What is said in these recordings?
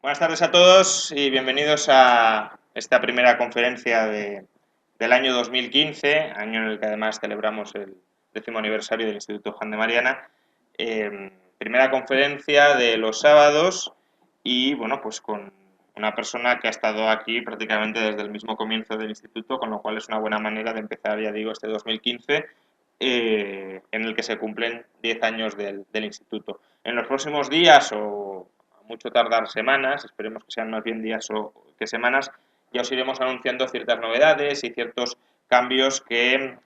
Buenas tardes a todos y bienvenidos a esta primera conferencia del año 2015, año en el que además celebramos el 10º aniversario del Instituto Juan de Mariana. Primera conferencia de los sábados y bueno, pues con una persona que ha estado aquí prácticamente desde el mismo comienzo del instituto, con lo cual es una buena manera de empezar, ya digo, este 2015, en el que se cumplen 10 años del instituto. En los próximos días o a mucho tardar semanas, esperemos que sean más bien días o que semanas, ya os iremos anunciando ciertas novedades y ciertos cambios que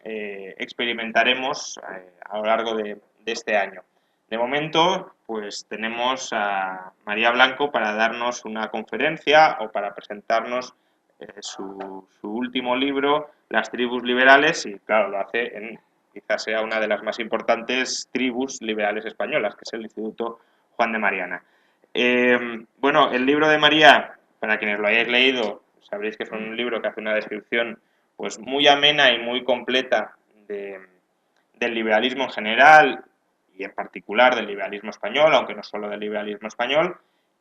experimentaremos a lo largo de este año. De momento, pues tenemos a María Blanco para darnos una conferencia o para presentarnos su último libro, Las tribus liberales, y claro, lo hace en quizás sea una de las más importantes tribus liberales españolas, que es el Instituto Juan de Mariana. Bueno, el libro de María, para quienes lo hayáis leído, sabréis que es un libro que hace una descripción pues muy amena y muy completa del liberalismo en general y en particular del liberalismo español, aunque no solo del liberalismo español.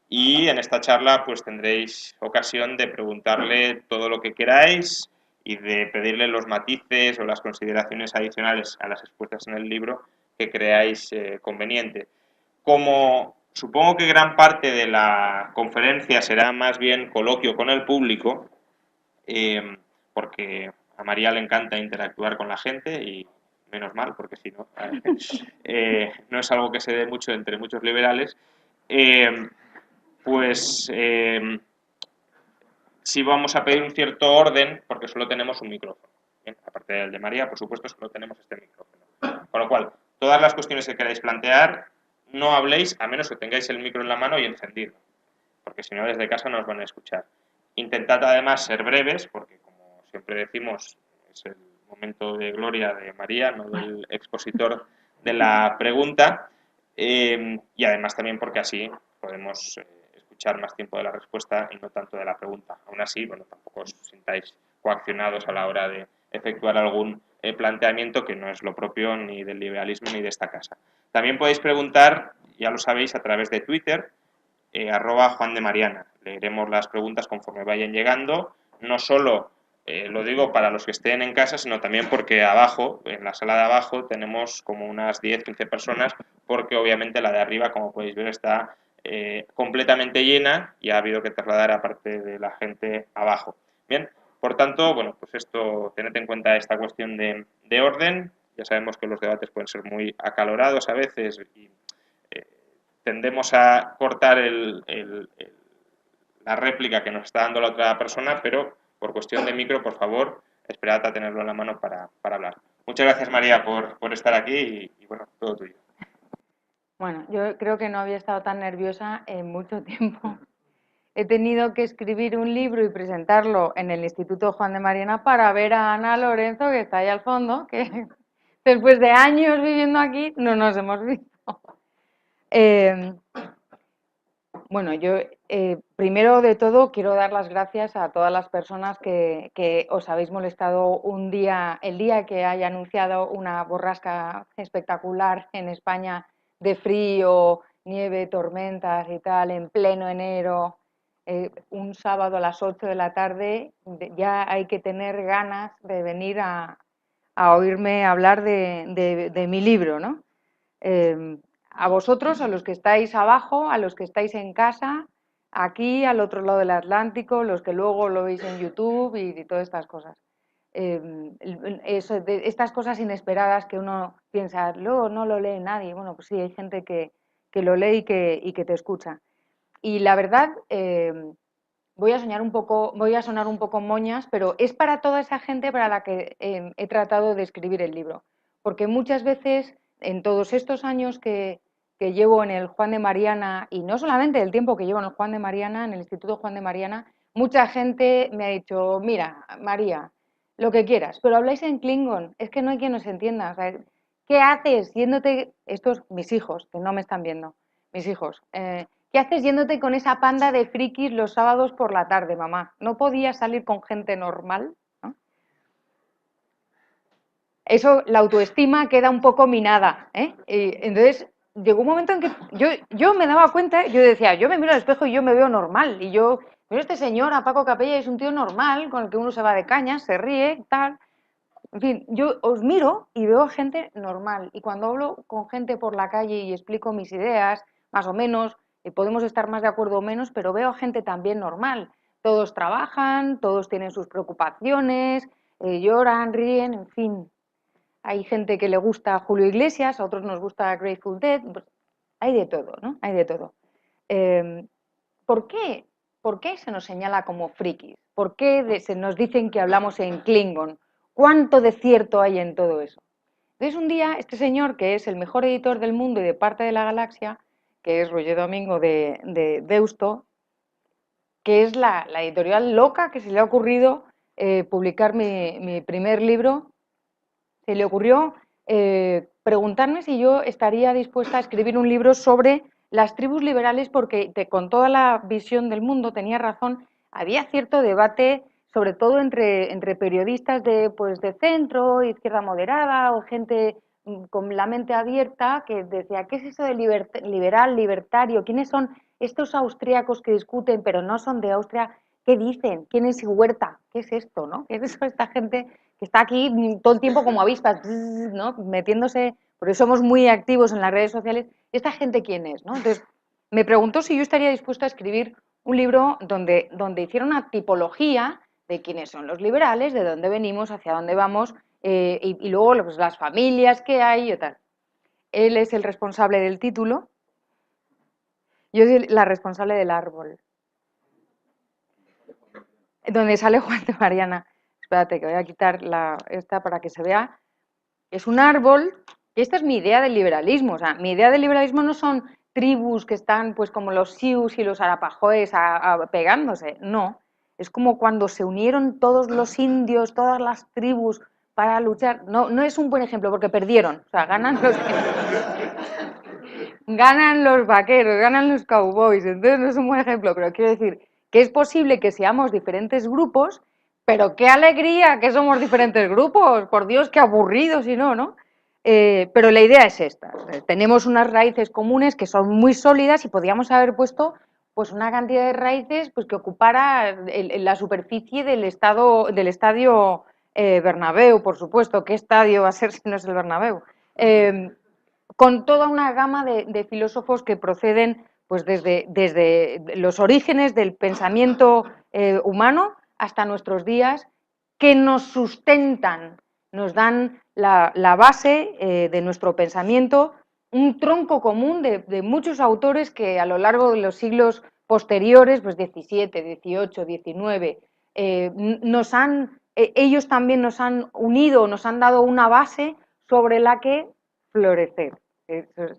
Y en esta charla pues tendréis ocasión de preguntarle todo lo que queráis y de pedirle los matices o las consideraciones adicionales a las expuestas en el libro que creáis conveniente. Como supongo que gran parte de la conferencia será más bien coloquio con el público, porque a María le encanta interactuar con la gente y menos mal, porque si no, no es algo que se dé mucho entre muchos liberales, eh, pues sí vamos a pedir un cierto orden porque solo tenemos un micrófono. Bien, aparte del de María, por supuesto, solo tenemos este micrófono. Con lo cual, todas las cuestiones que queráis plantear, no habléis a menos que tengáis el micro en la mano y encendido, porque si no desde casa no os van a escuchar. Intentad además ser breves, porque como siempre decimos, es el momento de gloria de María, no del expositor de la pregunta, y además también porque así podemos escuchar más tiempo de la respuesta y no tanto de la pregunta. Aún así, bueno, tampoco os sintáis coaccionados a la hora de efectuar algún planteamiento que no es lo propio ni del liberalismo ni de esta casa. También podéis preguntar, ya lo sabéis, a través de Twitter, @Juan de Mariana. Leeremos las preguntas conforme vayan llegando, no solo lo digo para los que estén en casa, sino también porque abajo, en la sala de abajo, tenemos como unas 10-15 personas, porque obviamente la de arriba, como podéis ver, está completamente llena y ha habido que trasladar a parte de la gente abajo. Bien, por tanto, bueno, pues esto, tened en cuenta esta cuestión de orden. Ya sabemos que los debates pueden ser muy acalorados a veces y eh, tendemos a cortar la réplica que nos está dando la otra persona, pero por cuestión de micro, por favor, esperad a tenerlo en la mano para hablar. Muchas gracias, María, por estar aquí y bueno, todo tuyo. Bueno, yo creo que no había estado tan nerviosa en mucho tiempo. He tenido que escribir un libro y presentarlo en el Instituto Juan de Mariana para ver a Ana Lorenzo, que está ahí al fondo, que después de años viviendo aquí no nos hemos visto. Eh, bueno, yo primero de todo quiero dar las gracias a todas las personas que os habéis molestado un día, el día que haya anunciado una borrasca espectacular en España de frío, nieve, tormentas y tal, en pleno enero, un sábado a las 8 de la tarde, ya hay que tener ganas de venir a oírme hablar de mi libro, ¿no? Eh, a vosotros, a los que estáis abajo, a los que estáis en casa, aquí al otro lado del Atlántico, los que luego lo veis en YouTube y todas estas cosas. Estas cosas inesperadas que uno piensa, luego no lo lee nadie. Bueno, pues sí, hay gente que lo lee y que te escucha. Y la verdad, voy a sonar un poco moñas, pero es para toda esa gente para la que he tratado de escribir el libro. Porque muchas veces, en todos estos años que llevo en el Juan de Mariana, y no solamente el tiempo que llevo en el Juan de Mariana, en el Instituto Juan de Mariana, mucha gente me ha dicho, mira, María, lo que quieras, pero habláis en Klingon, es que no hay quien nos entienda. O sea, ¿qué haces yéndote? Estos, mis hijos, que no me están viendo, mis hijos, ¿qué haces yéndote con esa panda de frikis los sábados por la tarde, mamá? ¿No podías salir con gente normal? ¿No? Eso, la autoestima queda un poco minada, ¿eh? Y entonces, llegó un momento en que yo me daba cuenta, yo decía, yo me miro al espejo y yo me veo normal. Y yo, pero este señor, a Paco Capella, es un tío normal, con el que uno se va de cañas, se ríe, tal. En fin, yo os miro y veo a gente normal. Y cuando hablo con gente por la calle y explico mis ideas, más o menos, podemos estar más de acuerdo o menos, pero veo a gente también normal. Todos trabajan, todos tienen sus preocupaciones, lloran, ríen, en fin. Hay gente que le gusta Julio Iglesias, a otros nos gusta Grateful Dead, pues hay de todo, ¿no? Hay de todo. Eh, ¿por qué? ¿Por qué se nos señala como frikis? ¿Por qué se nos dicen que hablamos en Klingon? ¿Cuánto de cierto hay en todo eso? Entonces un día este señor, que es el mejor editor del mundo y de parte de la galaxia, que es Roger Domingo de Deusto, que es la editorial loca que se le ha ocurrido publicar mi primer libro, se le ocurrió preguntarme si yo estaría dispuesta a escribir un libro sobre las tribus liberales porque con toda la visión del mundo tenía razón, había cierto debate sobre todo entre periodistas pues, de centro, izquierda moderada o gente con la mente abierta que decía, ¿qué es eso de liberal, libertario? ¿Quiénes son estos austríacos que discuten pero no son de Austria? ¿Qué dicen? ¿Quién es Huerta? ¿Qué es esto? ¿No? ¿Qué es eso esta gente que está aquí todo el tiempo como avispas, ¿no? Metiéndose, porque somos muy activos en las redes sociales? ¿Esta gente quién es? ¿No? Entonces, me preguntó si yo estaría dispuesta a escribir un libro donde hiciera una tipología de quiénes son los liberales, de dónde venimos, hacia dónde vamos, y luego pues, las familias que hay y tal. Él es el responsable del título, yo soy la responsable del árbol, donde sale Juan de Mariana. Espérate, que voy a quitar esta para que se vea. Es un árbol, y esta es mi idea del liberalismo. O sea, mi idea del liberalismo no son tribus que están pues como los Sioux y los Arapahoes pegándose, no. Es como cuando se unieron todos los indios, todas las tribus para luchar. No, no es un buen ejemplo porque perdieron. O sea, ganan los vaqueros, ganan los cowboys. Entonces no es un buen ejemplo, pero quiero decir que es posible que seamos diferentes grupos, pero qué alegría que somos diferentes grupos. Por Dios, qué aburrido si no, ¿no? Pero la idea es esta. Tenemos unas raíces comunes que son muy sólidas y podríamos haber puesto pues una cantidad de raíces pues, que ocupara la superficie del estadio Bernabéu, por supuesto. ¿Qué estadio va a ser si no es el Bernabéu? Con toda una gama de filósofos que proceden pues, desde los orígenes del pensamiento humano hasta nuestros días, que nos sustentan, nos dan la base de nuestro pensamiento, un tronco común de muchos autores que a lo largo de los siglos posteriores, pues 17, 18, 19, ellos también nos han unido, nos han dado una base sobre la que florecer.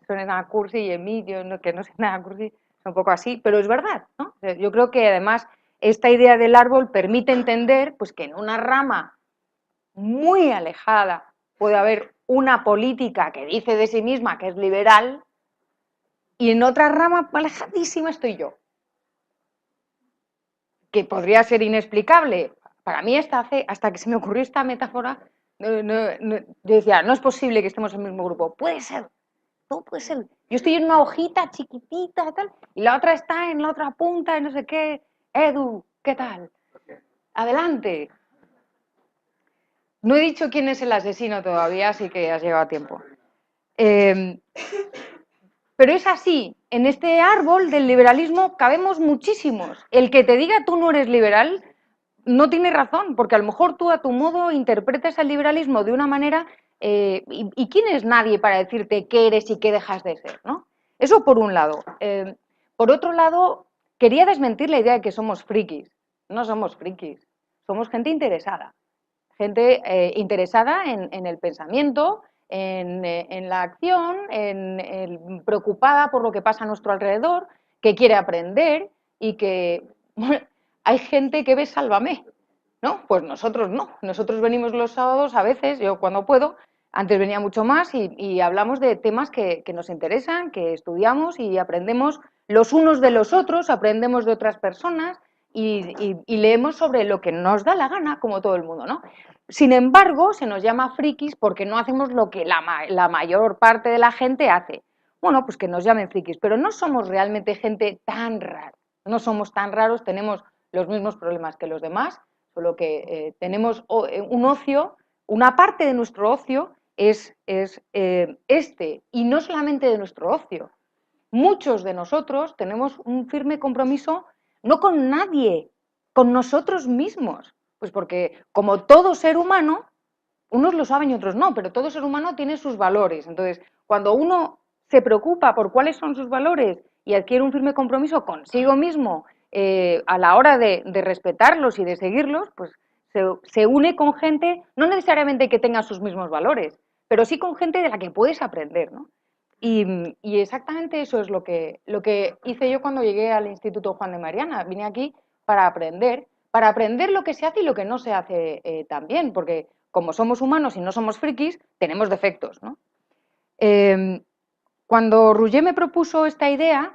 Suena a cursi y Emilio, no, que no sé nada cursi, es un poco así, pero es verdad, ¿no? Yo creo que además esta idea del árbol permite entender pues, que en una rama muy alejada puede haber una política que dice de sí misma que es liberal y en otra rama alejadísima estoy yo, que podría ser inexplicable. Para mí hasta que se me ocurrió esta metáfora, yo decía, no es posible que estemos en el mismo grupo. Puede ser, todo puede ser. Yo estoy en una hojita chiquitita tal, y la otra está en la otra punta y no sé qué. Edu, ¿qué tal? Adelante. No he dicho quién es el asesino todavía, así que has llegado a tiempo. Pero es así, en este árbol del liberalismo cabemos muchísimos. El que te diga tú no eres liberal no tiene razón, porque a lo mejor tú a tu modo interpretas el liberalismo de una manera y quién es nadie para decirte qué eres y qué dejas de ser, ¿no? Eso por un lado. Por otro lado, quería desmentir la idea de que somos frikis. No somos frikis, somos gente interesada en el pensamiento, en la acción, preocupada por lo que pasa a nuestro alrededor, que quiere aprender y que bueno, hay gente que ve Sálvame, ¿no? Pues nosotros no. Nosotros venimos los sábados a veces, yo cuando puedo, antes venía mucho más y hablamos de temas que nos interesan, que estudiamos y aprendemos los unos de los otros, aprendemos de otras personas y leemos sobre lo que nos da la gana, como todo el mundo, ¿no? Sin embargo, se nos llama frikis porque no hacemos lo que la mayor parte de la gente hace. bueno, pues que nos llamen frikis, pero no somos realmente gente tan rara, no somos tan raros, tenemos los mismos problemas que los demás, solo que tenemos un ocio, una parte de nuestro ocio es y no solamente de nuestro ocio. Muchos de nosotros tenemos un firme compromiso no con nadie, con nosotros mismos. Pues porque como todo ser humano, unos lo saben y otros no, pero todo ser humano tiene sus valores. Entonces, cuando uno se preocupa por cuáles son sus valores y adquiere un firme compromiso consigo mismo a la hora de respetarlos y de seguirlos, pues se une con gente, no necesariamente que tenga sus mismos valores, pero sí con gente de la que puedes aprender, ¿no? Y exactamente eso es lo que hice yo cuando llegué al Instituto Juan de Mariana. Vine aquí para aprender lo que se hace y lo que no se hace también, porque como somos humanos y no somos frikis, tenemos defectos, ¿no? Cuando Roger me propuso esta idea,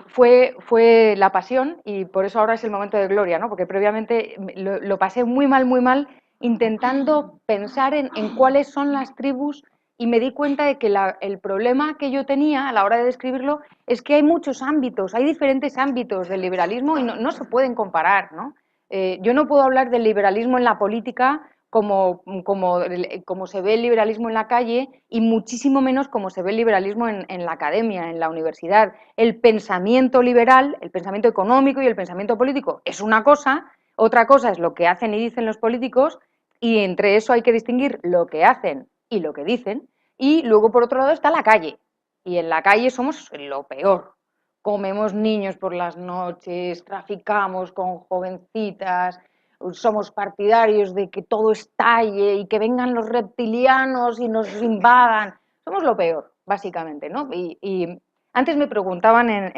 fue la pasión y por eso ahora es el momento de gloria, ¿no? Porque previamente lo pasé muy mal, intentando pensar en cuáles son las tribus y me di cuenta de que el problema que yo tenía a la hora de describirlo es que hay muchos ámbitos, hay diferentes ámbitos del liberalismo y no se pueden comparar, ¿no? Yo no puedo hablar del liberalismo en la política como se ve el liberalismo en la calle y muchísimo menos como se ve el liberalismo en la academia, en la universidad. El pensamiento liberal, el pensamiento económico y el pensamiento político es una cosa, otra cosa es lo que hacen y dicen los políticos y entre eso hay que distinguir lo que hacen y lo que dicen y luego por otro lado está la calle y en la calle somos lo peor. Comemos niños por las noches, traficamos con jovencitas, somos partidarios de que todo estalle y que vengan los reptilianos y nos invadan. Somos lo peor, básicamente, ¿no? Y antes me preguntaban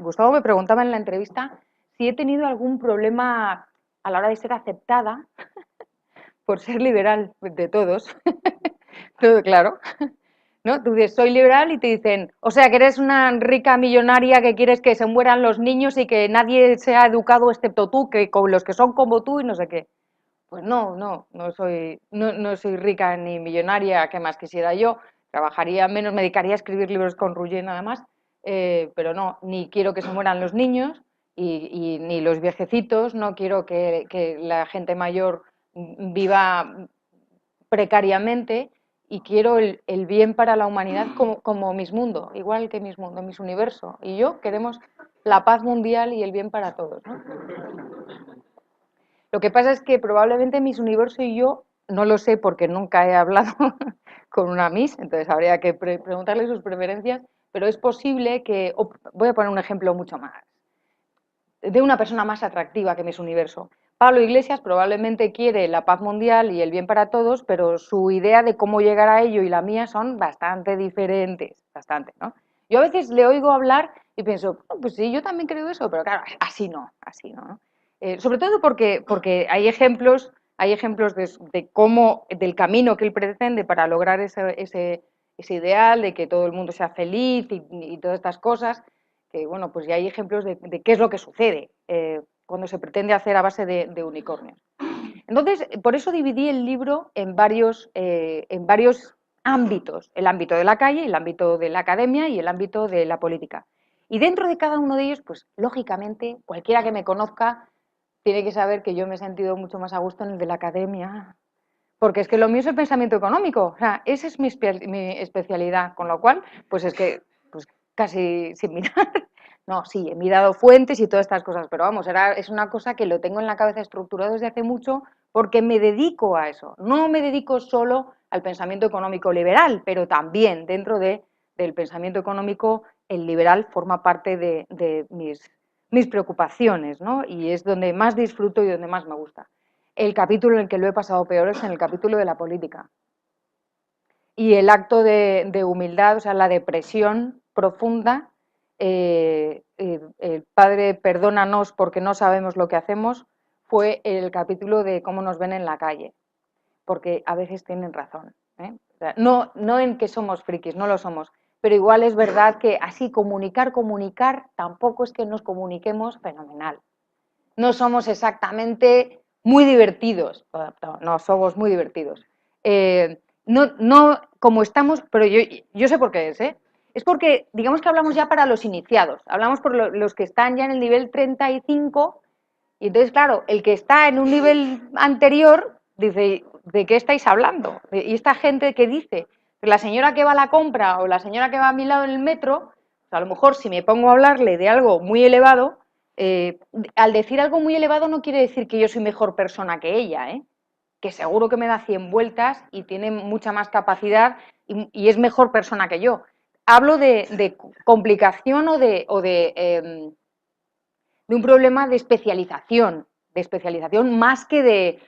Gustavo me preguntaba en la entrevista si he tenido algún problema a la hora de ser aceptada por ser liberal de todos. Todo claro. ¿No? Tú dices, soy liberal y te dicen, o sea, que eres una rica millonaria que quieres que se mueran los niños y que nadie sea educado excepto tú, que con los que son como tú y no sé qué. Pues no soy rica ni millonaria, que más quisiera yo. Trabajaría menos, me dedicaría a escribir libros con Roger nada más, pero no, ni quiero que se mueran los niños ni los viejecitos, no quiero que la gente mayor viva precariamente y quiero el bien para la humanidad como mis mundos, igual que mis mundos, mis universos. Y yo queremos la paz mundial y el bien para todos, ¿no? Lo que pasa es que probablemente Miss Universo y yo, no lo sé porque nunca he hablado con una Miss, entonces habría que preguntarle sus preferencias, pero es posible que, voy a poner un ejemplo mucho más, de una persona más atractiva que Miss Universo. Pablo Iglesias probablemente quiere la paz mundial y el bien para todos, pero su idea de cómo llegar a ello y la mía son bastante diferentes, bastante, ¿no? Yo a veces le oigo hablar y pienso, oh, pues sí, yo también creo eso, pero claro, así no, ¿no? Sobre todo porque hay ejemplos de cómo, del camino que él pretende para lograr ese ideal de que todo el mundo sea feliz y todas estas cosas, que bueno, pues ya hay ejemplos de qué es lo que sucede cuando se pretende hacer a base de unicornios. Entonces, por eso dividí el libro en varios ámbitos, el ámbito de la calle, el ámbito de la academia y el ámbito de la política. Y dentro de cada uno de ellos, pues lógicamente, cualquiera que me conozca tiene que saber que yo me he sentido mucho más a gusto en el de la academia, porque es que lo mío es el pensamiento económico, o sea, esa es mi especialidad, con lo cual, pues es que, pues casi sin mirar, no, sí, he mirado fuentes y todas estas cosas, pero vamos, es una cosa que lo tengo en la cabeza estructurado desde hace mucho porque me dedico a eso, no me dedico solo al pensamiento económico liberal, pero también dentro del pensamiento económico el liberal forma parte de mis preocupaciones, ¿no? Y es donde más disfruto y donde más me gusta. El capítulo en el que lo he pasado peor es en el capítulo de la política. Y el acto de humildad, o sea, la depresión profunda, el Padre, perdónanos porque no sabemos lo que hacemos, fue el capítulo de cómo nos ven en la calle, porque a veces tienen razón, ¿eh? O sea, no en que somos frikis, no lo somos, pero igual es verdad que así comunicar, tampoco es que nos comuniquemos fenomenal. No somos exactamente muy divertidos, no somos muy divertidos. no como estamos, pero yo sé por qué es, ¿eh? Es porque, digamos que hablamos ya para los iniciados, hablamos por los que están ya en el nivel 35, y entonces, claro, el que está en un nivel anterior dice, ¿de qué estáis hablando? Y esta gente que dice, la señora que va a la compra o la señora que va a mi lado en el metro, a lo mejor si me pongo a hablarle de algo muy elevado, al decir algo muy elevado no quiere decir que yo soy mejor persona que ella, ¿eh? Que seguro que me da 100 vueltas y tiene mucha más capacidad y es mejor persona que yo. Hablo de complicación de un problema de especialización más que de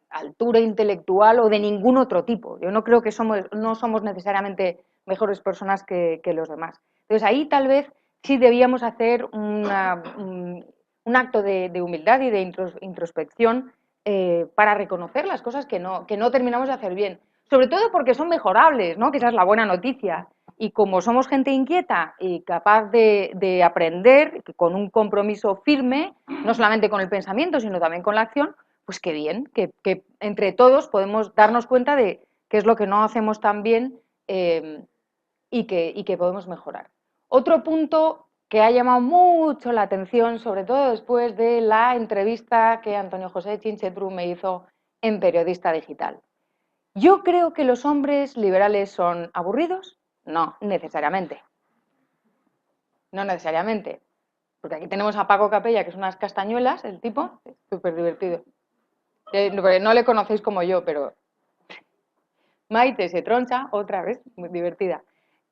altura intelectual o de ningún otro tipo. Yo no creo que no somos necesariamente mejores personas que los demás. Entonces ahí tal vez sí debíamos hacer un acto de humildad y de introspección para reconocer las cosas que no terminamos de hacer bien. Sobre todo porque son mejorables, ¿no? Que esa es la buena noticia. Y como somos gente inquieta y capaz de aprender, con un compromiso firme, no solamente con el pensamiento, sino también con la acción, pues qué bien, que entre todos podemos darnos cuenta de qué es lo que no hacemos tan bien y que podemos mejorar. Otro punto que ha llamado mucho la atención, sobre todo después de la entrevista que Antonio José Chinchetru me hizo en Periodista Digital. ¿Yo creo que los hombres liberales son aburridos? No, necesariamente. No necesariamente. Porque aquí tenemos a Paco Capella, que es unas castañuelas, el tipo, súper divertido. No le conocéis como yo, pero Maite se troncha, otra vez, muy divertida.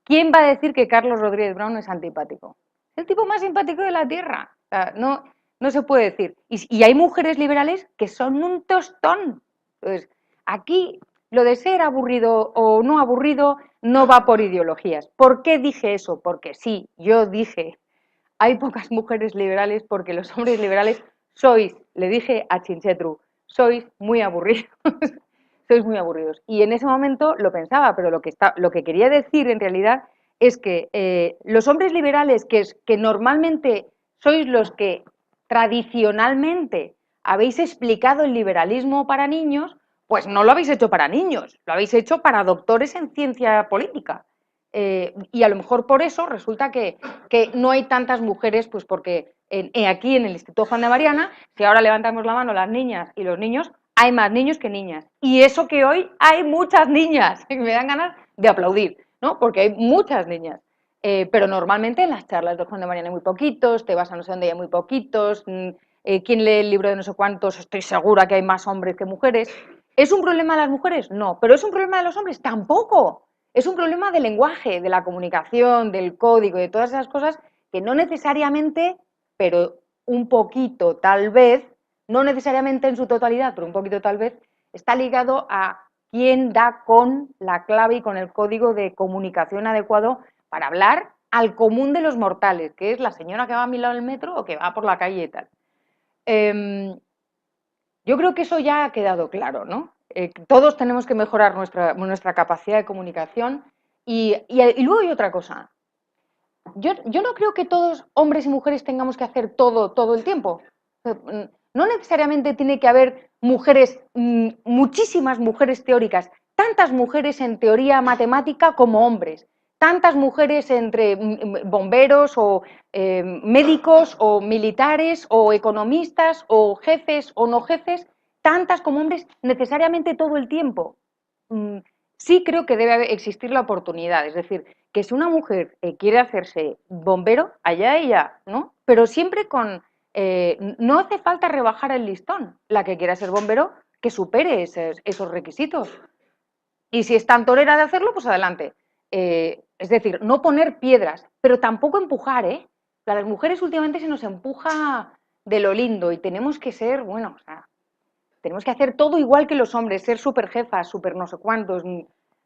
¿Quién va a decir que Carlos Rodríguez Brown es antipático? Es el tipo más simpático de la Tierra. O sea, no se puede decir. Y hay mujeres liberales que son un tostón. Entonces, aquí lo de ser aburrido o no aburrido no va por ideologías. ¿Por qué dije eso? Porque sí, yo dije, hay pocas mujeres liberales porque los hombres liberales le dije a Chinchetru, sois muy aburridos. Sois muy aburridos. Y en ese momento lo pensaba, pero lo que quería decir en realidad es que los hombres liberales, que normalmente sois los que tradicionalmente habéis explicado el liberalismo para niños, pues no lo habéis hecho para niños, lo habéis hecho para doctores en ciencia política. Y a lo mejor por eso resulta que no hay tantas mujeres, pues porque aquí en el Instituto Juan de Mariana, si ahora levantamos la mano las niñas y los niños, hay más niños que niñas. Y eso que hoy hay muchas niñas, me dan ganas de aplaudir, ¿no? Porque hay muchas niñas. Pero normalmente en las charlas de Juan de Mariana hay muy poquitos, te vas a no sé dónde hay muy poquitos, ¿quién lee el libro de no sé cuántos? Estoy segura que hay más hombres que mujeres. ¿Es un problema de las mujeres? No. ¿Pero es un problema de los hombres? Tampoco. Es un problema del lenguaje, de la comunicación, del código, de todas esas cosas que no necesariamente, pero un poquito tal vez, no necesariamente en su totalidad, pero un poquito tal vez, está ligado a quién da con la clave y con el código de comunicación adecuado para hablar al común de los mortales, que es la señora que va a mi lado del metro o que va por la calle y tal. Yo creo que eso ya ha quedado claro, ¿no? Todos tenemos que mejorar nuestra capacidad de comunicación y luego hay otra cosa. Yo no creo que todos, hombres y mujeres, tengamos que hacer todo el tiempo. No necesariamente tiene que haber mujeres, muchísimas mujeres teóricas, tantas mujeres en teoría matemática como hombres, tantas mujeres entre bomberos o médicos o militares o economistas o jefes o no jefes, tantas como hombres, necesariamente todo el tiempo. Sí creo que debe existir la oportunidad, es decir, que si una mujer quiere hacerse bombero, allá ella, ¿no? Pero siempre no hace falta rebajar el listón. La que quiera ser bombero, que supere esos requisitos. Y si es tan torera de hacerlo, pues adelante. Es decir, no poner piedras, pero tampoco empujar, ¿eh? A las mujeres últimamente se nos empuja de lo lindo y tenemos que ser, bueno, o sea, tenemos que hacer todo igual que los hombres, ser súper jefas, súper no sé cuántos.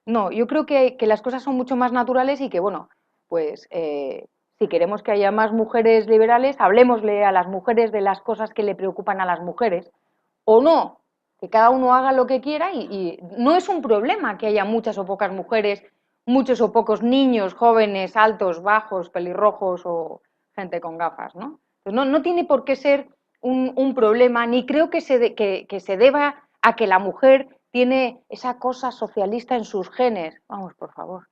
No, yo creo que las cosas son mucho más naturales y que, bueno, pues si queremos que haya más mujeres liberales, hablemosle a las mujeres de las cosas que le preocupan a las mujeres. O no, que cada uno haga lo que quiera y no es un problema que haya muchas o pocas mujeres, muchos o pocos niños, jóvenes, altos, bajos, pelirrojos o gente con gafas, ¿no? Pues no tiene por qué ser un problema, ni creo que se deba a que la mujer tiene esa cosa socialista en sus genes. Vamos, por favor.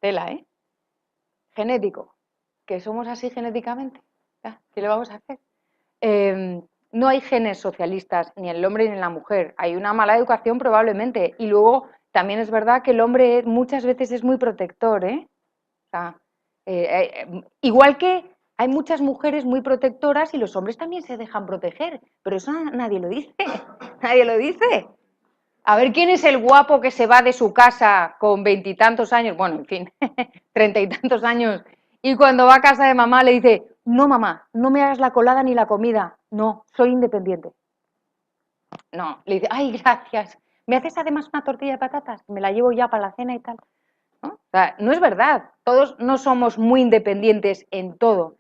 Tela, ¿eh? Genético. Que somos así genéticamente. ¿Qué le vamos a hacer? No hay genes socialistas ni en el hombre ni en la mujer. Hay una mala educación probablemente. Y luego también es verdad que el hombre muchas veces es muy protector, ¿eh? O sea, igual que hay muchas mujeres muy protectoras y los hombres también se dejan proteger, pero eso nadie lo dice, nadie lo dice. A ver quién es el guapo que se va de su casa con 20 y tantos años, bueno, en fin, 30 y tantos años, y cuando va a casa de mamá le dice, no mamá, no me hagas la colada ni la comida, no, soy independiente. No, le dice, ay, gracias, ¿me haces además una tortilla de patatas? Me la llevo ya para la cena y tal. ¿No? O sea, no es verdad, todos no somos muy independientes en todo.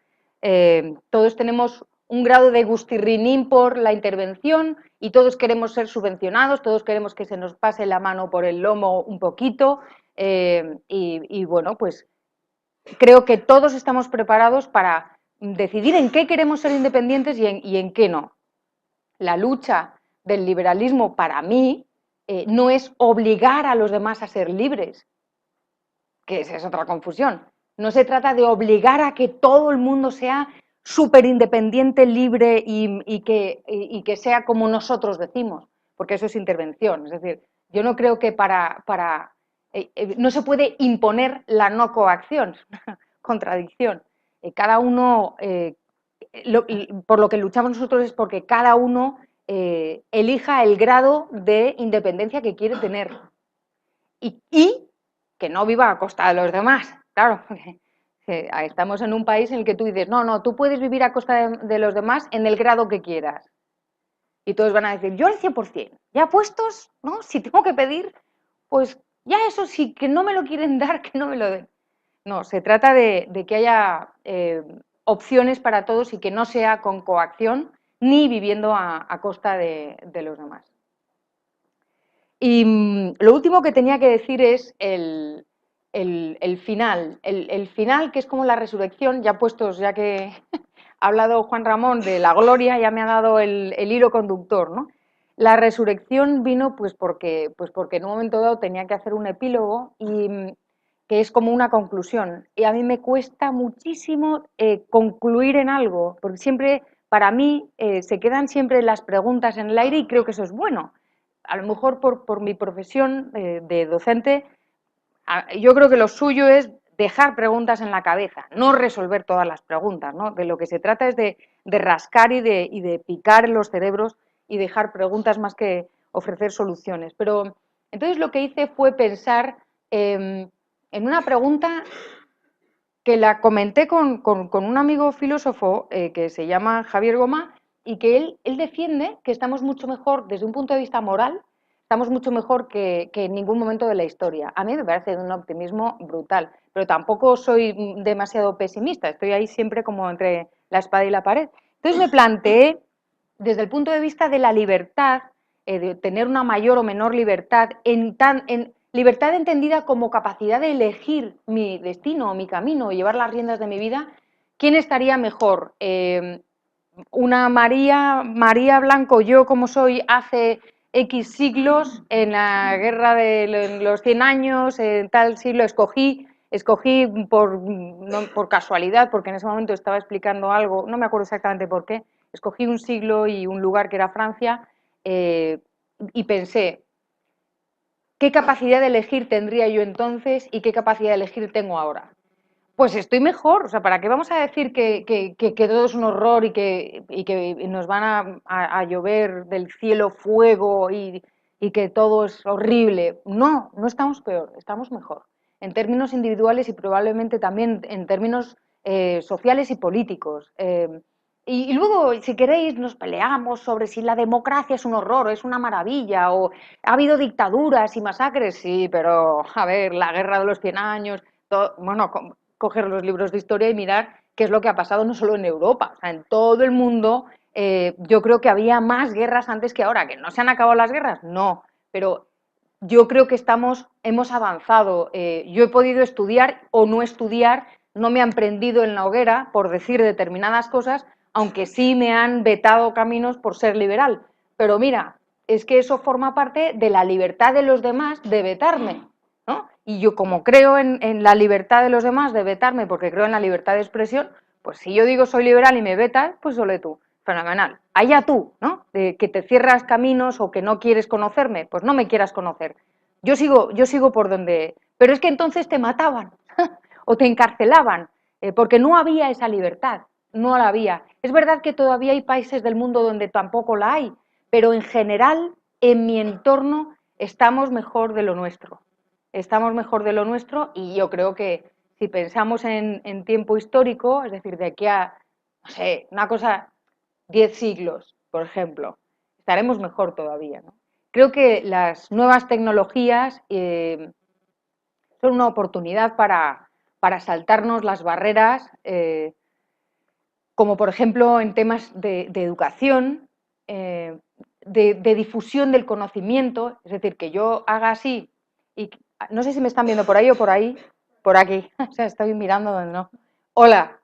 Todos tenemos un grado de gustirrinín por la intervención y todos queremos ser subvencionados, todos queremos que se nos pase la mano por el lomo un poquito y bueno, pues creo que todos estamos preparados para decidir en qué queremos ser independientes y en qué no. La lucha del liberalismo para mí no es obligar a los demás a ser libres, que esa es otra confusión. No se trata de obligar a que todo el mundo sea súper independiente, libre y que sea como nosotros decimos, porque eso es intervención. Es decir, yo no creo que no se puede imponer la no coacción, contradicción. Cada uno, por lo que luchamos nosotros es porque cada uno elija el grado de independencia que quiere tener y que no viva a costa de los demás. Claro, estamos en un país en el que tú dices, no, no, tú puedes vivir a costa de los demás en el grado que quieras. Y todos van a decir, yo al 100%, ya puestos, ¿no? Si tengo que pedir, pues ya eso sí, que no me lo quieren dar, que no me lo den. No, se trata de que haya opciones para todos y que no sea con coacción ni viviendo a costa de los demás. Y lo último que tenía que decir es el final. El final, que es como la resurrección, ya puestos, ya que ha hablado Juan Ramón de la gloria, ya me ha dado el hilo conductor, ¿no? La resurrección vino pues porque en un momento dado tenía que hacer un epílogo y que es como una conclusión. Y a mí me cuesta muchísimo concluir en algo, porque siempre, para mí, se quedan siempre las preguntas en el aire y creo que eso es bueno. A lo mejor por mi profesión de docente, yo creo que lo suyo es dejar preguntas en la cabeza, no resolver todas las preguntas, ¿no? De lo que se trata es de rascar y de picar en los cerebros y dejar preguntas más que ofrecer soluciones. Pero entonces lo que hice fue pensar en una pregunta que la comenté con un amigo filósofo que se llama Javier Gomá y que él defiende que estamos mucho mejor desde un punto de vista moral, estamos mucho mejor que en ningún momento de la historia. A mí me parece de un optimismo brutal, pero tampoco soy demasiado pesimista, estoy ahí siempre como entre la espada y la pared. Entonces me planteé desde el punto de vista de la libertad, de tener una mayor o menor libertad, en libertad entendida como capacidad de elegir mi destino, mi camino, llevar las riendas de mi vida, ¿quién estaría mejor? Una María Blanco, yo como soy hace X siglos, en la guerra de los 100 años, en tal siglo, escogí no, por casualidad, porque en ese momento estaba explicando algo, no me acuerdo exactamente por qué, escogí un siglo y un lugar que era Francia y pensé, ¿qué capacidad de elegir tendría yo entonces y qué capacidad de elegir tengo ahora? Pues estoy mejor, o sea, ¿para qué vamos a decir que todo es un horror y que nos van a llover del cielo fuego y que todo es horrible? No, no estamos peor, estamos mejor, en términos individuales y probablemente también en términos sociales y políticos. Y luego, si queréis, nos peleamos sobre si la democracia es un horror, es una maravilla, o ha habido dictaduras y masacres, sí, pero a ver, la guerra de los 100 años, bueno, coger los libros de historia y mirar qué es lo que ha pasado no solo en Europa, o sea, en todo el mundo. Yo creo que había más guerras antes que ahora, que no se han acabado las guerras, no, pero yo creo que hemos avanzado. Yo he podido estudiar o no estudiar, no me han prendido en la hoguera por decir determinadas cosas, aunque sí me han vetado caminos por ser liberal. Pero mira, es que eso forma parte de la libertad de los demás de vetarme, ¿no? Y yo como creo en la libertad de los demás de vetarme, porque creo en la libertad de expresión, pues si yo digo soy liberal y me vetas, pues ole tú, fenomenal. Allá tú, ¿no? De que te cierras caminos o que no quieres conocerme, pues no me quieras conocer. Yo sigo por donde... Pero es que entonces te mataban o te encarcelaban, porque no había esa libertad, no la había. Es verdad que todavía hay países del mundo donde tampoco la hay, pero en general, en mi entorno, estamos mejor de lo nuestro. Estamos mejor de lo nuestro y yo creo que si pensamos en tiempo histórico, es decir, de aquí a, no sé, una cosa, 10 siglos, por ejemplo, estaremos mejor todavía, ¿no? Creo que las nuevas tecnologías son una oportunidad para saltarnos las barreras, como por ejemplo en temas de educación, de difusión del conocimiento, es decir, que yo haga así, y no sé si me están viendo por ahí o por ahí, por aquí, o sea, estoy mirando donde no. Hola,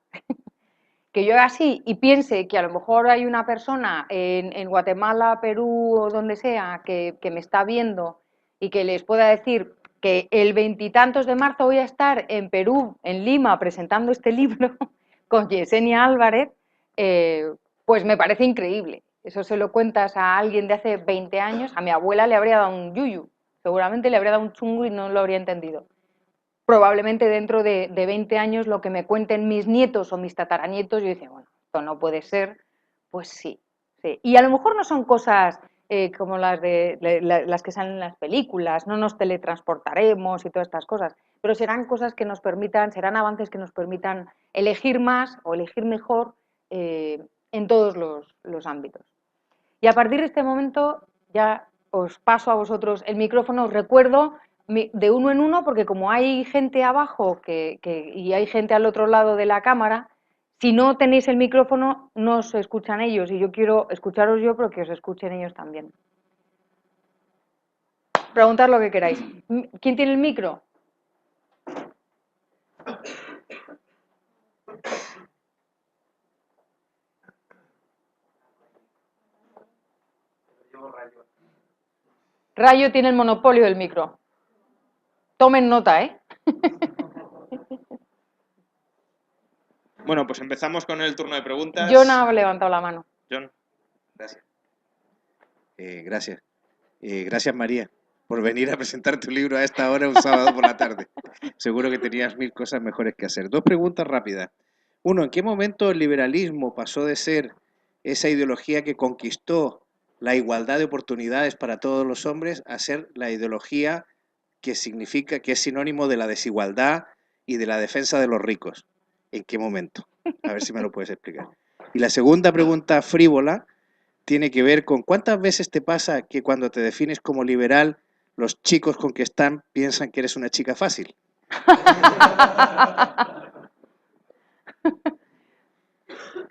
que yo haga así y piense que a lo mejor hay una persona en Guatemala, Perú o donde sea que me está viendo y que les pueda decir que el veintitantos de marzo voy a estar en Perú, en Lima, presentando este libro con Yesenia Álvarez, pues me parece increíble. Eso se lo cuentas a alguien de hace 20 años, a mi abuela le habría dado un yuyu, seguramente le habría dado un chungo y no lo habría entendido. Probablemente dentro de 20 años lo que me cuenten mis nietos o mis tataranietos, yo decía, bueno, esto no puede ser, pues sí, sí. Y a lo mejor no son cosas como las que salen en las películas, no nos teletransportaremos y todas estas cosas, pero serán cosas que nos permitan, serán avances que nos permitan elegir más o elegir mejor en todos los ámbitos. Y a partir de este momento ya os paso a vosotros el micrófono, os recuerdo de uno en uno, porque como hay gente abajo y hay gente al otro lado de la cámara, si no tenéis el micrófono no os escuchan ellos y yo quiero escucharos yo, pero que os escuchen ellos también. Preguntad lo que queráis. ¿Quién tiene el micro? Rayo tiene el monopolio del micro. Tomen nota, ¿eh? Bueno, pues empezamos con el turno de preguntas. John ha levantado la mano. John. Gracias. Gracias. Gracias, María, por venir a presentar tu libro a esta hora un sábado por la tarde. Seguro que tenías mil cosas mejores que hacer. Dos preguntas rápidas. Uno, ¿en qué momento el liberalismo pasó de ser esa ideología que conquistó la igualdad de oportunidades para todos los hombres a ser la ideología que significa, que es sinónimo de la desigualdad y de la defensa de los ricos? ¿En qué momento? A ver si me lo puedes explicar. Y la segunda pregunta frívola tiene que ver con cuántas veces te pasa que cuando te defines como liberal, los chicos con que están piensan que eres una chica fácil.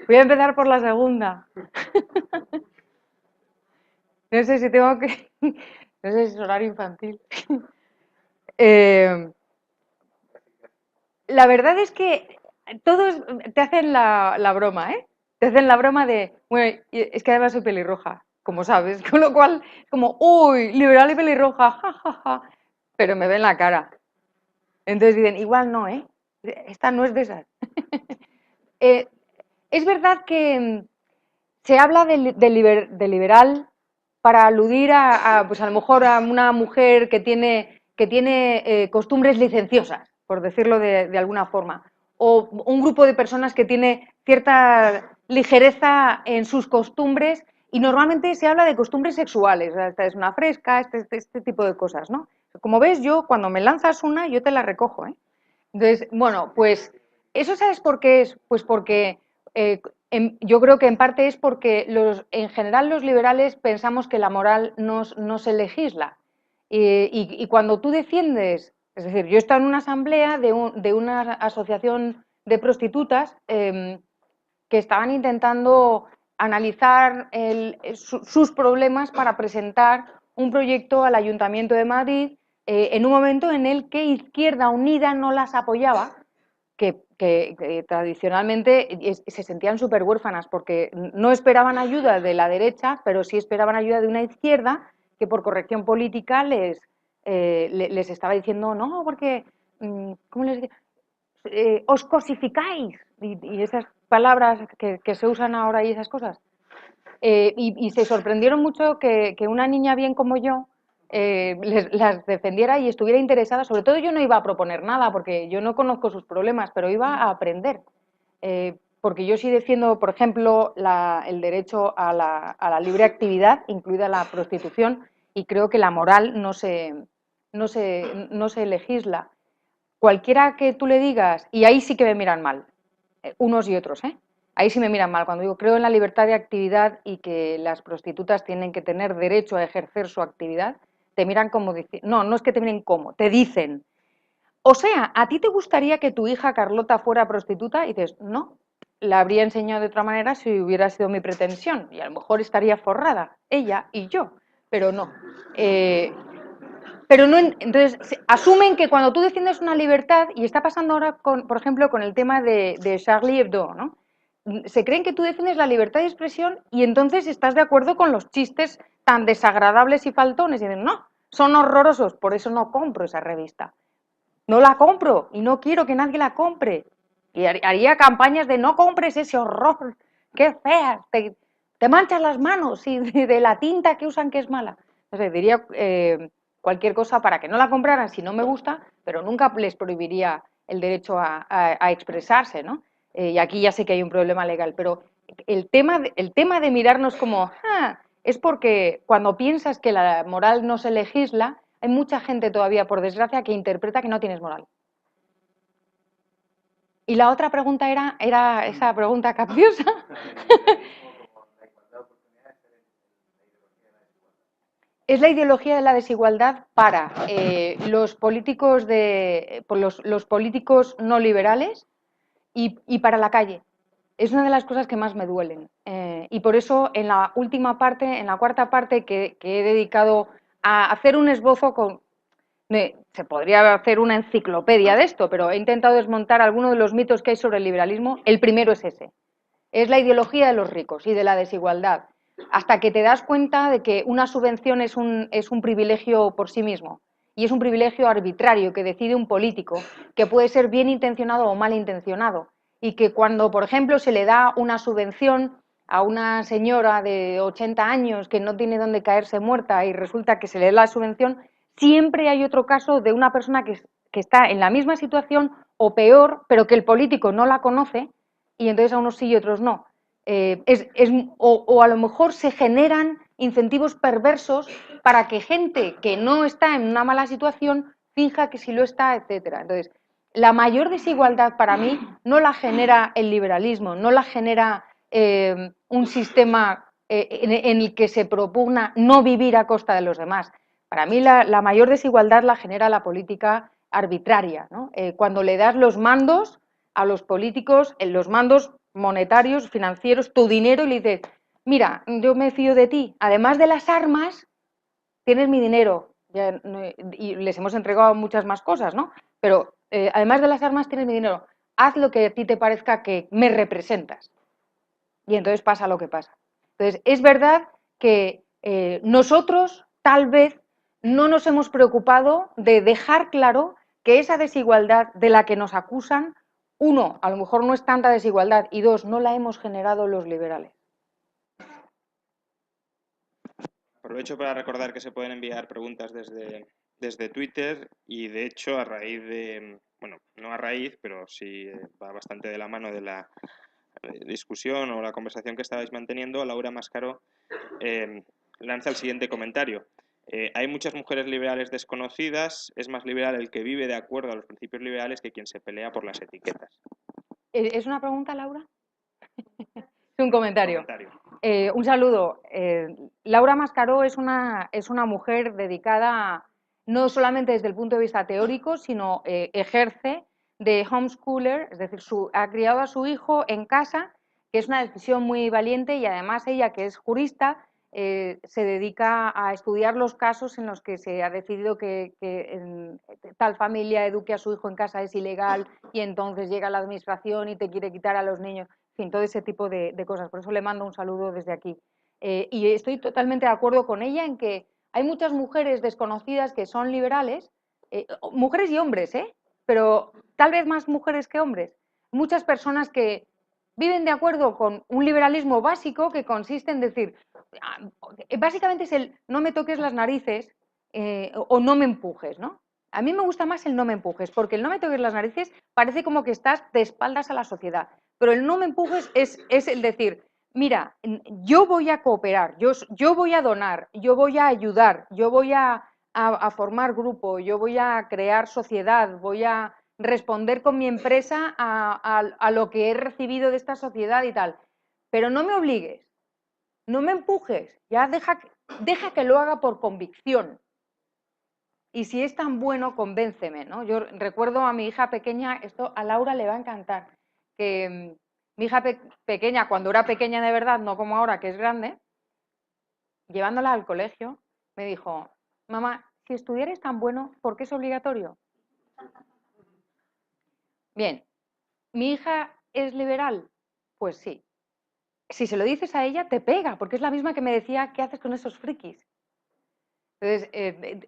Voy a empezar por la segunda. No sé si tengo que... No sé si es horario infantil. La verdad es que todos te hacen la broma, ¿eh? Te hacen la broma de, bueno, es que además soy pelirroja, como sabes, con lo cual, como, uy, liberal y pelirroja, jajaja, pero me ven la cara. Entonces dicen, igual no, ¿eh? Esta no es de esas. Es verdad que se habla de liberal para aludir pues a lo mejor a una mujer que tiene costumbres licenciosas, por decirlo de alguna forma, o un grupo de personas que tiene cierta ligereza en sus costumbres y normalmente se habla de costumbres sexuales, o sea, esta es una fresca, este tipo de cosas, ¿no? Como ves, yo cuando me lanzas una, yo te la recojo, ¿eh? Entonces, bueno, pues eso ¿sabes por qué es? Pues porque yo creo que en parte es porque en general los liberales pensamos que la moral no se legisla. Y cuando tú defiendes, es decir, yo he estado en una asamblea de una asociación de prostitutas que estaban intentando analizar sus problemas para presentar un proyecto al Ayuntamiento de Madrid en un momento en el que Izquierda Unida no las apoyaba, que que tradicionalmente se sentían súper huérfanas porque no esperaban ayuda de la derecha, pero sí esperaban ayuda de una izquierda que por corrección política les estaba diciendo, no, porque, ¿cómo les digo? Os cosificáis, y esas palabras que se usan ahora y esas cosas. Y se sorprendieron mucho que una niña bien como yo las defendiera y estuviera interesada. Sobre todo yo no iba a proponer nada porque yo no conozco sus problemas, pero iba a aprender. Porque yo sí defiendo, por ejemplo, el derecho a la libre actividad, incluida la prostitución, y creo que la moral no se legisla. Cualquiera que tú le digas, y ahí sí que me miran mal, unos y otros, ¿eh? Ahí sí me miran mal. Cuando digo creo en la libertad de actividad y que las prostitutas tienen que tener derecho a ejercer su actividad, te miran como diciendo, no, no es que te miren como, te dicen, o sea, ¿a ti te gustaría que tu hija Carlota fuera prostituta? Y dices, no, la habría enseñado de otra manera si hubiera sido mi pretensión, y a lo mejor estaría forrada, ella y yo, pero no. Pero no, entonces asumen que cuando tú defiendes una libertad, y está pasando ahora, por ejemplo, con el tema de Charlie Hebdo, ¿no? Se creen que tú defiendes la libertad de expresión y entonces estás de acuerdo con los chistes tan desagradables y faltones. Y dicen, no, son horrorosos, por eso no compro esa revista. No la compro y no quiero que nadie la compre. Y haría campañas de no compres ese horror, qué feas, te manchas las manos y de la tinta que usan que es mala. No sé, diría cualquier cosa para que no la compraran si no me gusta, pero nunca les prohibiría el derecho a expresarse, ¿no? Y aquí ya sé que hay un problema legal, pero el tema de mirarnos como, es porque cuando piensas que la moral no se legisla, hay mucha gente todavía, por desgracia, que interpreta que no tienes moral. Y la otra pregunta era esa pregunta capciosa. Es la ideología de la desigualdad para los políticos los políticos no liberales y para la calle. Es una de las cosas que más me duelen. Y por eso en la última parte, en la cuarta parte que he dedicado a hacer un esbozo se podría hacer una enciclopedia de esto, pero he intentado desmontar algunos de los mitos que hay sobre el liberalismo. El primero es ese. Es la ideología de los ricos y de la desigualdad. Hasta que te das cuenta de que una subvención es un privilegio por sí mismo. Y es un privilegio arbitrario que decide un político, que puede ser bien intencionado o mal intencionado. Y que cuando, por ejemplo, se le da una subvención a una señora de 80 años que no tiene dónde caerse muerta y resulta que se le da la subvención, siempre hay otro caso de una persona que está en la misma situación o peor, pero que el político no la conoce y entonces a unos sí y otros no. O a lo mejor se generan incentivos perversos para que gente que no está en una mala situación finja que sí lo está, etcétera. Entonces, la mayor desigualdad para mí no la genera el liberalismo, no la genera un sistema en el que se propugna no vivir a costa de los demás. Para mí la mayor desigualdad la genera la política arbitraria, ¿no? Cuando le das los mandos a los políticos, los mandos monetarios, financieros, tu dinero y le dices, mira, yo me fío de ti, además de las armas, tienes mi dinero, y les hemos entregado muchas más cosas, ¿no? Pero además de las armas tienes mi dinero, haz lo que a ti te parezca que me representas. Y entonces pasa lo que pasa. Entonces, es verdad que nosotros tal vez no nos hemos preocupado de dejar claro que esa desigualdad de la que nos acusan, uno, a lo mejor no es tanta desigualdad, y dos, no la hemos generado los liberales. Aprovecho para recordar que se pueden enviar preguntas desde Twitter y de hecho a raíz de, bueno, no a raíz, pero sí va bastante de la mano de la discusión o la conversación que estabais manteniendo, Laura Mascaró lanza el siguiente comentario. Hay muchas mujeres liberales desconocidas, es más liberal el que vive de acuerdo a los principios liberales que quien se pelea por las etiquetas. ¿Es una pregunta, Laura? Es un comentario. Un saludo. Laura Mascaró es una mujer dedicada no solamente desde el punto de vista teórico, sino ejerce de homeschooler, es decir, ha criado a su hijo en casa, que es una decisión muy valiente y además ella, que es jurista, se dedica a estudiar los casos en los que se ha decidido que en tal familia eduque a su hijo en casa es ilegal y entonces llega la administración y te quiere quitar a los niños, en fin, todo ese tipo de cosas. Por eso le mando un saludo desde aquí. Y estoy totalmente de acuerdo con ella en que hay muchas mujeres desconocidas que son liberales, mujeres y hombres, pero tal vez más mujeres que hombres. Muchas personas que viven de acuerdo con un liberalismo básico que consiste en decir, básicamente es el no me toques las narices o no me empujes, ¿no? A mí me gusta más el no me empujes, porque el no me toques las narices parece como que estás de espaldas a la sociedad, pero el no me empujes es el decir, mira, yo voy a cooperar, yo voy a donar, yo voy a ayudar, yo voy a formar grupo, yo voy a crear sociedad, voy a responder con mi empresa a lo que he recibido de esta sociedad y tal. Pero no me obligues, no me empujes, ya deja que lo haga por convicción. Y si es tan bueno, convénceme, ¿no? Yo recuerdo a mi hija pequeña, esto a Laura le va a encantar, que mi hija pequeña, cuando era pequeña de verdad, no como ahora que es grande, llevándola al colegio, me dijo, mamá, si estudiar es tan bueno, ¿por qué es obligatorio? Bien, ¿mi hija es liberal? Pues sí. Si se lo dices a ella, te pega, porque es la misma que me decía, ¿qué haces con esos frikis? Entonces,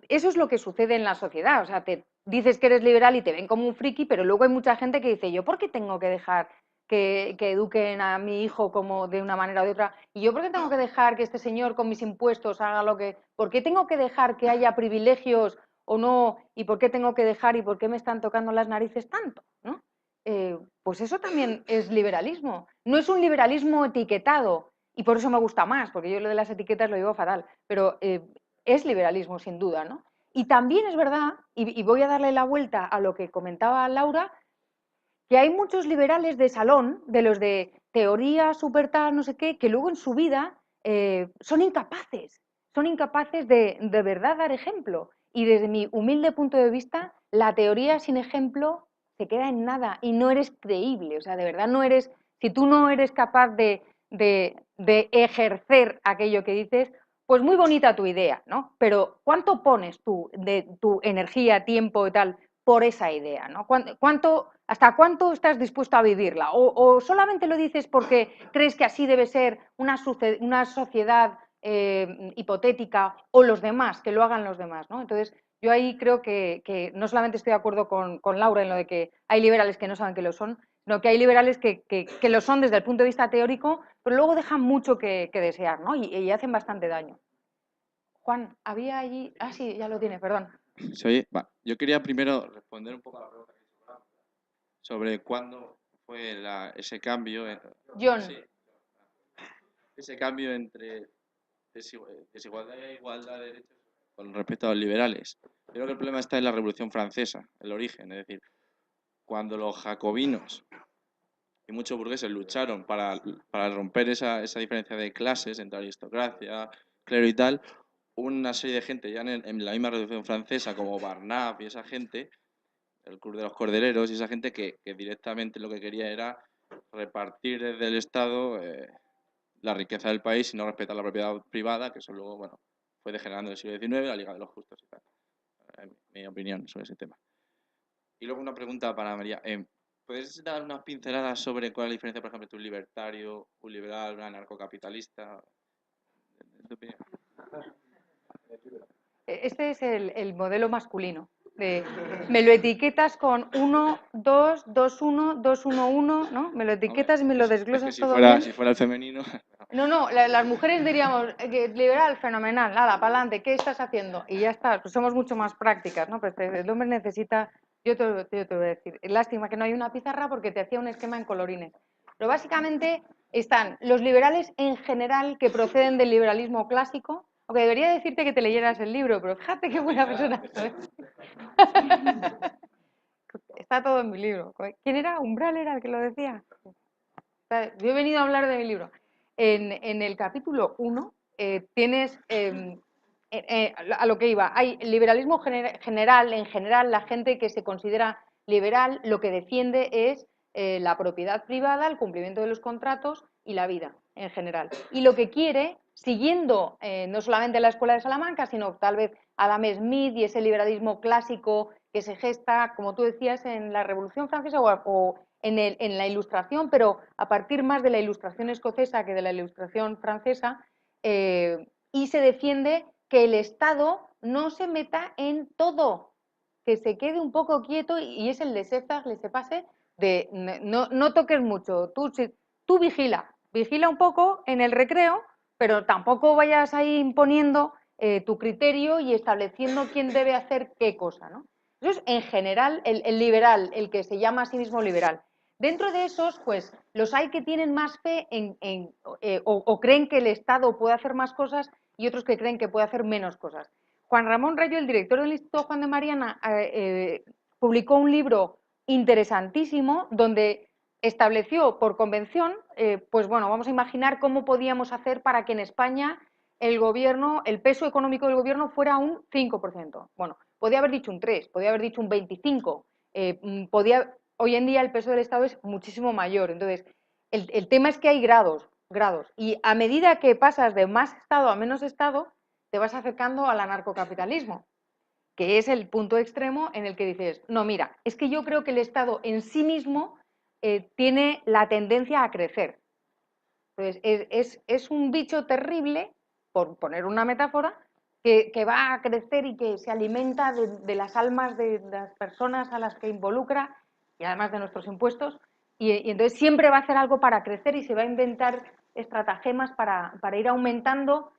eso es lo que sucede en la sociedad. O sea, te dices que eres liberal y te ven como un friki, pero luego hay mucha gente que dice, ¿yo por qué tengo que dejar que eduquen a mi hijo como de una manera o de otra? ¿Y yo por qué tengo que dejar que este señor con mis impuestos haga lo que... ¿Por qué tengo que dejar que haya privilegios o no? ¿Y por qué tengo que dejar y por qué me están tocando las narices tanto? ¿No? Pues eso también es liberalismo. No es un liberalismo etiquetado, y por eso me gusta más, porque yo lo de las etiquetas lo digo fatal, pero es liberalismo sin duda, ¿no? Y también es verdad, y voy a darle la vuelta a lo que comentaba Laura, que hay muchos liberales de salón, de los de teoría súper tal, no sé qué, que luego en su vida son incapaces de verdad dar ejemplo. Y desde mi humilde punto de vista, la teoría sin ejemplo se queda en nada y no eres creíble. O sea, de verdad no eres, si tú no eres capaz de ejercer aquello que dices, pues muy bonita tu idea, ¿no? Pero ¿cuánto pones tú de tu energía, tiempo y tal por esa idea, ¿no? ¿Hasta cuánto estás dispuesto a vivirla? ¿O solamente lo dices porque crees que así debe ser una sociedad hipotética o los demás, que lo hagan los demás, ¿no? Entonces, yo ahí creo que no solamente estoy de acuerdo con Laura en lo de que hay liberales que no saben que lo son, sino que hay liberales que lo son desde el punto de vista teórico, pero luego dejan mucho que desear, ¿no? Y hacen bastante daño. Juan, había allí... Ah, sí, ya lo tiene, perdón. Yo quería primero responder un poco a la pregunta sobre cuándo fue ese cambio. John. Sí, ese cambio entre desigualdad e igualdad de derechos con respecto a los liberales. Creo que el problema está en la Revolución Francesa, el origen. Es decir, cuando los jacobinos y muchos burgueses lucharon para romper esa diferencia de clases entre aristocracia, clero y tal, una serie de gente ya en la misma Revolución Francesa, como Barnave y esa gente, el Club de los Cordeleros y esa gente que directamente lo que quería era repartir desde el Estado la riqueza del país y no respetar la propiedad privada, que eso luego, bueno, fue degenerando en el siglo XIX, la Liga de los Justos y tal. Mi opinión sobre ese tema. Y luego una pregunta para María. ¿Puedes dar unas pinceladas sobre cuál es la diferencia, por ejemplo, entre un libertario, un liberal, un anarcocapitalista? ¿En tu opinión? Este es el modelo masculino. Me lo etiquetas con 1, 2, 2, 1, 2, 1, 1, ¿no? Me lo etiquetas y me lo desglosas si todo fuera, bien. si fuera el femenino. No, las mujeres diríamos, liberal, fenomenal, nada, para adelante, ¿qué estás haciendo? Y ya está, pues somos mucho más prácticas, ¿no? Pues el hombre necesita, yo te voy a decir, lástima que no hay una pizarra porque te hacía un esquema en colorines. Pero básicamente están los liberales en general que proceden del liberalismo clásico, aunque debería decirte que te leyeras el libro, pero fíjate qué buena persona soy. Está todo en mi libro. ¿Quién era? ¿Umbral era el que lo decía? Yo he venido a hablar de mi libro. En el capítulo 1 tienes a lo que iba. Hay liberalismo general, en general la gente que se considera liberal lo que defiende es la propiedad privada, el cumplimiento de los contratos y la vida en general. Y lo que quiere siguiendo no solamente la Escuela de Salamanca, sino tal vez Adam Smith y ese liberalismo clásico que se gesta, como tú decías, en la Revolución Francesa o en la Ilustración, pero a partir más de la Ilustración escocesa que de la Ilustración francesa, y se defiende que el Estado no se meta en todo, que se quede un poco quieto, y es el laissez-faire, de no toques mucho, tú vigila un poco en el recreo, pero tampoco vayas ahí imponiendo tu criterio y estableciendo quién debe hacer qué cosa, ¿no? Eso es en general el liberal, el que se llama a sí mismo liberal. Dentro de esos, pues los hay que tienen más fe o creen que el Estado puede hacer más cosas y otros que creen que puede hacer menos cosas. Juan Ramón Rayo, el director del Instituto Juan de Mariana, publicó un libro interesantísimo donde estableció por convención, pues bueno, vamos a imaginar cómo podíamos hacer para que en España el gobierno, el peso económico del gobierno fuera un 5%. Bueno, podía haber dicho un 3, podía haber dicho un 25, hoy en día el peso del Estado es muchísimo mayor. Entonces, el tema es que hay grados, y a medida que pasas de más Estado a menos Estado, te vas acercando al anarcocapitalismo, que es el punto extremo en el que dices, no, mira, es que yo creo que el Estado en sí mismo tiene la tendencia a crecer. Entonces, es un bicho terrible, por poner una metáfora, que va a crecer y que se alimenta de las almas de las personas a las que involucra y además de nuestros impuestos, y entonces siempre va a hacer algo para crecer y se va a inventar estratagemas para ir aumentando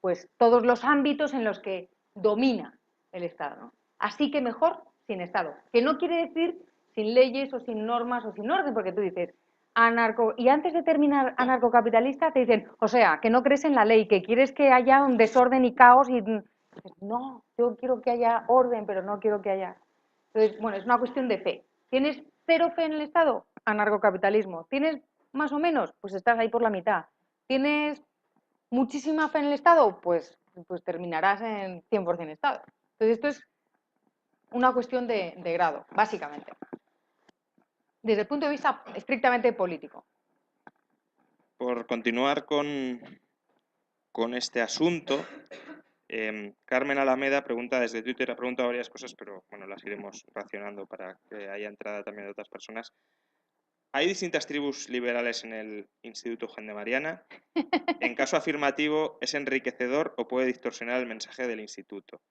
pues todos los ámbitos en los que domina el Estado, ¿no? Así que mejor sin Estado, que no quiere decir sin leyes o sin normas o sin orden, porque tú dices, y antes de terminar anarcocapitalista te dicen, o sea, que no crees en la ley, que quieres que haya un desorden y caos y no, yo quiero que haya orden, pero no quiero que haya. Entonces, bueno, es una cuestión de fe. ¿Tienes cero fe en el Estado? Anarcocapitalismo. ¿Tienes más o menos? Pues estás ahí por la mitad. ¿Tienes muchísima fe en el Estado? Pues terminarás en 100% Estado. Entonces, esto es una cuestión de grado, básicamente, desde el punto de vista estrictamente político. Por continuar con este asunto, Carmen Alameda pregunta desde Twitter, ha preguntado varias cosas, pero bueno, las iremos racionando para que haya entrada también de otras personas. ¿Hay distintas tribus liberales en el Instituto Juan de Mariana? En caso afirmativo, ¿es enriquecedor o puede distorsionar el mensaje del instituto?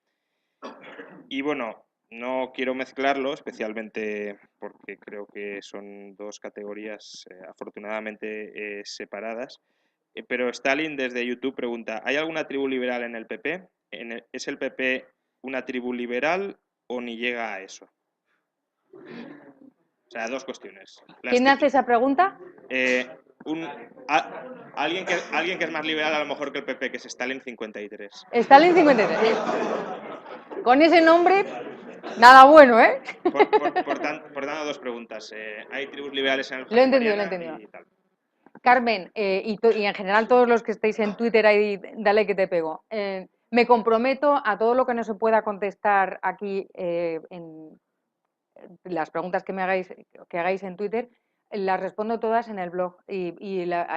Y bueno, no quiero mezclarlo, especialmente porque creo que son dos categorías afortunadamente separadas. Pero Stalin desde YouTube pregunta, ¿hay alguna tribu liberal en el PP? ¿Es el PP una tribu liberal o ni llega a eso? O sea, dos cuestiones. ¿Quién hace esa pregunta? Alguien que es más liberal a lo mejor que el PP, que es Stalin 53. Stalin 53. Con ese nombre, nada bueno, ¿eh? Por tanto, dos preguntas. ¿Hay tribus liberales en el Lo he entendido. y tal? Carmen, y en general todos los que estéis en Twitter, ahí, dale que te pego. Me comprometo a todo lo que no se pueda contestar aquí en las preguntas que hagáis en Twitter, las respondo todas en el blog.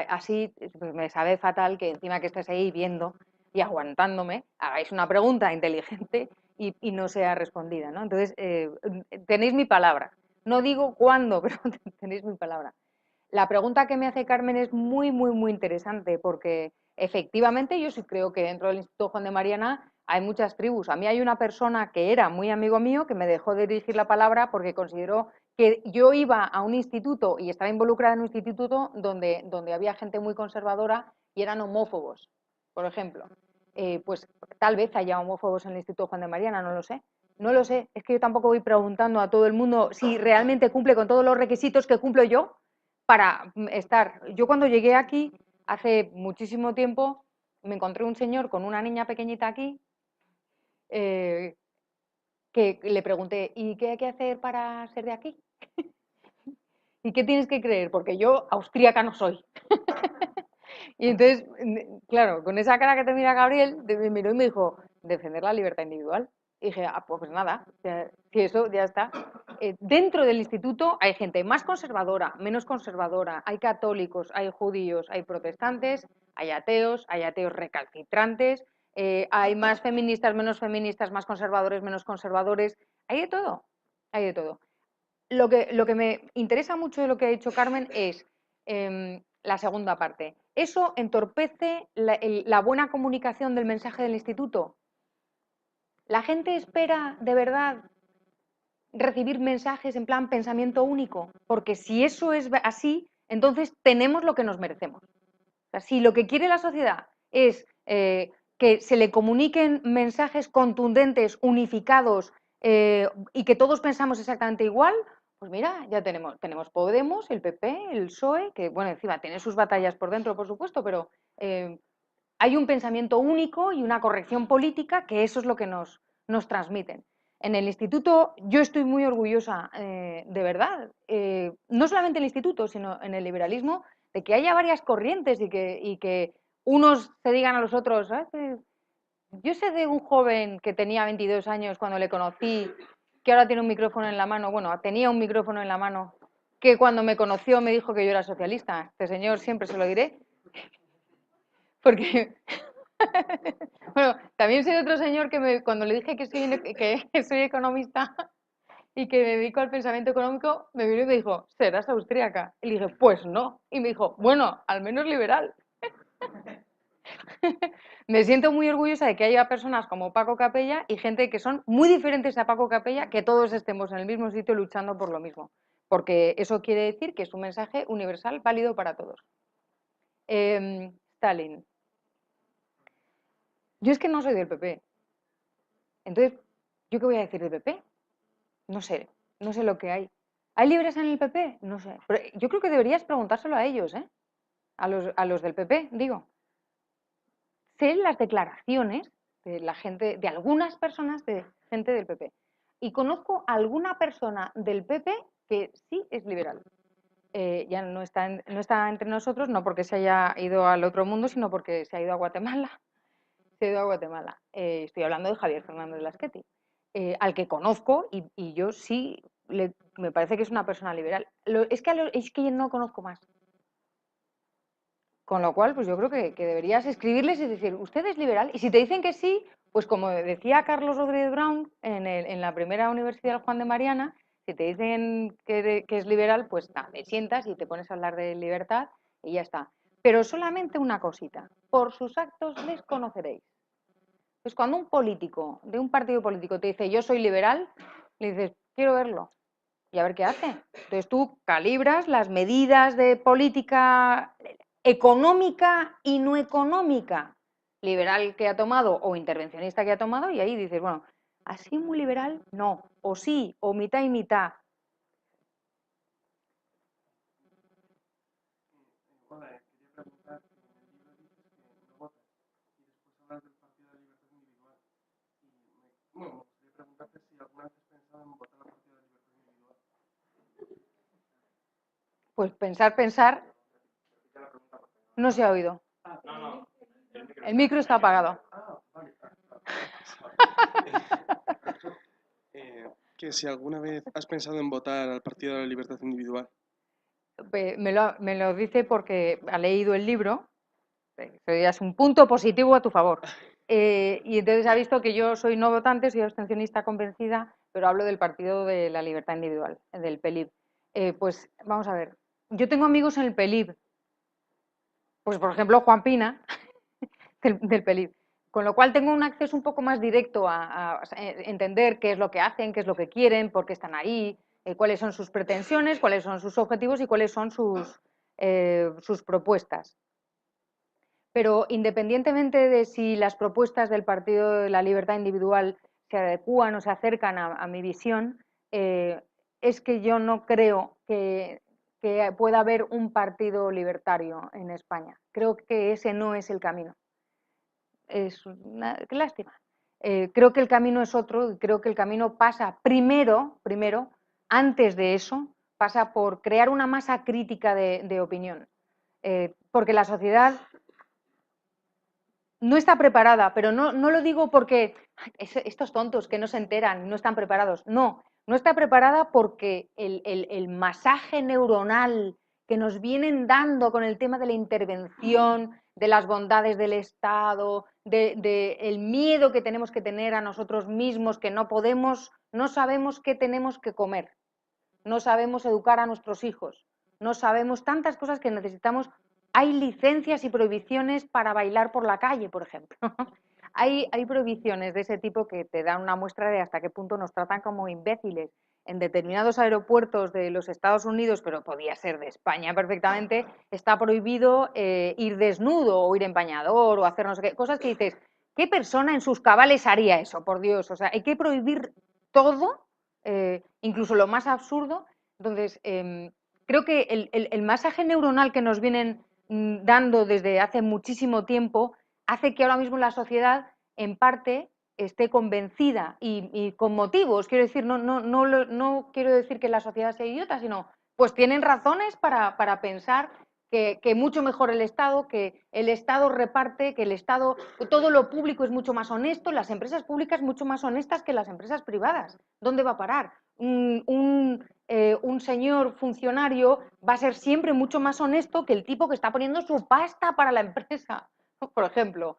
Así pues me sabe fatal que encima que estés ahí viendo y aguantándome, hagáis una pregunta inteligente y no sea respondida, ¿no? Entonces, tenéis mi palabra. No digo cuándo, pero tenéis mi palabra. La pregunta que me hace Carmen es muy, muy, muy interesante porque efectivamente yo sí creo que dentro del Instituto Juan de Mariana hay muchas tribus. A mí hay una persona que era muy amigo mío que me dejó de dirigir la palabra porque consideró que yo iba a un instituto y estaba involucrada en un instituto donde había gente muy conservadora y eran homófobos, por ejemplo. Pues tal vez haya homófobos en el Instituto Juan de Mariana, no lo sé. No lo sé, es que yo tampoco voy preguntando a todo el mundo si realmente cumple con todos los requisitos que cumplo yo para estar. Yo cuando llegué aquí, hace muchísimo tiempo, me encontré un señor con una niña pequeñita aquí, que le pregunté, ¿y qué hay que hacer para ser de aquí? ¿Y qué tienes que creer? Porque yo austríaca no soy. Y entonces, claro, con esa cara que te mira Gabriel, me miró y me dijo, defender la libertad individual. Y dije, pues nada, si eso ya está. Dentro del instituto hay gente más conservadora, menos conservadora, hay católicos, hay judíos, hay protestantes, hay ateos recalcitrantes, hay más feministas, menos feministas, más conservadores, menos conservadores, hay de todo, hay de todo. Lo que me interesa mucho de lo que ha dicho Carmen es la segunda parte. ¿Eso entorpece la buena comunicación del mensaje del instituto? ¿La gente espera de verdad recibir mensajes en plan pensamiento único? Porque si eso es así, entonces tenemos lo que nos merecemos. O sea, si lo que quiere la sociedad es que se le comuniquen mensajes contundentes, unificados y que todos pensamos exactamente igual, pues mira, ya tenemos Podemos, el PP, el PSOE, que bueno, encima tiene sus batallas por dentro, por supuesto, pero hay un pensamiento único y una corrección política que eso es lo que nos transmiten. En el instituto yo estoy muy orgullosa, de verdad, no solamente en el instituto, sino en el liberalismo, de que haya varias corrientes y que unos se digan a los otros. Yo sé de un joven que tenía 22 años cuando le conocí, que ahora tiene un micrófono en la mano, bueno, tenía un micrófono en la mano, que cuando me conoció me dijo que yo era socialista. Este señor siempre se lo diré, porque bueno, también soy otro señor que cuando le dije que soy economista y que me dedico al pensamiento económico, me vino y me dijo, ¿serás austríaca? Y le dije, pues no. Y me dijo, bueno, al menos liberal. Me siento muy orgullosa de que haya personas como Paco Capella y gente que son muy diferentes a Paco Capella, que todos estemos en el mismo sitio luchando por lo mismo. Porque eso quiere decir que es un mensaje universal válido para todos. Stalin. Yo es que no soy del PP. Entonces, ¿yo qué voy a decir del PP? No sé lo que hay. ¿Hay libres en el PP? No sé. Pero yo creo que deberías preguntárselo a ellos, ¿eh? A los del PP, digo. Sé las declaraciones de la gente, de algunas personas de gente del PP. Y conozco a alguna persona del PP que sí es liberal. Ya no está entre nosotros, no porque se haya ido al otro mundo, sino porque se ha ido a Guatemala. Se ha ido a Guatemala. Estoy hablando de Javier Fernández Lasqueti, al que conozco y yo sí me parece que es una persona liberal. Es que yo no conozco más. Con lo cual, pues yo creo que deberías escribirles y decir, ¿usted es liberal? Y si te dicen que sí, pues como decía Carlos Rodríguez Brown en la primera Universidad Juan de Mariana, si te dicen que es liberal, pues nada, te sientas y te pones a hablar de libertad y ya está. Pero solamente una cosita, por sus actos les conoceréis. Pues cuando un político de un partido político te dice yo soy liberal, le dices, quiero verlo y a ver qué hace. Entonces tú calibras las medidas de política económica y no económica liberal que ha tomado o intervencionista que ha tomado y ahí dices, bueno, así muy liberal, no, o sí, o mitad y mitad. Hola, quería preguntar, en el libro dices que no votas y después hablas del Partido de la Libertad Individual. Y me gustaría preguntarte si alguna vez has pensado en votar al Partido de la Libertad Individual. Pues pensar, no se ha oído. El micro está apagado. Que si alguna vez has pensado en votar al Partido de la Libertad Individual. Me lo dice porque ha leído el libro, eso ya es un punto positivo a tu favor. Y entonces ha visto que yo soy no votante, soy abstencionista convencida, pero hablo del Partido de la Libertad Individual, del PELIB. Pues vamos a ver, yo tengo amigos en el PELIB, pues por ejemplo Juan Pina, del PELIB, con lo cual tengo un acceso un poco más directo a entender qué es lo que hacen, qué es lo que quieren, por qué están ahí, cuáles son sus pretensiones, cuáles son sus objetivos y cuáles son sus propuestas. Pero independientemente de si las propuestas del Partido de la Libertad Individual se adecúan o se acercan a mi visión, es que yo no creo que pueda haber un partido libertario en España. Creo que ese no es el camino. Qué lástima. Creo que el camino es otro y creo que el camino pasa primero, antes de eso, pasa por crear una masa crítica de opinión. Porque la sociedad no está preparada, pero no lo digo porque estos tontos que no se enteran, no están preparados. No está preparada porque el masaje neuronal que nos vienen dando con el tema de la intervención, de las bondades del Estado, de el miedo que tenemos que tener a nosotros mismos, que no sabemos qué tenemos que comer, no sabemos educar a nuestros hijos, no sabemos tantas cosas que necesitamos. Hay licencias y prohibiciones para bailar por la calle, por ejemplo. Hay prohibiciones de ese tipo que te dan una muestra de hasta qué punto nos tratan como imbéciles. En determinados aeropuertos de los Estados Unidos, pero podía ser de España perfectamente, está prohibido ir desnudo o ir en bañador o hacer no sé qué, cosas que dices, ¿qué persona en sus cabales haría eso? Por Dios, o sea, hay que prohibir todo, incluso lo más absurdo. Entonces, creo que el masaje neuronal que nos vienen dando desde hace muchísimo tiempo hace que ahora mismo la sociedad, en parte, esté convencida y con motivos. Quiero decir, no quiero decir que la sociedad sea idiota, sino pues tienen razones para pensar que mucho mejor el Estado, que el Estado reparte, que el Estado, todo lo público es mucho más honesto, las empresas públicas mucho más honestas que las empresas privadas. ¿Dónde va a parar? Un señor funcionario va a ser siempre mucho más honesto que el tipo que está poniendo su pasta para la empresa, por ejemplo.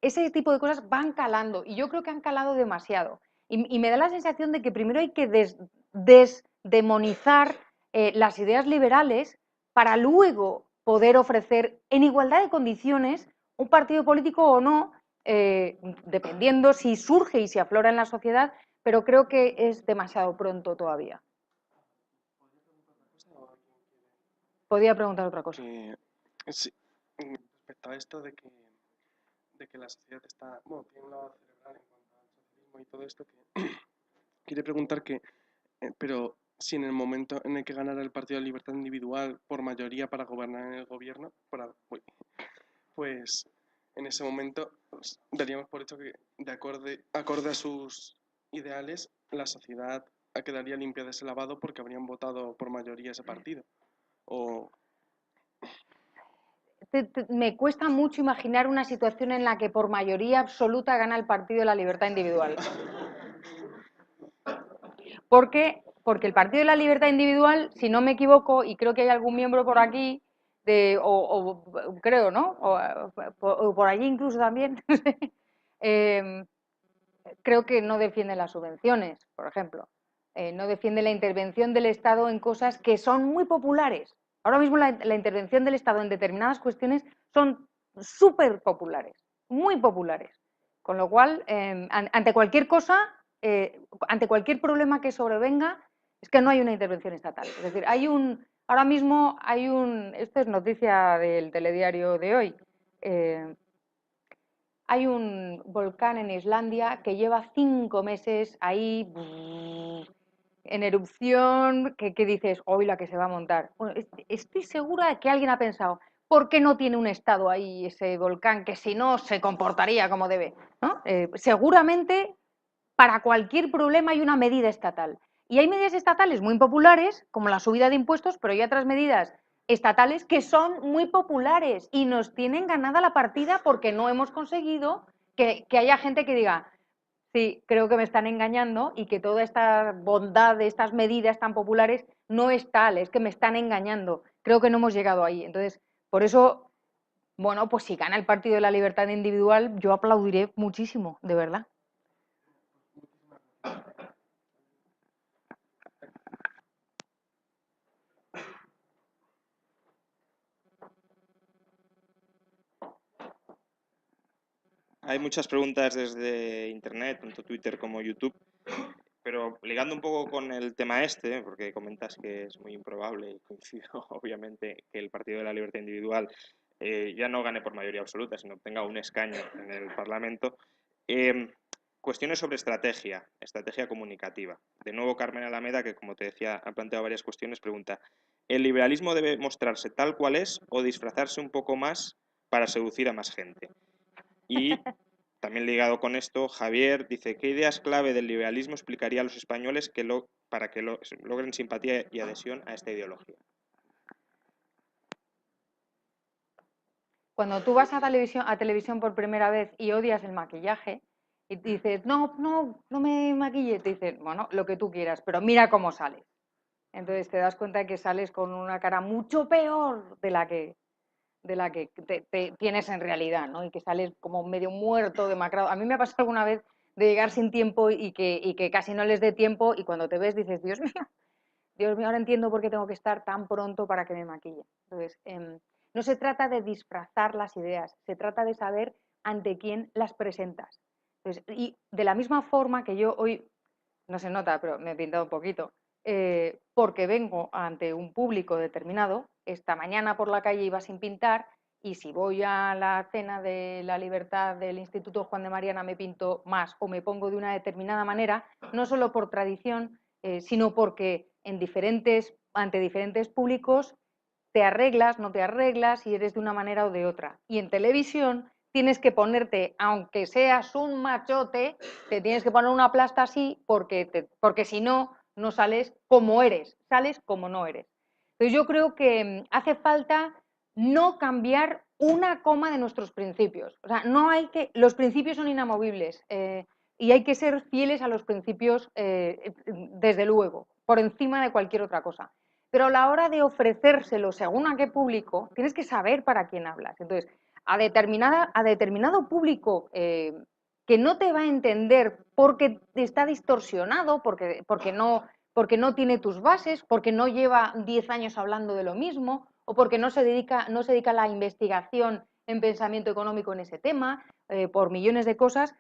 Ese tipo de cosas van calando y yo creo que han calado demasiado. Y me da la sensación de que primero hay que desdemonizar las ideas liberales para luego poder ofrecer en igualdad de condiciones un partido político o no, dependiendo si surge y si aflora en la sociedad, pero creo que es demasiado pronto todavía. Podía preguntar otra cosa. Sí, respecto a esto de que la sociedad está, bueno, tiene un lado cerebral en cuanto al socialismo y todo esto, que quiere preguntar pero si en el momento en el que ganara el Partido de Libertad Individual por mayoría para gobernar en el gobierno, pues en ese momento pues, daríamos por hecho que acorde a sus ideales, la sociedad quedaría limpia de ese lavado porque habrían votado por mayoría ese partido. O Me cuesta mucho imaginar una situación en la que por mayoría absoluta gana el Partido de la Libertad Individual. Porque el Partido de la Libertad Individual, si no me equivoco, y creo que hay algún miembro por aquí, creo, ¿no? O por allí incluso también, creo que no defiende las subvenciones, por ejemplo. No defiende la intervención del Estado en cosas que son muy populares. Ahora mismo la intervención del Estado en determinadas cuestiones son súper populares, muy populares. Con lo cual, ante cualquier cosa, ante cualquier problema que sobrevenga, es que no hay una intervención estatal. Es decir, ahora mismo esto es noticia del telediario de hoy, hay un volcán en Islandia que lleva 5 meses ahí en erupción, que dices, hoy la que se va a montar. Bueno, estoy segura de que alguien ha pensado, ¿por qué no tiene un estado ahí ese volcán que si no se comportaría como debe? ¿No? Seguramente para cualquier problema hay una medida estatal. Y hay medidas estatales muy populares, como la subida de impuestos, pero hay otras medidas estatales que son muy populares y nos tienen ganada la partida porque no hemos conseguido que haya gente que diga, sí, creo que me están engañando y que toda esta bondad de estas medidas tan populares no es tal, es que me están engañando. Creo que no hemos llegado ahí. Entonces, por eso, bueno, pues si gana el Partido de la Libertad Individual, yo aplaudiré muchísimo, de verdad. Hay muchas preguntas desde Internet, tanto Twitter como YouTube, pero ligando un poco con el tema este, porque comentas que es muy improbable, y coincido obviamente, que el Partido de la Libertad Individual ya no gane por mayoría absoluta, sino obtenga un escaño en el Parlamento. Cuestiones sobre estrategia comunicativa. De nuevo, Carmen Alameda, que como te decía, ha planteado varias cuestiones, pregunta, ¿el liberalismo debe mostrarse tal cual es o disfrazarse un poco más para seducir a más gente? Y también ligado con esto, Javier dice, ¿qué ideas clave del liberalismo explicaría a los españoles para que logren simpatía y adhesión a esta ideología? Cuando tú vas a televisión por primera vez y odias el maquillaje y dices, no me maquilles, te dicen, bueno, lo que tú quieras, pero mira cómo sales. Entonces te das cuenta de que sales con una cara mucho peor de la que... de la que tienes en realidad, ¿no? Y que sales como medio muerto, demacrado. A mí me ha pasado alguna vez de llegar sin tiempo y que casi no les dé tiempo y cuando te ves dices, Dios mío, ahora entiendo por qué tengo que estar tan pronto para que me maquille. Entonces, no se trata de disfrazar las ideas, se trata de saber ante quién las presentas. Entonces, y de la misma forma que yo hoy, no se nota, pero me he pintado un poquito, porque vengo ante un público determinado, esta mañana por la calle iba sin pintar y si voy a la cena de la libertad del Instituto Juan de Mariana me pinto más o me pongo de una determinada manera, no solo por tradición, sino porque ante diferentes públicos te arreglas, no te arreglas y eres de una manera o de otra. Y en televisión tienes que ponerte, aunque seas un machote, te tienes que poner una plasta así porque si no, no sales como eres, sales como no eres. Entonces yo creo que hace falta no cambiar una coma de nuestros principios. O sea, los principios son inamovibles y hay que ser fieles a los principios desde luego, por encima de cualquier otra cosa. Pero a la hora de ofrecérselo según a qué público, tienes que saber para quién hablas. Entonces, a determinado público que no te va a entender porque está distorsionado, porque no tiene tus bases, porque no lleva 10 años hablando de lo mismo, o porque no se dedica a la investigación en pensamiento económico en ese tema, por millones de cosas,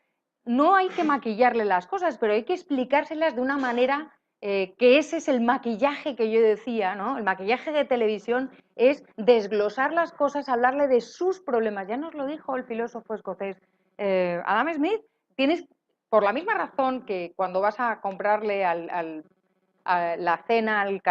no hay que maquillarle las cosas, pero hay que explicárselas de una manera que ese es el maquillaje que yo decía, ¿no? El maquillaje de televisión es desglosar las cosas, hablarle de sus problemas. Ya nos lo dijo el filósofo escocés Adam Smith. Tienes, por la misma razón que cuando vas a comprarle a la cena al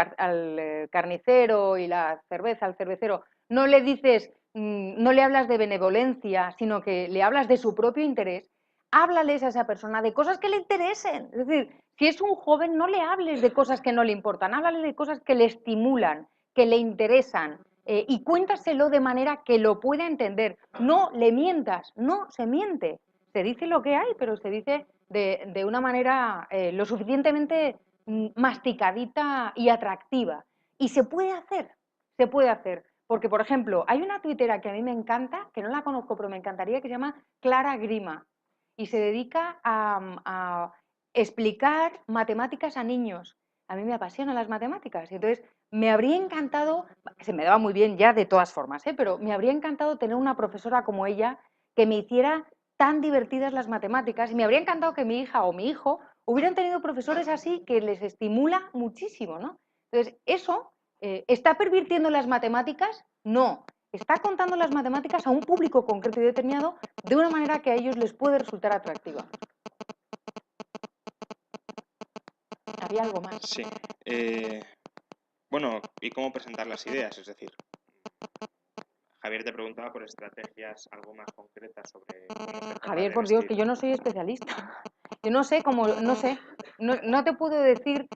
carnicero y la cerveza al cervecero, no le dices, no le hablas de benevolencia, sino que le hablas de su propio interés. Háblales a esa persona de cosas que le interesen. Es decir, si es un joven, no le hables de cosas que no le importan, háblale de cosas que le estimulan, que le interesan, y cuéntaselo de manera que lo pueda entender. No le mientas, no se miente. Se dice lo que hay, pero se dice de una manera lo suficientemente masticadita y atractiva. Y se puede hacer, se puede hacer. Porque, por ejemplo, hay una tuitera que a mí me encanta, que no la conozco, pero me encantaría, que se llama Clara Grima. Y se dedica a explicar matemáticas a niños. A mí me apasionan las matemáticas. Y entonces me habría encantado, se me daba muy bien ya de todas formas, pero me habría encantado tener una profesora como ella que me hiciera tan divertidas las matemáticas y me habría encantado que mi hija o mi hijo hubieran tenido profesores así que les estimula muchísimo, ¿no? Entonces, eso ¿está pervirtiendo las matemáticas? No. Está contando las matemáticas a un público concreto y determinado de una manera que a ellos les puede resultar atractiva. Había algo más. Sí. Bueno, ¿y cómo presentar las ideas? Es decir, Javier te preguntaba por estrategias algo más concretas sobre cómo ser capaz Javier, de por Dios, vestir. que yo no soy especialista. Yo no sé cómo, no te puedo decir,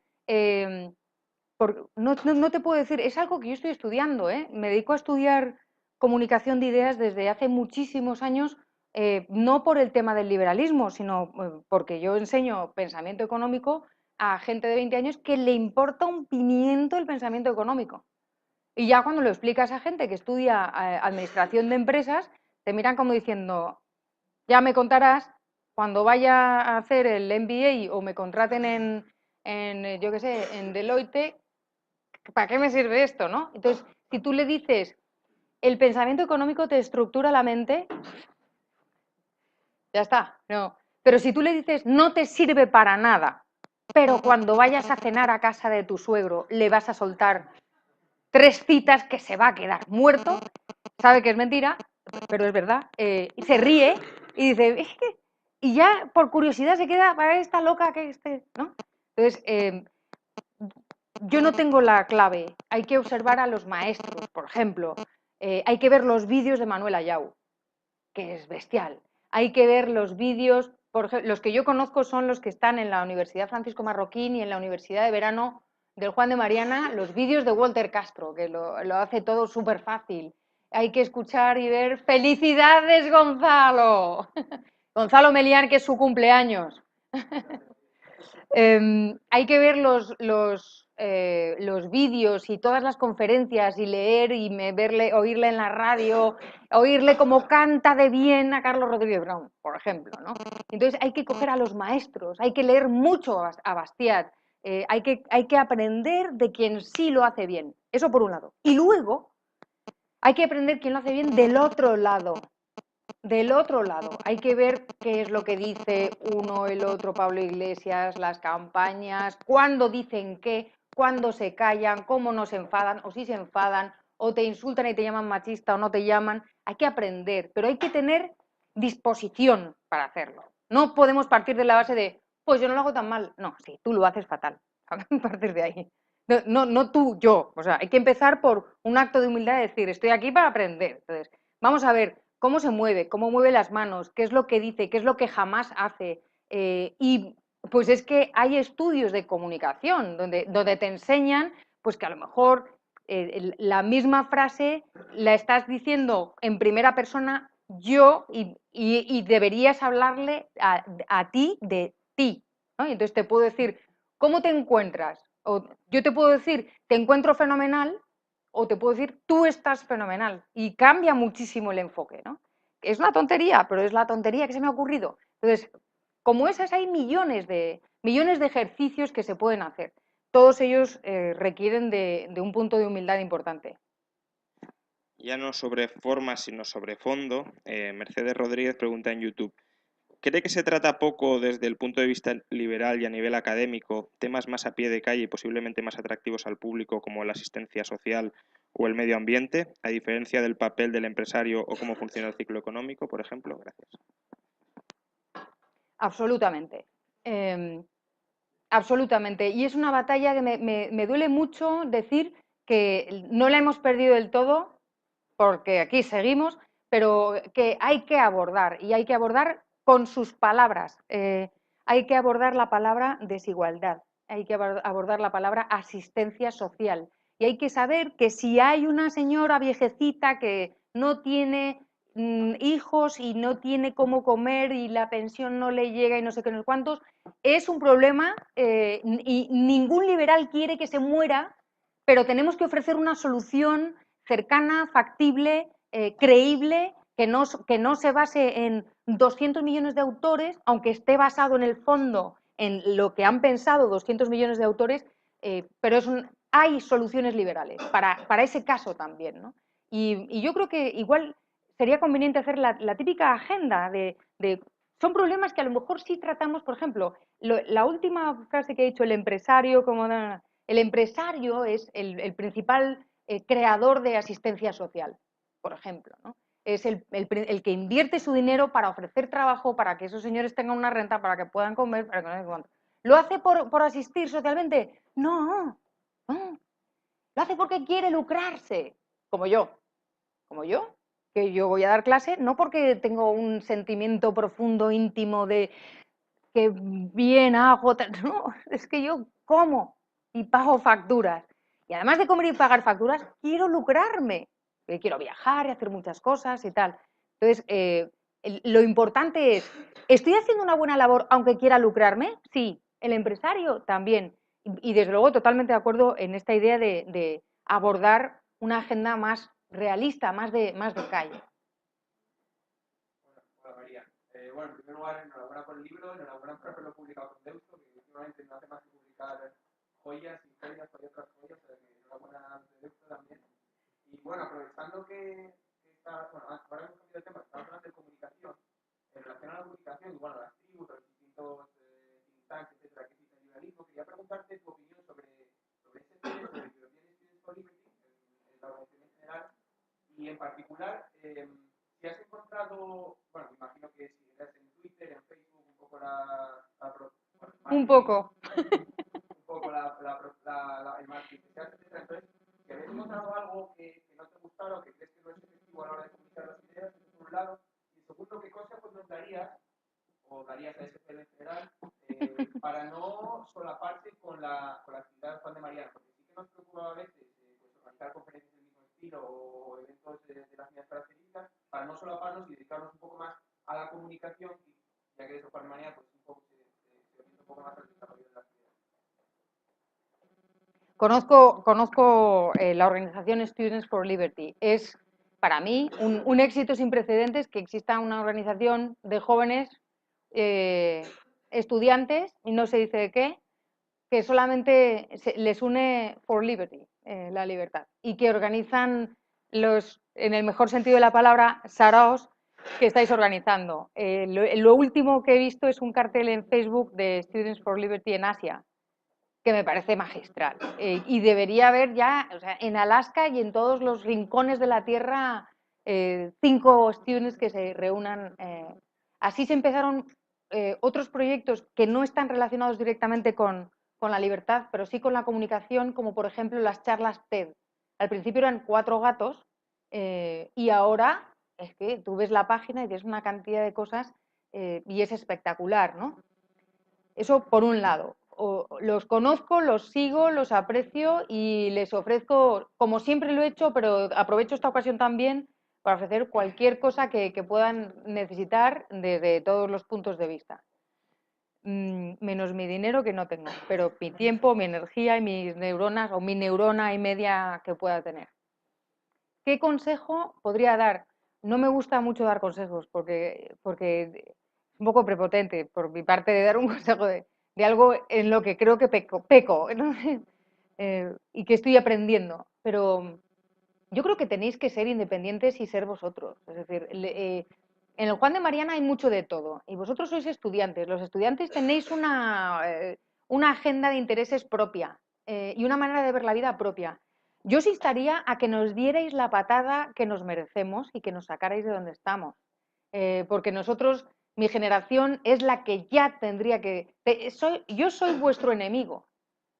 no te puedo decir, es algo que yo estoy estudiando, ¿eh? Me dedico a estudiar comunicación de ideas desde hace muchísimos años, no por el tema del liberalismo, sino porque yo enseño pensamiento económico a gente de 20 años que le importa un pimiento el pensamiento económico. Y ya cuando lo explicas a gente que estudia administración de empresas, te miran como diciendo, ya me contarás cuando vaya a hacer el MBA o me contraten yo qué sé, en Deloitte, ¿para qué me sirve esto, no? Entonces, si tú le dices, el pensamiento económico te estructura la mente, ya está, no. Pero si tú le dices, no te sirve para nada, pero cuando vayas a cenar a casa de tu suegro le vas a soltar 3 citas que se va a quedar muerto, sabe que es mentira, pero es verdad, y se ríe y dice, es que, y ya por curiosidad se queda, para esta loca que ¿no? Entonces, yo no tengo la clave, hay que observar a los maestros, por ejemplo, hay que ver los vídeos de Manuel Ayau, que es bestial, hay que ver los vídeos, por ejemplo, los que yo conozco son los que están en la Universidad Francisco Marroquín y en la Universidad de Verano del Juan de Mariana, los vídeos de Walter Castro, que lo hace todo súper fácil. Hay que escuchar y ver ¡Felicidades, Gonzalo! Gonzalo Melián, que es su cumpleaños. Hay que ver los los vídeos y todas las conferencias y leer y oírle en la radio, oírle como canta de bien a Carlos Rodríguez Brown, por ejemplo, ¿no? Entonces hay que coger a los maestros, hay que leer mucho a Bastiat, hay que aprender de quien sí lo hace bien, eso por un lado. Y luego hay que aprender quién lo hace bien del otro lado. Del otro lado, hay que ver qué es lo que dice uno, el otro, Pablo Iglesias, las campañas, cuándo dicen qué, cuándo se callan, cómo no se enfadan, o si se enfadan, o te insultan y te llaman machista o no te llaman. Hay que aprender, pero hay que tener disposición para hacerlo. No podemos partir de la base de, pues yo no lo hago tan mal. No, sí, tú lo haces fatal. A partir de ahí. No tú, yo. O sea, hay que empezar por un acto de humildad de decir, estoy aquí para aprender. Entonces, vamos a ver cómo se mueve, cómo mueve las manos, qué es lo que dice, qué es lo que jamás hace. Y pues es que hay estudios de comunicación donde te enseñan pues que a lo mejor la misma frase la estás diciendo en primera persona yo y deberías hablarle a ti de ti, ¿no? Y entonces te puedo decir, ¿cómo te encuentras? O yo te puedo decir, te encuentro fenomenal, o te puedo decir, tú estás fenomenal. Y cambia muchísimo el enfoque, ¿no? Es una tontería, pero es la tontería que se me ha ocurrido. Entonces, como esas hay millones de ejercicios que se pueden hacer. Todos ellos requieren de un punto de humildad importante. Ya no sobre forma, sino sobre fondo, Mercedes Rodríguez pregunta en YouTube, ¿cree que se trata poco desde el punto de vista liberal y a nivel académico, temas más a pie de calle y posiblemente más atractivos al público como la asistencia social o el medio ambiente, a diferencia del papel del empresario o cómo funciona el ciclo económico, por ejemplo? Gracias. Absolutamente. Absolutamente. Y es una batalla que me duele mucho decir que no la hemos perdido del todo, porque aquí seguimos, pero que hay que abordar, y hay que abordar con sus palabras. Hay que abordar la palabra desigualdad, hay que abordar la palabra asistencia social, y hay que saber que si hay una señora viejecita que no tiene hijos y no tiene cómo comer y la pensión no le llega y no sé qué, no sé cuántos, es un problema y ningún liberal quiere que se muera, pero tenemos que ofrecer una solución cercana, factible, creíble, que no se base en 200 millones de autores, aunque esté basado en el fondo en lo que han pensado 200 millones de autores, pero hay soluciones liberales para ese caso también, ¿no? Y yo creo que igual sería conveniente hacer la típica agenda son problemas que a lo mejor sí tratamos, por ejemplo, la última frase que he dicho, el empresario, el empresario es el principal creador de asistencia social, por ejemplo, ¿no? Es el que invierte su dinero para ofrecer trabajo, para que esos señores tengan una renta, para que puedan comer, para que no sé cuánto. ¿Lo hace por asistir socialmente? No, no. Lo hace porque quiere lucrarse, como yo, que yo voy a dar clase no porque tengo un sentimiento profundo, íntimo de que bien hago, no, es que yo como y pago facturas. Y además de comer y pagar facturas, quiero lucrarme, quiero viajar y hacer muchas cosas y tal. Entonces, lo importante es, ¿estoy haciendo una buena labor aunque quiera lucrarme? Sí, el empresario también. Y desde luego totalmente de acuerdo en esta idea de abordar una agenda más realista, más de calle. Hola María. Bueno, en primer lugar, enhorabuena por el libro, enhorabuena por haberlo publicado con Deusto, que últimamente no hace más que publicar joyas y joyas y otras joyas, o sea que enhorabuena de Deusto también. Y bueno, aprovechando que está, bueno, ahora hemos cambiado de tema, estamos hablando de comunicación, en relación a la comunicación y bueno, las tribus, los distintos think tanks, etcétera, que existe el liberalismo, quería preguntarte tu opinión sobre ese tema, sobre el European Students for Liberty, en la organización en general, y en particular, si has encontrado, bueno, me imagino que si eres en Twitter, en Facebook, un poco un poco. Un poco el marketing que se hace, etcétera. Entonces, si habéis encontrado algo que no te gustara o que crees que no es efectivo a la hora de comunicar las ideas, por un lado, y segundo, ¿qué cosa pues darías o darías a SPL en general para no solaparse con la actividad de Juan de Mariana? Porque sí que nos preocupa a veces pues, organizar conferencias del mismo estilo o eventos de las mismas características para no solaparnos y dedicarnos un poco más a la comunicación, y ya que eso Juan de Mariana pues un poco se orienta un poco más al desarrollo de las ideas. conozco la organización Students for Liberty. Es para mí un éxito sin precedentes que exista una organización de jóvenes estudiantes, y no se dice de qué, que solamente les une for liberty, la libertad, y que organizan en el mejor sentido de la palabra, saraos que estáis organizando. Lo último que he visto es un cartel en Facebook de Students for Liberty en Asia, que me parece magistral. Y debería haber ya, o sea, en Alaska y en todos los rincones de la Tierra, 5 students que se reúnan. Así se empezaron otros proyectos que no están relacionados directamente con la libertad, pero sí con la comunicación, como por ejemplo las charlas TED. Al principio eran 4 gatos y ahora es que tú ves la página y tienes una cantidad de cosas y es espectacular, ¿no? Eso por un lado. Los conozco, los sigo, los aprecio y les ofrezco, como siempre lo he hecho, pero aprovecho esta ocasión también para ofrecer cualquier cosa que puedan necesitar desde todos los puntos de vista. Menos mi dinero, que no tengo, pero mi tiempo, mi energía y mis neuronas, o mi neurona y media que pueda tener. ¿Qué consejo podría dar? No me gusta mucho dar consejos porque es un poco prepotente por mi parte de dar un consejo de algo en lo que creo que peco ¿no? Y que estoy aprendiendo. Pero yo creo que tenéis que ser independientes y ser vosotros. Es decir, en el Juan de Mariana hay mucho de todo y vosotros sois estudiantes. Los estudiantes tenéis una agenda de intereses propia y una manera de ver la vida propia. Yo os instaría a que nos dierais la patada que nos merecemos y que nos sacarais de donde estamos. Porque nosotros, mi generación, es la que ya tendría que... yo soy vuestro enemigo.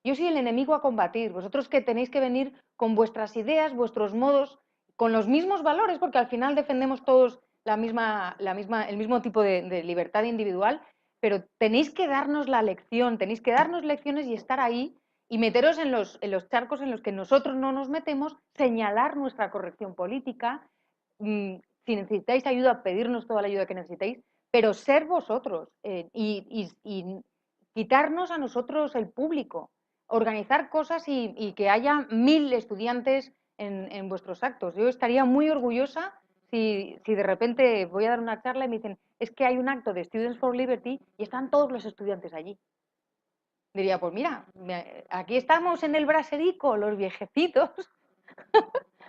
Yo soy el enemigo a combatir. Vosotros que tenéis que venir con vuestras ideas, vuestros modos, con los mismos valores, porque al final defendemos todos el mismo tipo de libertad individual, pero tenéis que darnos la lección, tenéis que darnos lecciones y estar ahí y meteros en los charcos en los que nosotros no nos metemos, señalar nuestra corrección política, si necesitáis ayuda, pedirnos toda la ayuda que necesitéis, pero ser vosotros y quitarnos a nosotros el público, organizar cosas y que haya 1000 estudiantes en vuestros actos. Yo estaría muy orgullosa si de repente voy a dar una charla y me dicen, es que hay un acto de Students for Liberty y están todos los estudiantes allí. Diría, pues mira, aquí estamos en el braserico, los viejecitos,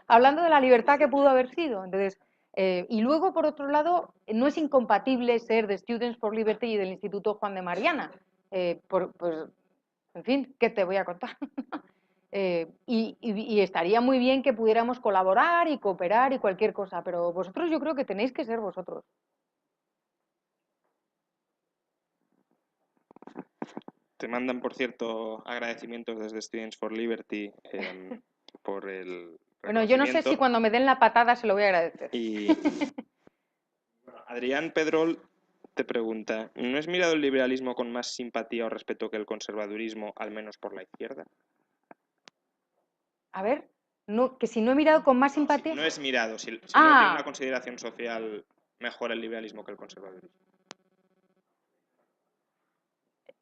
hablando de la libertad que pudo haber sido. Entonces, y luego, por otro lado, no es incompatible ser de Students for Liberty y del Instituto Juan de Mariana. Pues, en fin, ¿qué te voy a contar? Y estaría muy bien que pudiéramos colaborar y cooperar y cualquier cosa, pero vosotros yo creo que tenéis que ser vosotros. Te mandan, por cierto, agradecimientos desde Students for Liberty por el Bueno, yo no sé si cuando me den la patada se lo voy a agradecer. Y bueno, Adrián Pedrol te pregunta, ¿no has mirado el liberalismo con más simpatía o respeto que el conservadurismo, al menos por la izquierda? A ver, que si no he mirado con más simpatía... No es mirado, si no tiene una consideración social mejor el liberalismo que el conservadurismo.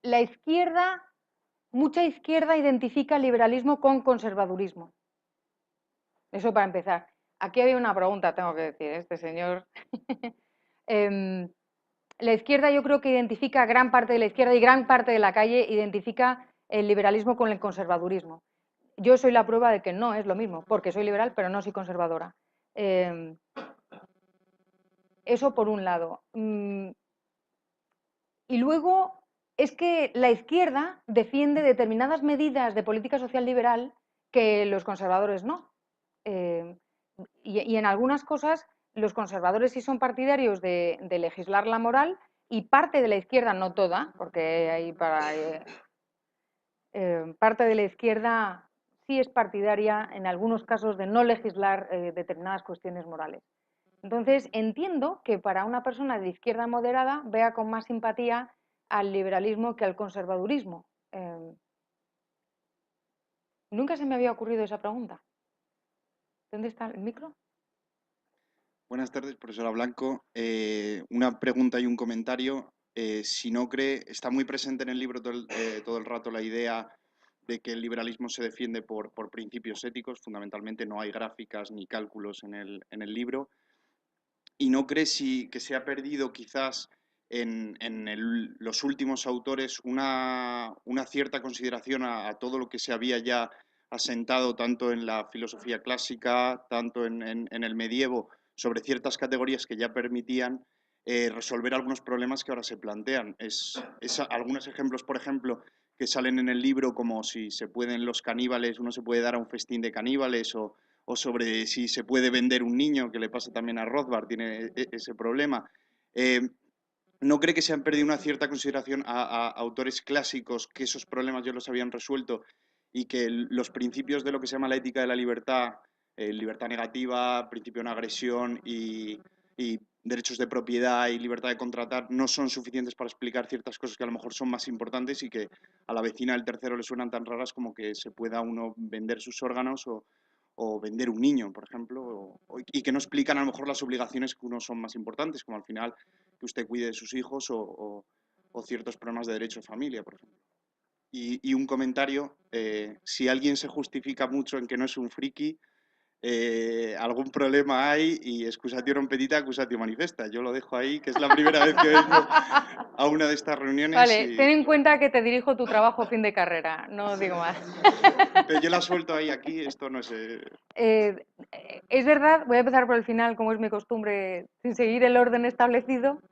La izquierda, mucha izquierda identifica el liberalismo con conservadurismo. Eso para empezar. Aquí había una pregunta, tengo que decir, este señor. La izquierda yo creo que identifica, gran parte de la izquierda y gran parte de la calle identifica el liberalismo con el conservadurismo. Yo soy la prueba de que no es lo mismo, porque soy liberal, pero no soy conservadora. Eso por un lado. Y luego es que la izquierda defiende determinadas medidas de política social liberal que los conservadores no. Y en algunas cosas los conservadores sí son partidarios de legislar la moral y parte de la izquierda, no toda, porque hay parte de la izquierda sí es partidaria en algunos casos de no legislar determinadas cuestiones morales. Entonces entiendo que para una persona de izquierda moderada vea con más simpatía al liberalismo que al conservadurismo. Nunca se me había ocurrido esa pregunta. ¿Dónde está el micro? Buenas tardes, profesora Blanco. Una pregunta y un comentario. Si no cree, está muy presente en el libro todo el rato la idea de que el liberalismo se defiende por principios éticos, fundamentalmente no hay gráficas ni cálculos en el libro, y no crees que se ha perdido quizás los últimos autores una cierta consideración a todo lo que se había ya asentado tanto en la filosofía clásica, tanto en el medievo, sobre ciertas categorías que ya permitían resolver algunos problemas que ahora se plantean. Algunos ejemplos, por ejemplo, que salen en el libro, como si se pueden los caníbales, uno se puede dar a un festín de caníbales, o sobre si se puede vender un niño, que le pasa también a Rothbard, tiene ese problema. ¿No cree que se han perdido una cierta consideración a autores clásicos que esos problemas ya los habían resuelto y que los principios de lo que se llama la ética de la libertad, libertad negativa, principio de no agresión y derechos de propiedad y libertad de contratar, no son suficientes para explicar ciertas cosas que a lo mejor son más importantes y que a la vecina del tercero le suenan tan raras como que se pueda uno vender sus órganos o vender un niño, por ejemplo, y que no explican a lo mejor las obligaciones que uno son más importantes, como al final que usted cuide de sus hijos o ciertos problemas de derecho de familia, por ejemplo. Y un comentario, si alguien se justifica mucho en que no es un friki, algún problema hay y excusatio non petita, accusatio manifesta. Yo lo dejo ahí, que es la primera vez que vengo a una de estas reuniones. Vale, ten en cuenta que te dirijo tu trabajo fin de carrera, no digo más. Pero yo la suelto ahí, aquí, esto no es... Es verdad, voy a empezar por el final, como es mi costumbre, sin seguir el orden establecido.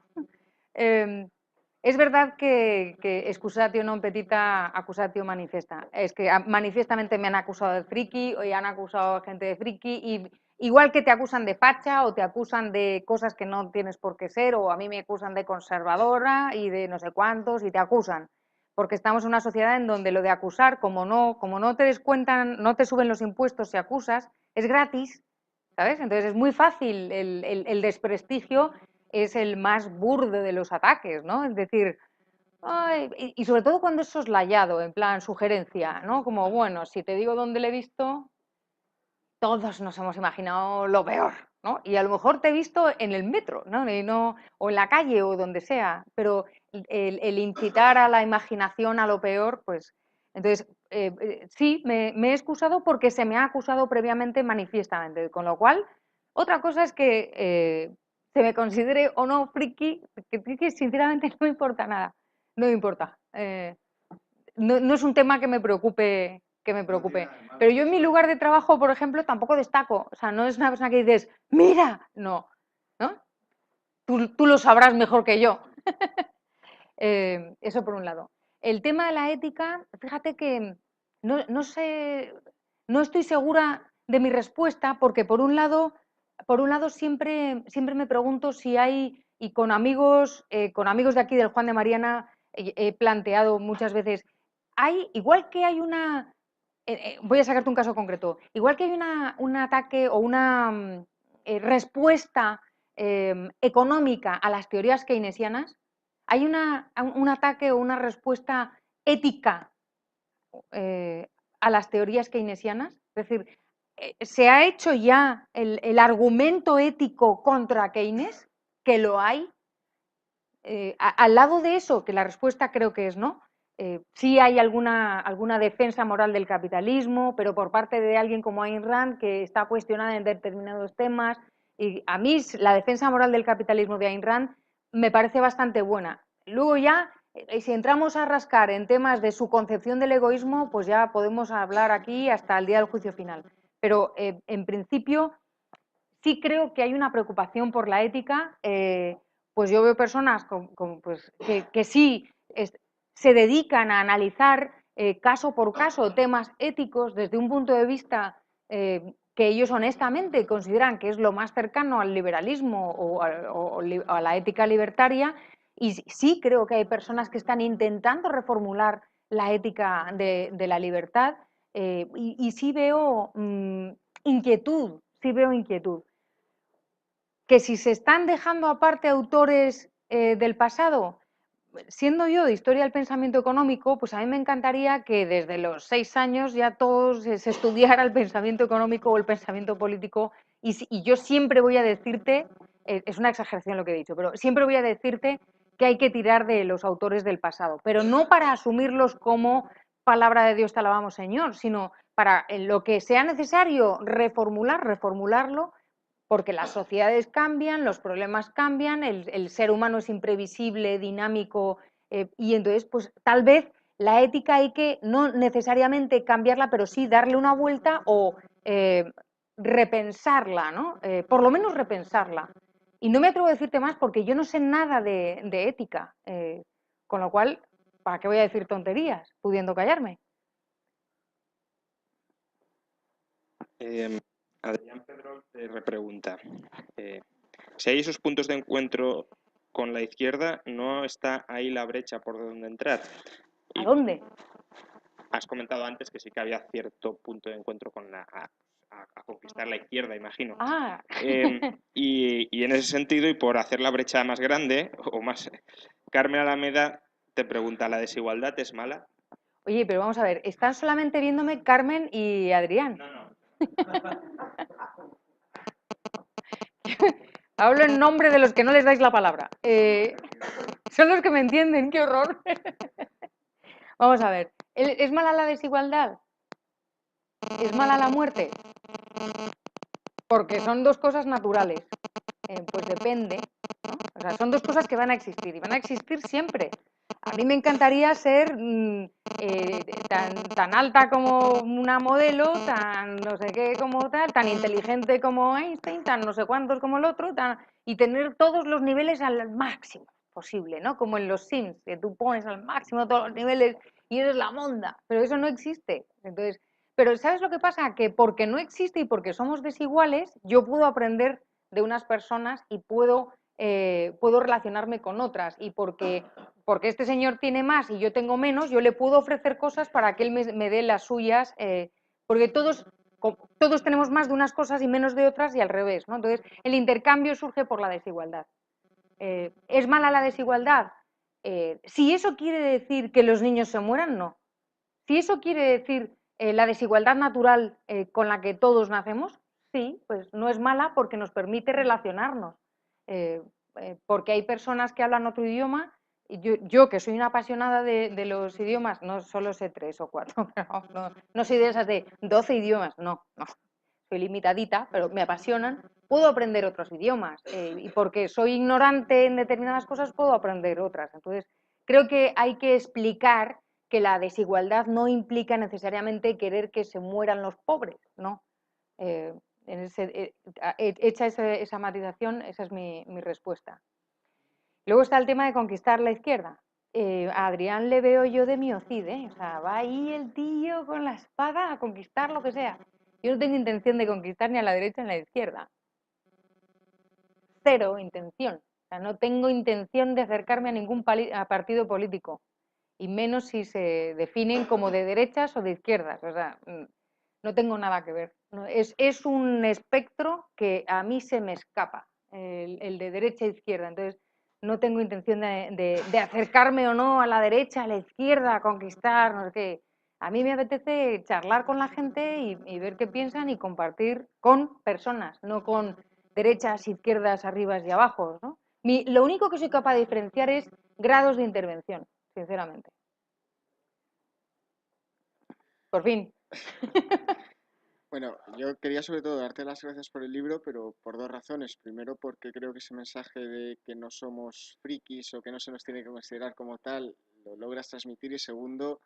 Es verdad que excusatio non petita, accusatio manifesta. Es que manifiestamente me han acusado de friki o han acusado a gente de friki, y igual que te acusan de facha o te acusan de cosas que no tienes por qué ser, o a mí me acusan de conservadora y de no sé cuántos, y te acusan. Porque estamos en una sociedad en donde lo de acusar, como no te descuentan, no te suben los impuestos si acusas, es gratis, ¿sabes? Entonces es muy fácil, el desprestigio es el más burde de los ataques, ¿no? Es decir, ay, y sobre todo cuando es soslayado, en plan sugerencia, ¿no? Como, bueno, si te digo dónde le he visto, todos nos hemos imaginado lo peor, ¿no? Y a lo mejor te he visto en el metro, ¿no? O en la calle o donde sea, pero el incitar a la imaginación a lo peor, pues... Entonces, sí, me he excusado porque se me ha acusado previamente manifiestamente, con lo cual, otra cosa es que se me considere o no friki, que sinceramente no me importa nada, no me importa. No es un tema que me preocupe, Pero yo en mi lugar de trabajo, por ejemplo, tampoco destaco. O sea, no es una persona que dices, mira, no, ¿no? Tú lo sabrás mejor que yo. Eso por un lado. El tema de la ética, fíjate que no sé, no estoy segura de mi respuesta, porque por un lado siempre me pregunto si hay, y con amigos de aquí del Juan de Mariana he planteado muchas veces, igual que hay una, voy a sacarte un caso concreto, igual que hay un ataque o una respuesta económica a las teorías keynesianas, hay un ataque o una respuesta ética a las teorías keynesianas. Es decir, se ha hecho ya el argumento ético contra Keynes, que lo hay. Al lado de eso, que la respuesta creo que es no, sí hay alguna defensa moral del capitalismo, pero por parte de alguien como Ayn Rand, que está cuestionada en determinados temas. Y a mí la defensa moral del capitalismo de Ayn Rand me parece bastante buena. Luego ya, si entramos a rascar en temas de su concepción del egoísmo, pues ya podemos hablar aquí hasta el día del juicio final. Pero en principio sí creo que hay una preocupación por la ética. Pues yo veo personas pues, que sí se dedican a analizar caso por caso temas éticos desde un punto de vista que ellos honestamente consideran que es lo más cercano al liberalismo o a la ética libertaria, y sí creo que hay personas que están intentando reformular la ética de la libertad, y sí veo inquietud, que si se están dejando aparte autores del pasado, siendo yo de historia del pensamiento económico, pues a mí me encantaría que desde los 6 años ya todos se estudiara el pensamiento económico o el pensamiento político, y yo siempre voy a decirte, es una exageración lo que he dicho, pero siempre voy a decirte que hay que tirar de los autores del pasado, pero no para asumirlos como palabra de Dios te alabamos, Señor, sino para lo que sea necesario reformularlo, porque las sociedades cambian, los problemas cambian, el ser humano es imprevisible, dinámico, y entonces, pues tal vez la ética hay que no necesariamente cambiarla, pero sí darle una vuelta o repensarla, ¿no? Por lo menos repensarla. Y no me atrevo a decirte más porque yo no sé nada de ética, con lo cual, ¿para qué voy a decir tonterías pudiendo callarme? Adrián Pedro te repregunta, si hay esos puntos de encuentro con la izquierda, ¿no está ahí la brecha por donde entrar? ¿A Y dónde? has comentado antes que sí que había cierto punto de encuentro con a conquistar la izquierda, imagino. Ah, Y en ese sentido, y por hacer la brecha más grande, o más, Carmen Alameda te pregunta, ¿la desigualdad es mala? oye, pero vamos a ver, están solamente viéndome Carmen y Adrián. No. Hablo en nombre de los que no les dais la palabra. Son los que me entienden, qué horror. Vamos a ver, ¿es mala la desigualdad? ¿Es mala la muerte? Porque son dos cosas naturales. Pues depende, ¿no? O sea, son dos cosas que van a existir y van a existir siempre. A mí me encantaría ser tan alta como una modelo, tan no sé qué como tal, tan inteligente como Einstein, tan no sé cuántos como el otro, y tener todos los niveles al máximo posible, ¿no? Como en los Sims, que tú pones al máximo todos los niveles y eres la monda, pero eso no existe. Entonces, pero ¿sabes lo que pasa? Que porque no existe y porque somos desiguales, yo puedo aprender de unas personas y puedo relacionarme con otras. Y porque este señor tiene más y yo tengo menos, yo le puedo ofrecer cosas para que él me dé las suyas, porque todos tenemos más de unas cosas y menos de otras y al revés, ¿no? Entonces, el intercambio surge por la desigualdad. ¿Es mala la desigualdad? Si eso quiere decir que los niños se mueran, no. Si eso quiere decir la desigualdad natural con la que todos nacemos, sí, pues no es mala porque nos permite relacionarnos. Eh, porque hay personas que hablan otro idioma, y yo que soy una apasionada de los idiomas, no solo sé 3 o 4, no soy de esas de 12 idiomas, no, soy limitadita, pero me apasionan, puedo aprender otros idiomas, y porque soy ignorante en determinadas cosas, puedo aprender otras. Entonces, creo que hay que explicar que la desigualdad no implica necesariamente querer que se mueran los pobres, ¿no? Hecha esa matización, esa es mi respuesta. Luego está el tema de conquistar la izquierda. A Adrián le veo yo de miocid, ¿eh? O sea, va ahí el tío con la espada a conquistar lo que sea. Yo no tengo intención de conquistar ni a la derecha ni a la izquierda. Cero intención. O sea, no tengo intención de acercarme a ningún partido político. Y menos si se definen como de derechas o de izquierdas. O sea, no tengo nada que ver. Es un espectro que a mí se me escapa, el de derecha e izquierda. Entonces, no tengo intención de acercarme o no a la derecha, a la izquierda, a conquistar, no sé qué. A mí me apetece charlar con la gente y ver qué piensan y compartir con personas, no con derechas, izquierdas, arribas y abajos, ¿no? Lo único que soy capaz de diferenciar es grados de intervención, sinceramente. Por fin. Bueno, yo quería sobre todo darte las gracias por el libro, pero por dos razones. Primero, porque creo que ese mensaje de que no somos frikis o que no se nos tiene que considerar como tal, lo logras transmitir. Y segundo,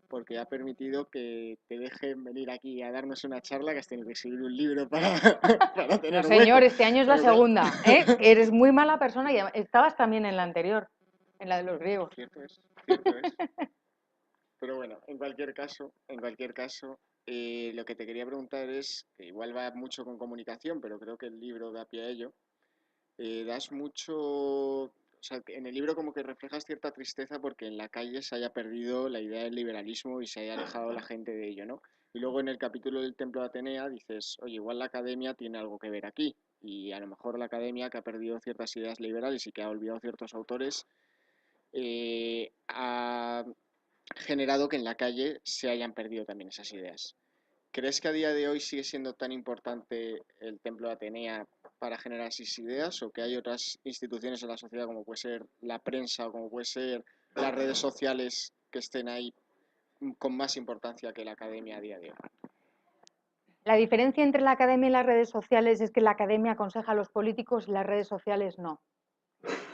porque ha permitido que te dejen venir aquí a darnos una charla, que has tenido que escribir un libro para, para No, tener señor, hueco. este año es la Con lo cual- segunda. Eres muy mala persona y estabas también en la anterior, en la de los griegos. Cierto es, cierto es. Pero bueno, en cualquier caso, lo que te quería preguntar es, que igual va mucho con comunicación, pero creo que el libro da pie a ello. Das mucho, o sea, que en el libro como que reflejas cierta tristeza porque en la calle se haya perdido la idea del liberalismo y se haya alejado la gente de ello, ¿no? Y luego en el capítulo del Templo de Atenea dices, oye, igual la academia tiene algo que ver aquí. Y a lo mejor la academia que ha perdido ciertas ideas liberales y que ha olvidado ciertos autores, ha generado que en la calle se hayan perdido también esas ideas. ¿Crees que a día de hoy sigue siendo tan importante el Templo de Atenea para generar esas ideas o que hay otras instituciones en la sociedad como puede ser la prensa o como puede ser las redes sociales que estén ahí con más importancia que la academia a día de hoy? La diferencia entre la academia y las redes sociales es que la academia aconseja a los políticos y las redes sociales no.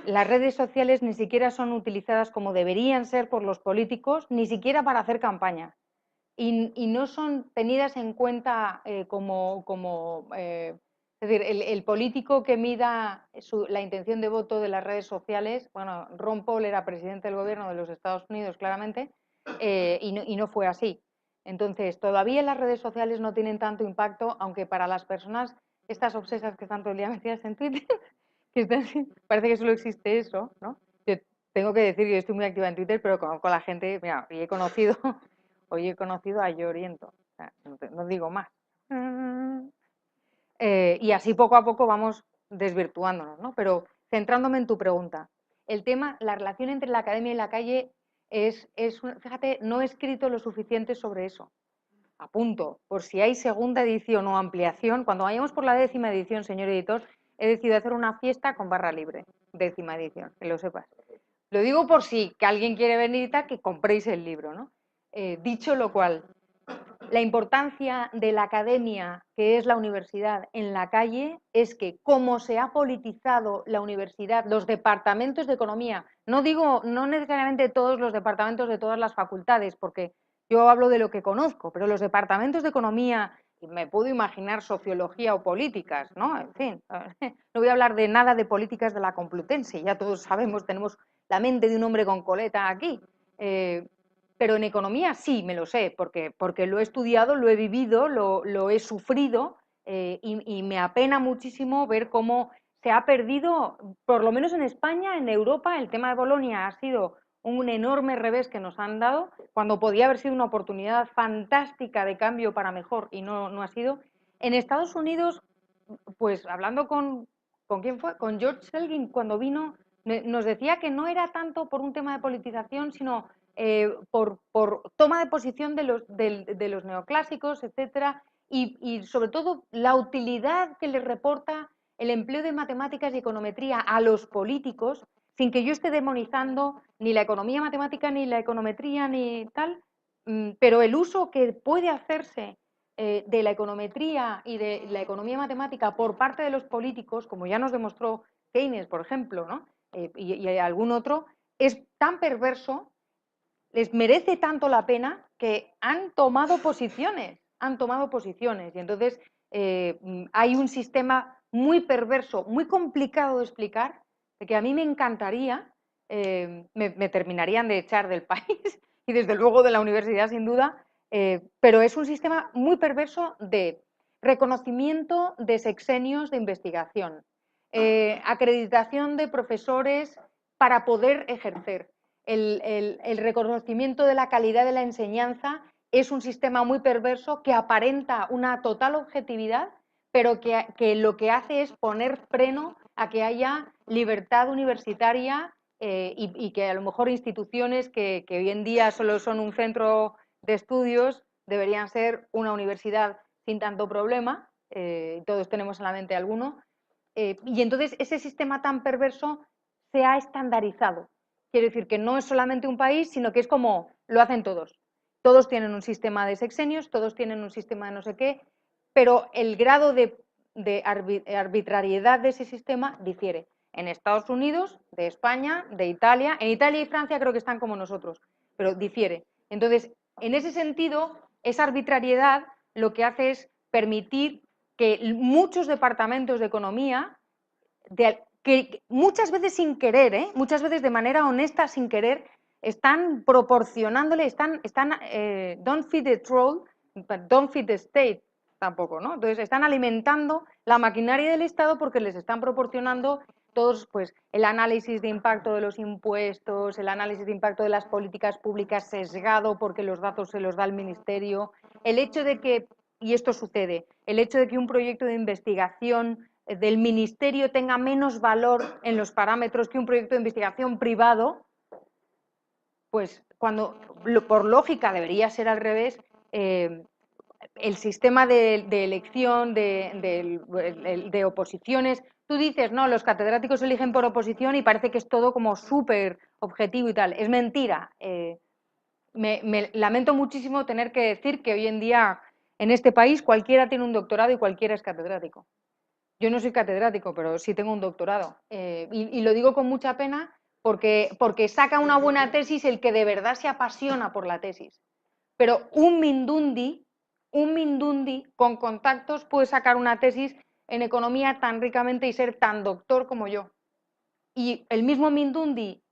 Las redes sociales ni siquiera son utilizadas como deberían ser por los políticos, ni siquiera para hacer campaña. Y no son tenidas en cuenta es decir, el político que mida la intención de voto de las redes sociales, bueno, Ron Paul era presidente del gobierno de los Estados Unidos, claramente, y no fue así. Entonces, todavía las redes sociales no tienen tanto impacto, aunque para las personas, estas obsesas que están todo el día metidas en Twitter, parece que solo existe eso, ¿no? Yo tengo que decir que yo estoy muy activa en Twitter, pero conozco a la gente, mira, y hoy he conocido a Lloriento, o sea, no digo más. Y así poco a poco vamos desvirtuándonos, ¿no? Pero centrándome en tu pregunta, el tema, la relación entre la academia y la calle fíjate, no he escrito lo suficiente sobre eso. Apunto, por si hay segunda edición o ampliación, cuando vayamos por la 10ª edición, señor editor, he decidido hacer una fiesta con barra libre, 10ª edición, que lo sepas. Lo digo por si que alguien quiere venir y tal, que compréis el libro, ¿no? Dicho lo cual, la importancia de la academia, que es la universidad, en la calle, es que como se ha politizado la universidad, los departamentos de economía, no necesariamente todos los departamentos de todas las facultades, porque yo hablo de lo que conozco, pero los departamentos de economía, y me puedo imaginar sociología o políticas, ¿no? En fin, no voy a hablar de nada de políticas de la Complutense, ya todos sabemos, tenemos la mente de un hombre con coleta aquí. Pero en economía sí, me lo sé, porque lo he estudiado, lo he vivido, lo he sufrido y me apena muchísimo ver cómo se ha perdido, por lo menos en España, en Europa, el tema de Bolonia ha sido un enorme revés que nos han dado, cuando podía haber sido una oportunidad fantástica de cambio para mejor y no ha sido. En Estados Unidos, pues hablando ¿con quién fue? Con George Selgin, cuando vino, nos decía que no era tanto por un tema de politización, sino por toma de posición de los neoclásicos, etcétera, y sobre todo la utilidad que les reporta el empleo de matemáticas y econometría a los políticos, sin que yo esté demonizando ni la economía matemática, ni la econometría, ni tal, pero el uso que puede hacerse de la econometría y de la economía matemática por parte de los políticos, como ya nos demostró Keynes, por ejemplo, ¿no? Y algún otro, es tan perverso, les merece tanto la pena que han tomado posiciones, y entonces hay un sistema muy perverso, muy complicado de explicar, que a mí me encantaría, me terminarían de echar del país y desde luego de la universidad sin duda, pero es un sistema muy perverso de reconocimiento de sexenios de investigación, acreditación de profesores para poder ejercer. El reconocimiento de la calidad de la enseñanza es un sistema muy perverso que aparenta una total objetividad, pero que lo que hace es poner freno a que haya libertad universitaria y que a lo mejor instituciones que hoy en día solo son un centro de estudios deberían ser una universidad sin tanto problema, todos tenemos en la mente alguno, y entonces ese sistema tan perverso se ha estandarizado. Quiere decir que no es solamente un país, sino que es como lo hacen todos. Todos tienen un sistema de sexenios, todos tienen un sistema de no sé qué, pero el grado de arbitrariedad de ese sistema difiere. En Estados Unidos, de España, de Italia, en Italia y Francia creo que están como nosotros, pero difiere. Entonces, en ese sentido, esa arbitrariedad lo que hace es permitir que muchos departamentos de economía, que muchas veces sin querer, muchas veces de manera honesta, sin querer, están proporcionándole, don't feed the troll, but don't feed the state tampoco, ¿no? Entonces están alimentando la maquinaria del Estado porque les están proporcionando todos, pues, el análisis de impacto de los impuestos, el análisis de impacto de las políticas públicas sesgado porque los datos se los da el ministerio, el hecho de que, y esto sucede, el hecho de que un proyecto de investigación del ministerio tenga menos valor en los parámetros que un proyecto de investigación privado, pues cuando por lógica debería ser al revés, el sistema de elección de oposiciones, tú dices, no, los catedráticos eligen por oposición y parece que es todo como súper objetivo y tal, es mentira. me lamento muchísimo tener que decir que hoy en día en este país cualquiera tiene un doctorado y cualquiera es catedrático. Yo no soy catedrático, pero sí tengo un doctorado. Y lo digo con mucha pena porque saca una buena tesis el que de verdad se apasiona por la tesis. Pero un mindundi con contactos puede sacar una tesis en economía tan ricamente y ser tan doctor como yo. Y el mismo mindundi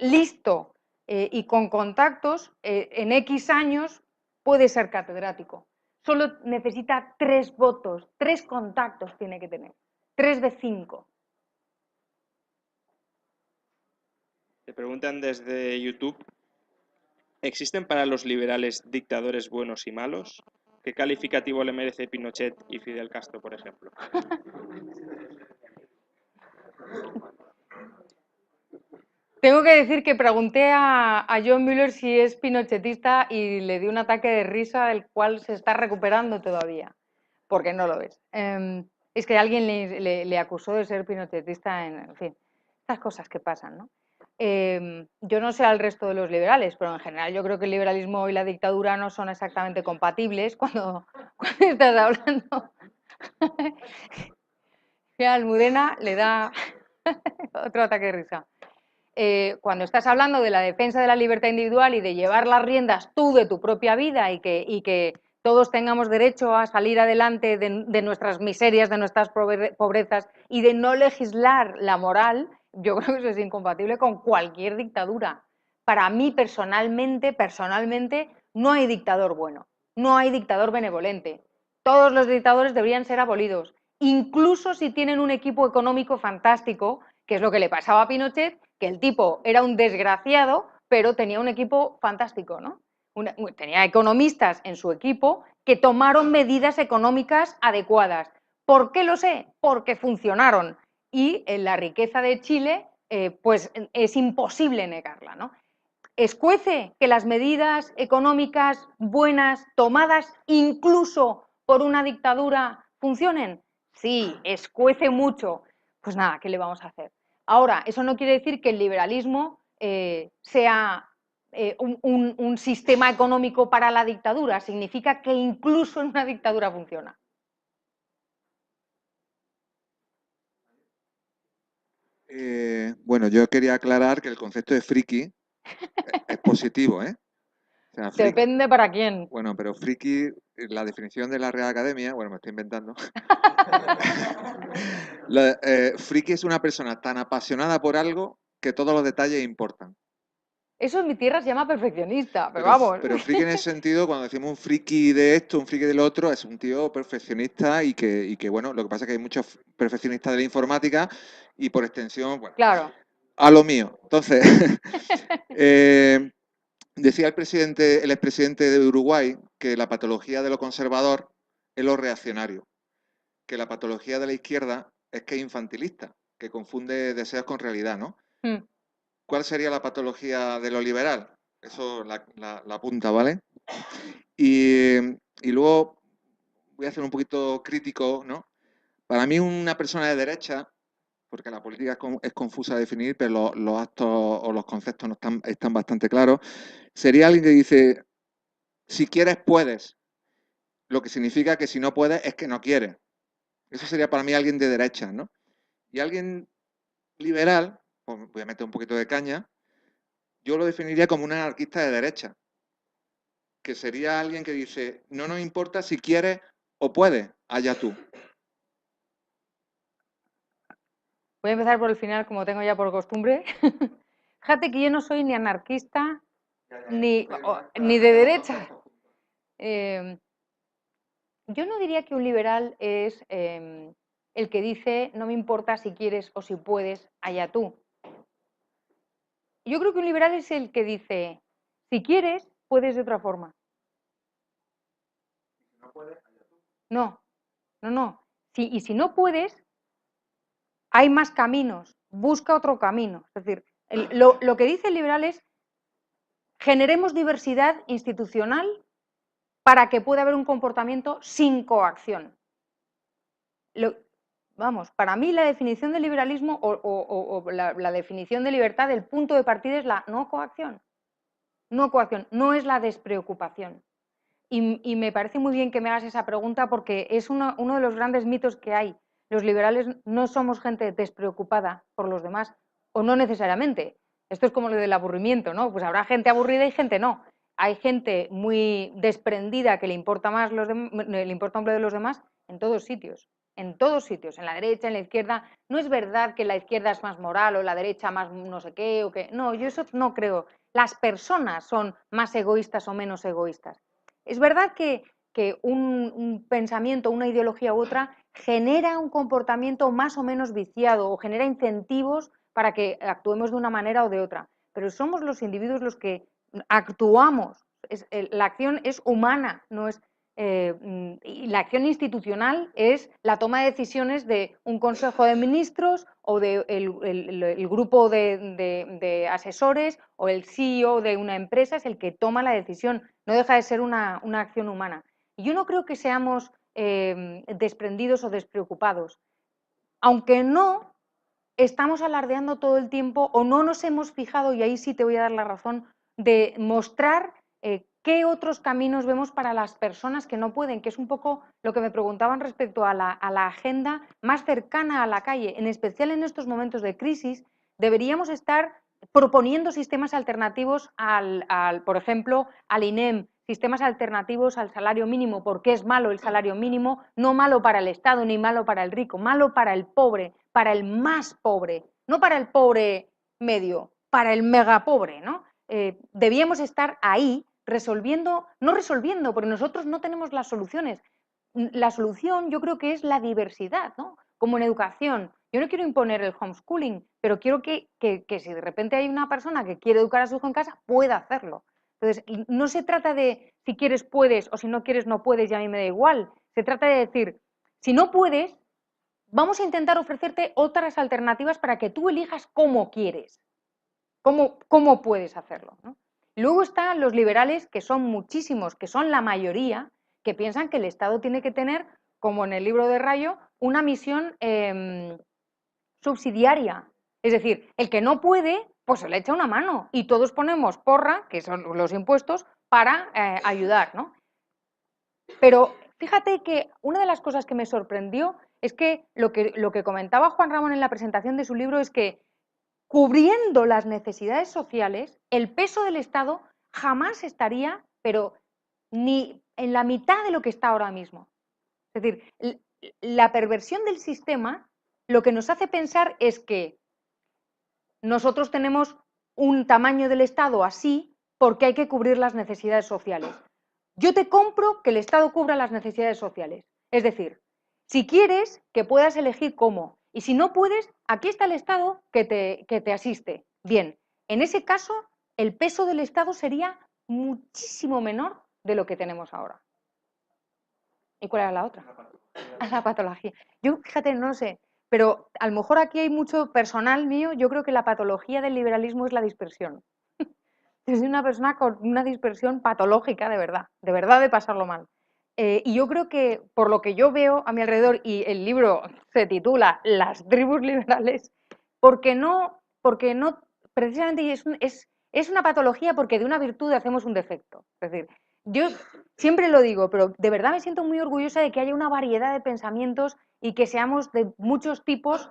listo y con contactos en X años puede ser catedrático. Solo necesita 3 votos, 3 contactos tiene que tener, 3 de 5. Te preguntan desde YouTube, ¿existen para los liberales dictadores buenos y malos? ¿Qué calificativo le merece Pinochet y Fidel Castro, por ejemplo? Tengo que decir que pregunté a John Mueller si es pinochetista y le di un ataque de risa del cual se está recuperando todavía, porque no lo es. Es que alguien le acusó de ser pinochetista, en fin, estas cosas que pasan, ¿no? Yo no sé al resto de los liberales, pero en general yo creo que el liberalismo y la dictadura no son exactamente compatibles cuando estás hablando. Y a Almudena le da otro ataque de risa. Cuando estás hablando de la defensa de la libertad individual y de llevar las riendas tú de tu propia vida y que todos tengamos derecho a salir adelante de nuestras miserias, de nuestras pobrezas y de no legislar la moral, yo creo que eso es incompatible con cualquier dictadura. Para mí personalmente, no hay dictador bueno, no hay dictador benevolente. Todos los dictadores deberían ser abolidos, incluso si tienen un equipo económico fantástico, que es lo que le pasaba a Pinochet, que el tipo era un desgraciado, pero tenía un equipo fantástico, ¿no? Tenía economistas en su equipo que tomaron medidas económicas adecuadas. ¿Por qué lo sé? Porque funcionaron. Y en la riqueza de Chile, pues es imposible negarla, ¿no? ¿Escuece que las medidas económicas buenas tomadas incluso por una dictadura funcionen? Sí, escuece mucho. Pues nada, ¿qué le vamos a hacer? Ahora, eso no quiere decir que el liberalismo sea un sistema económico para la dictadura. Significa que incluso en una dictadura funciona. Bueno, yo quería aclarar que el concepto de friki es positivo, ¿eh? O sea, Depende para quién. Bueno, pero friki, la definición de la Real Academia, bueno, me estoy inventando. Friki es una persona tan apasionada por algo que todos los detalles importan. Eso en mi tierra se llama perfeccionista, pero vamos. Pero friki en ese sentido, cuando decimos un friki de esto, un friki del otro, es un tío perfeccionista y que bueno, lo que pasa es que hay muchos perfeccionistas de la informática y por extensión, bueno, Claro. a lo mío. Entonces, decía el expresidente de Uruguay que la patología de lo conservador es lo reaccionario, que la patología de la izquierda es que es infantilista, que confunde deseos con realidad, ¿no? ¿Cuál sería la patología de lo liberal? Eso la apunta, ¿vale? Y luego voy a ser un poquito crítico, ¿no? Para mí una persona de derecha, porque la política es confusa de definir, pero los actos o los conceptos no están bastante claros, sería alguien que dice, si quieres, puedes. Lo que significa que si no puedes, es que no quieres. Eso sería para mí alguien de derecha, ¿no? Y alguien liberal, pues voy a meter un poquito de caña, yo lo definiría como un anarquista de derecha, que sería alguien que dice, no nos importa si quieres o puedes, allá tú. Voy a empezar por el final, como tengo ya por costumbre. Fíjate que yo no soy ni anarquista ni de derecha. Yo no diría que un liberal es el que dice, no me importa si quieres o si puedes, allá tú. Yo creo que un liberal es el que dice, si quieres, puedes de otra forma. No, no, no. Y si no puedes, hay más caminos, busca otro camino. Es decir, lo que dice el liberal es, generemos diversidad institucional para que pueda haber un comportamiento sin coacción. Vamos, para mí la definición de liberalismo o la definición de libertad, el punto de partida es la no coacción. no coacción, no es la despreocupación. Y me parece muy bien que me hagas esa pregunta porque es uno de los grandes mitos que hay. Los liberales no somos gente despreocupada por los demás, o no necesariamente. Esto es como lo del aburrimiento, ¿no? Pues habrá gente aburrida y gente no. Hay gente muy desprendida que le importa más le importa un bledo de los demás en todos sitios. En todos sitios, en la derecha, en la izquierda. No es verdad que la izquierda es más moral o la derecha más no sé qué o qué. No, yo eso no creo. Las personas son más egoístas o menos egoístas. Es verdad que un pensamiento, una ideología u otra genera un comportamiento más o menos viciado o genera incentivos para que actuemos de una manera o de otra, pero somos los individuos los que actuamos. La acción es humana, no es, y la acción institucional es la toma de decisiones de un consejo de ministros o del el grupo de asesores o el CEO de una empresa es el que toma la decisión, no deja de ser una acción humana. Y yo no creo que seamos desprendidos o despreocupados, aunque no estamos alardeando todo el tiempo o no nos hemos fijado, y ahí sí te voy a dar la razón, de mostrar qué otros caminos vemos para las personas que no pueden, que es un poco lo que me preguntaban respecto a la agenda más cercana a la calle, en especial en estos momentos de crisis, deberíamos estar proponiendo sistemas alternativos por ejemplo, al INEM, sistemas alternativos al salario mínimo, porque es malo el salario mínimo, no malo para el Estado ni malo para el rico, malo para el pobre, para el más pobre, no para el pobre medio, para el mega pobre, ¿no? Debíamos estar ahí resolviendo, no resolviendo, porque nosotros no tenemos las soluciones. La solución yo creo que es la diversidad, ¿no? Como en educación. Yo no quiero imponer el homeschooling, pero quiero que si de repente hay una persona que quiere educar a su hijo en casa, pueda hacerlo. Entonces, no se trata de si quieres puedes o si no quieres no puedes y a mí me da igual. Se trata de decir, si no puedes, vamos a intentar ofrecerte otras alternativas para que tú elijas cómo quieres, cómo puedes hacerlo, ¿no? Luego están los liberales, que son muchísimos, que son la mayoría, que piensan que el Estado tiene que tener, como en el libro de Rayo, una misión subsidiaria. Es decir, el que no puede, pues se le echa una mano y todos ponemos porra, que son los impuestos, para ayudar, ¿no? Pero fíjate que una de las cosas que me sorprendió es que lo que comentaba Juan Ramón en la presentación de su libro es que cubriendo las necesidades sociales, el peso del Estado jamás estaría, pero ni en la mitad de lo que está ahora mismo. Es decir, la perversión del sistema lo que nos hace pensar es que nosotros tenemos un tamaño del Estado así porque hay que cubrir las necesidades sociales. Yo te compro que el Estado cubra las necesidades sociales. Es decir, si quieres, que puedas elegir cómo. Y si no puedes, aquí está el Estado que te asiste. Bien, en ese caso, el peso del Estado sería muchísimo menor de lo que tenemos ahora. ¿Y cuál era la otra? La patología. Yo, fíjate, no lo sé, pero a lo mejor aquí hay mucho personal mío. Yo creo que la patología del liberalismo es la dispersión. Es una persona con una dispersión patológica, de verdad de pasarlo mal. Y yo creo que, por lo que yo veo a mi alrededor, y el libro se titula Las tribus liberales, porque no precisamente es una patología porque de una virtud hacemos un defecto. Es decir, yo siempre lo digo, pero de verdad me siento muy orgullosa de que haya una variedad de pensamientos y que seamos de muchos tipos,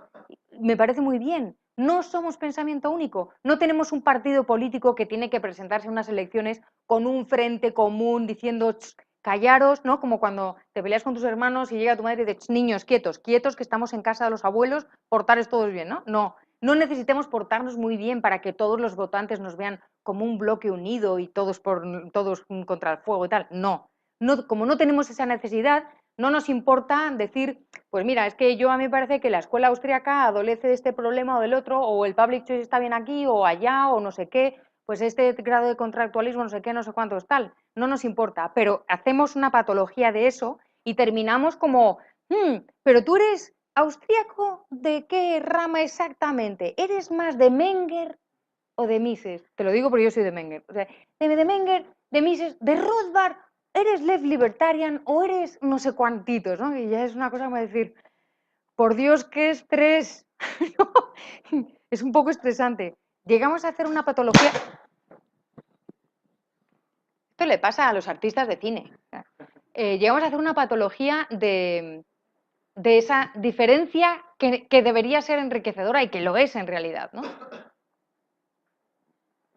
me parece muy bien. No somos pensamiento único, no tenemos un partido político que tiene que presentarse en unas elecciones con un frente común diciendo callaros, ¿no? Como cuando te peleas con tus hermanos y llega tu madre y dice, niños, quietos, quietos, que estamos en casa de los abuelos, portaros todos bien, ¿no? No, no necesitemos portarnos muy bien para que todos los votantes nos vean como un bloque unido y todos contra el fuego y tal. No, como no tenemos esa necesidad, no nos importa decir, pues mira, es que a mí me parece que la escuela austríaca adolece de este problema o del otro, o el public choice está bien aquí o allá, o no sé qué, pues este grado de contractualismo, no sé qué, no sé cuánto es tal. No nos importa, pero hacemos una patología de eso y terminamos como, pero tú eres austríaco, ¿de qué rama exactamente? ¿Eres más de Menger o de Mises? Te lo digo porque yo soy de Menger. O sea, de Menger, de Mises, de Rothbard. ¿Eres left libertarian o eres no sé cuantitos, ¿no? Y ya es una cosa como decir, por Dios, qué estrés. Es un poco estresante. Llegamos a hacer una patología. le pasa a los artistas de cine. Llegamos a hacer una patología de esa diferencia que debería ser enriquecedora y que lo es en realidad, ¿no?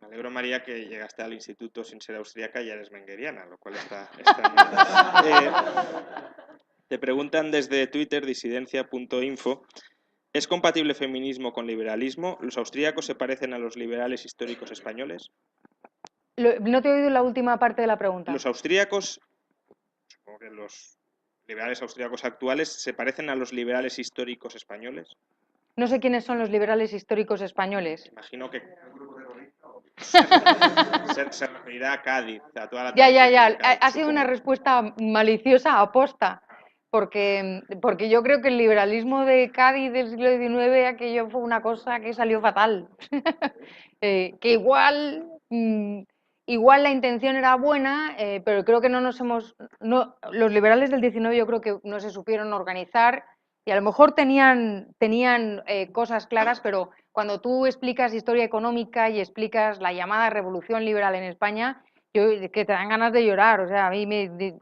Me alegro, María, que llegaste al instituto sin ser austríaca y ya eres mengueriana, lo cual está muy bien. Te preguntan desde Twitter, disidencia.info, ¿es compatible feminismo con liberalismo? ¿Los austríacos se parecen a los liberales históricos españoles? No te he oído la última parte de la pregunta. Los austríacos, supongo que los liberales austríacos actuales, ¿se parecen a los liberales históricos españoles? No sé quiénes son los liberales históricos españoles. Imagino que se referirá a Cádiz, a toda la Ya. tradición de Cádiz, Ha sido una supongo. respuesta maliciosa aposta, porque yo creo que el liberalismo de Cádiz del siglo XIX, aquello fue una cosa que salió fatal. Que igual la intención era buena, pero creo que los liberales del XIX yo creo que no se supieron organizar y a lo mejor tenían cosas claras, pero cuando tú explicas historia económica y explicas la llamada revolución liberal en España, que te dan ganas de llorar. O sea, a mí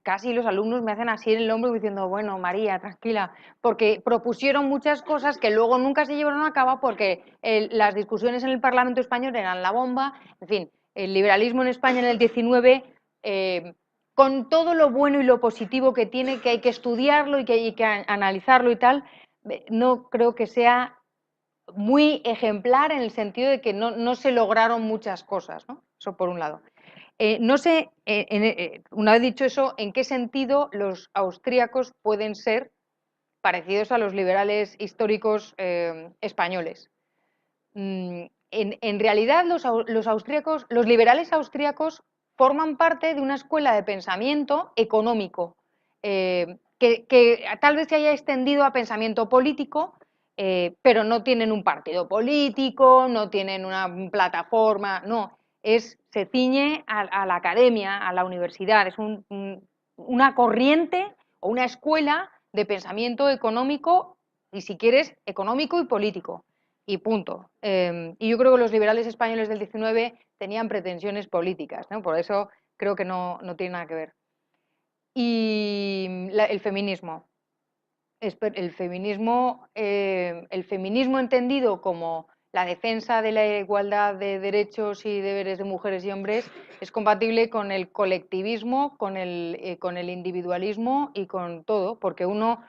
casi los alumnos me hacen así en el hombro diciendo, bueno, María, tranquila, porque propusieron muchas cosas que luego nunca se llevaron a cabo porque las discusiones en el Parlamento español eran la bomba. En fin, el liberalismo en España en el 19, con todo lo bueno y lo positivo que tiene, que hay que estudiarlo y que hay que analizarlo y tal, no creo que sea muy ejemplar en el sentido de que no se lograron muchas cosas, ¿no? Eso por un lado. No sé, una vez dicho eso, en qué sentido los austríacos pueden ser parecidos a los liberales históricos españoles. En realidad, los liberales austríacos forman parte de una escuela de pensamiento económico que tal vez se haya extendido a pensamiento político, pero no tienen un partido político, no tienen una plataforma, no. Se ciñe a la academia, a la universidad, es una corriente o una escuela de pensamiento económico y, si quieres, económico y político. Y punto. Y yo creo que los liberales españoles del 19 tenían pretensiones políticas, ¿no? Por eso creo que no tiene nada que ver. Y el feminismo. El feminismo entendido como la defensa de la igualdad de derechos y deberes de mujeres y hombres es compatible con el colectivismo, con el individualismo y con todo, porque uno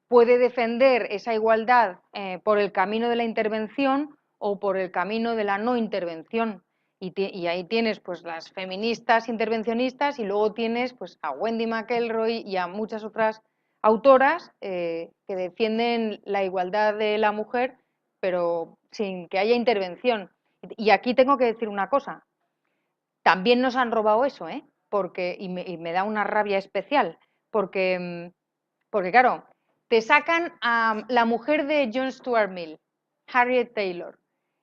puede defender esa igualdad por el camino de la intervención o por el camino de la no intervención. Y ahí tienes pues las feministas intervencionistas y luego tienes pues a Wendy McElroy y a muchas otras autoras que defienden la igualdad de la mujer, pero sin que haya intervención. Y aquí tengo que decir una cosa, también nos han robado eso, y me da una rabia especial, porque claro, te sacan a la mujer de John Stuart Mill, Harriet Taylor,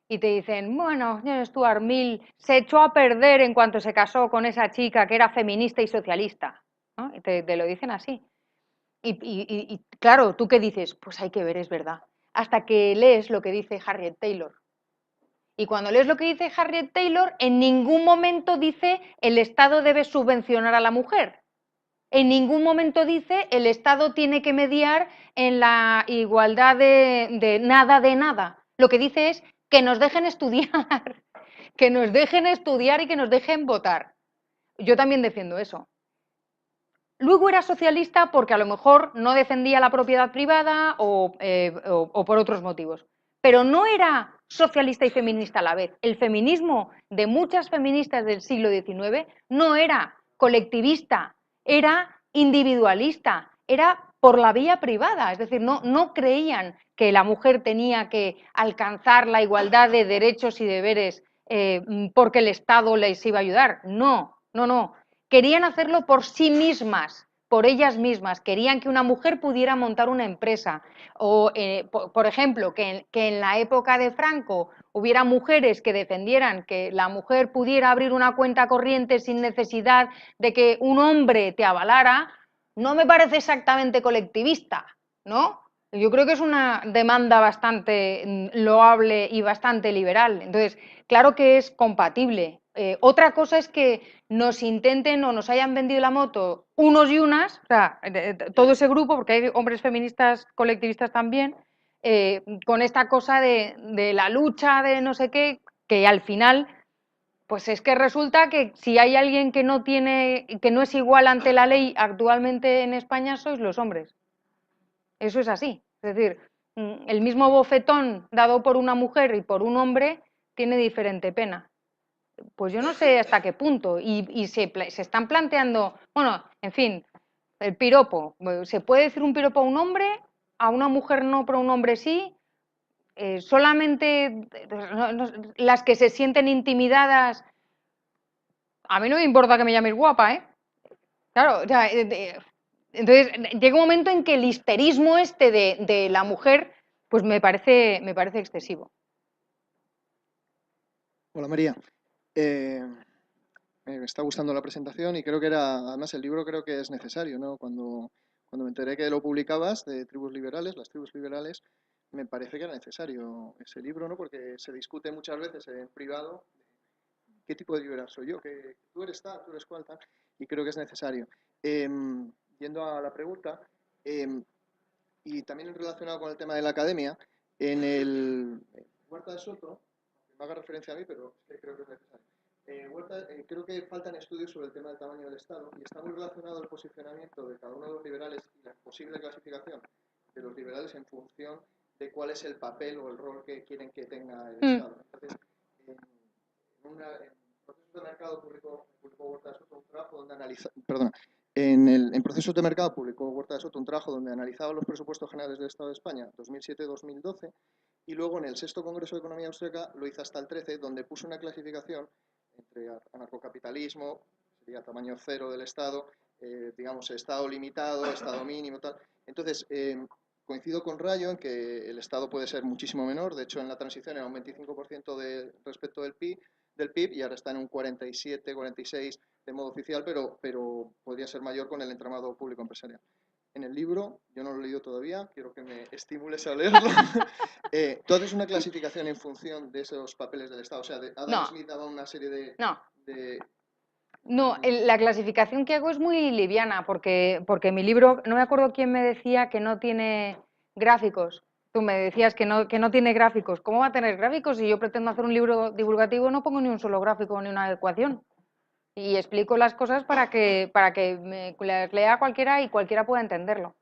y te dicen, bueno, John Stuart Mill se echó a perder en cuanto se casó con esa chica que era feminista y socialista, ¿no? Y te lo dicen así. Y claro, ¿tú qué dices? Pues hay que ver, es verdad. Hasta que lees lo que dice Harriet Taylor. Y cuando lees lo que dice Harriet Taylor, en ningún momento dice el Estado debe subvencionar a la mujer. En ningún momento dice el Estado tiene que mediar en la igualdad de nada. Lo que dice es que nos dejen estudiar, que nos dejen estudiar y que nos dejen votar. Yo también defiendo eso. Luego era socialista porque a lo mejor no defendía la propiedad privada o por otros motivos. Pero no era socialista y feminista a la vez. El feminismo de muchas feministas del siglo XIX no era colectivista, era individualista, era por la vía privada. Es decir, no creían que la mujer tenía que alcanzar la igualdad de derechos y deberes porque el Estado les iba a ayudar. No. Querían hacerlo por sí mismas, por ellas mismas. Querían que una mujer pudiera montar una empresa. O, por ejemplo, que en la época de Franco hubiera mujeres que defendieran que la mujer pudiera abrir una cuenta corriente sin necesidad de que un hombre te avalara, no me parece exactamente colectivista, ¿no? Yo creo que es una demanda bastante loable y bastante liberal. Entonces, claro que es compatible Otra cosa es que nos intenten o nos hayan vendido la moto unos y unas, o sea, todo ese grupo, porque hay hombres feministas colectivistas también, con esta cosa de la lucha de no sé qué, que al final, pues es que resulta que si hay alguien que no es igual ante la ley actualmente en España, sois los hombres. Eso es así. Es decir, el mismo bofetón dado por una mujer y por un hombre tiene diferente pena. Pues yo no sé hasta qué punto. Y se están planteando, bueno, en fin, el piropo. ¿Se puede decir un piropo a un hombre? A una mujer no, pero a un hombre sí. Solamente las que se sienten intimidadas. A mí no me importa que me llaméis guapa, ¿eh? Claro, o sea, entonces llega un momento en que el histerismo este de la mujer, pues me parece excesivo. Hola María. Me está gustando la presentación y creo que además el libro creo que es necesario, ¿no? Cuando me enteré que lo publicabas de Tribus Liberales, las tribus liberales, me parece que era necesario ese libro, ¿no? Porque se discute muchas veces en privado qué tipo de liberal soy yo, que tú eres tal, tú eres cual, tal, y creo que es necesario. Yendo a la pregunta, y también relacionado con el tema de la academia, en el Huerta de Soto, que me haga referencia a mí, pero creo que es necesario. Creo que faltan estudios sobre el tema del tamaño del Estado y está muy relacionado el posicionamiento de cada uno de los liberales y la posible clasificación de los liberales en función de cuál es el papel o el rol que quieren que tenga el Estado. Entonces, en Procesos de Mercado publicó Huerta de Soto un trabajo donde analiza, en Procesos de Mercado publicó Huerta de Soto un trabajo donde analizaba los presupuestos generales del Estado de España 2007-2012 y luego en el 6º Congreso de Economía Austríaca lo hizo hasta el 13, donde puso una clasificación entre anarcocapitalismo, sería tamaño cero del Estado, digamos Estado limitado, Estado mínimo, tal. Entonces, coincido con Rayo en que el Estado puede ser muchísimo menor, de hecho en la transición era un 25% respecto del PIB y ahora está en un 47, 46 de modo oficial, pero podría ser mayor con el entramado público empresarial. En el libro, yo no lo he leído todavía, quiero que me estimules a leerlo. Tú haces una clasificación en función de esos papeles del Estado. O sea, Adam Smith daba una serie de... No, la clasificación que hago es muy liviana, porque mi libro, no me acuerdo quién me decía que no tiene gráficos. Tú me decías que no tiene gráficos. ¿Cómo va a tener gráficos? Si yo pretendo hacer un libro divulgativo, no pongo ni un solo gráfico ni una ecuación. Y explico las cosas para que las lea cualquiera y cualquiera pueda entenderlo.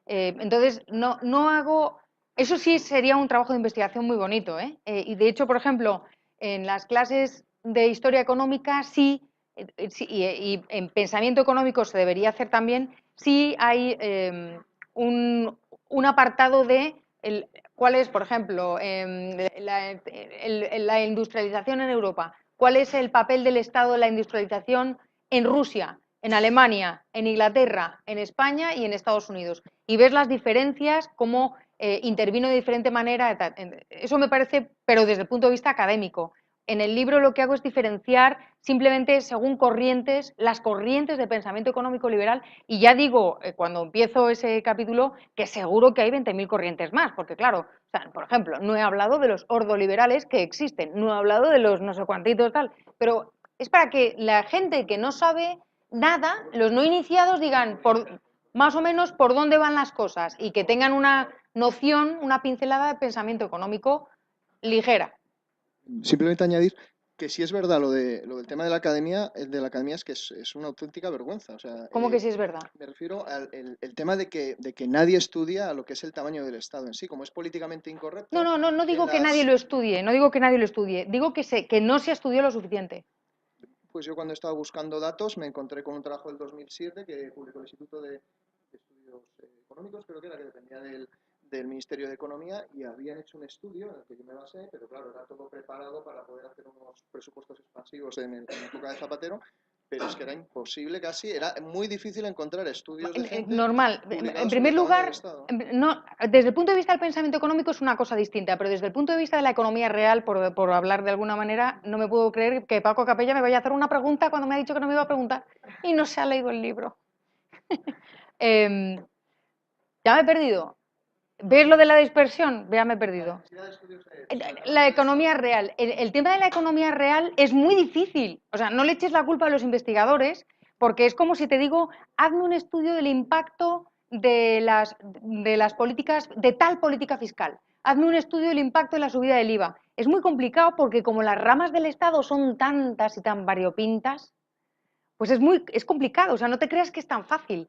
Entonces, no hago... Eso sí sería un trabajo de investigación muy bonito, ¿eh? Y de hecho, por ejemplo, en las clases de historia económica sí, y en pensamiento económico se debería hacer también, sí hay un apartado de cuál es, por ejemplo, la industrialización en Europa. ¿Cuál es el papel del Estado de la industrialización en Rusia, en Alemania, en Inglaterra, en España y en Estados Unidos? Y ves las diferencias, cómo intervino de diferente manera. Eso me parece, pero desde el punto de vista académico. En el libro lo que hago es diferenciar simplemente según corrientes, las corrientes de pensamiento económico liberal, y ya digo, cuando empiezo ese capítulo, que seguro que hay 20.000 corrientes más, porque claro, o sea, por ejemplo, no he hablado de los ordoliberales que existen, no he hablado de los no sé cuantitos tal, pero es para que la gente que no sabe nada, los no iniciados digan más o menos por dónde van las cosas y que tengan una noción, una pincelada de pensamiento económico ligera. Simplemente añadir que sí es verdad lo del tema de la academia, es que es una auténtica vergüenza. O sea, ¿Cómo que sí es verdad? Me refiero al el tema de que nadie estudia lo que es el tamaño del Estado en sí, como es políticamente incorrecto. No digo que nadie lo estudie, no digo que nadie lo estudie, digo que no se estudió lo suficiente. Pues yo cuando estaba buscando datos me encontré con un trabajo del 2007 que publicó el Instituto de Estudios Económicos, creo que era, que dependía del Ministerio de Economía, y habían hecho un estudio en el que yo me basé, pero claro, era todo preparado para poder hacer unos presupuestos expansivos en la época de Zapatero, pero es que era imposible casi, era muy difícil encontrar estudios de gente normal. En primer lugar, no, desde el punto de vista del pensamiento económico es una cosa distinta, pero desde el punto de vista de la economía real, por hablar de alguna manera, no me puedo creer que Paco Capella me vaya a hacer una pregunta cuando me ha dicho que no me iba a preguntar y no se ha leído el libro. Ya me he perdido. ¿Ves lo de la dispersión? Ya me he perdido. La economía real. El tema de la economía real es muy difícil. O sea, no le eches la culpa a los investigadores, porque es como si te digo, hazme un estudio del impacto de las políticas, de tal política fiscal. Hazme un estudio del impacto de la subida del IVA. Es muy complicado porque como las ramas del Estado son tantas y tan variopintas, pues es complicado. O sea, no te creas que es tan fácil.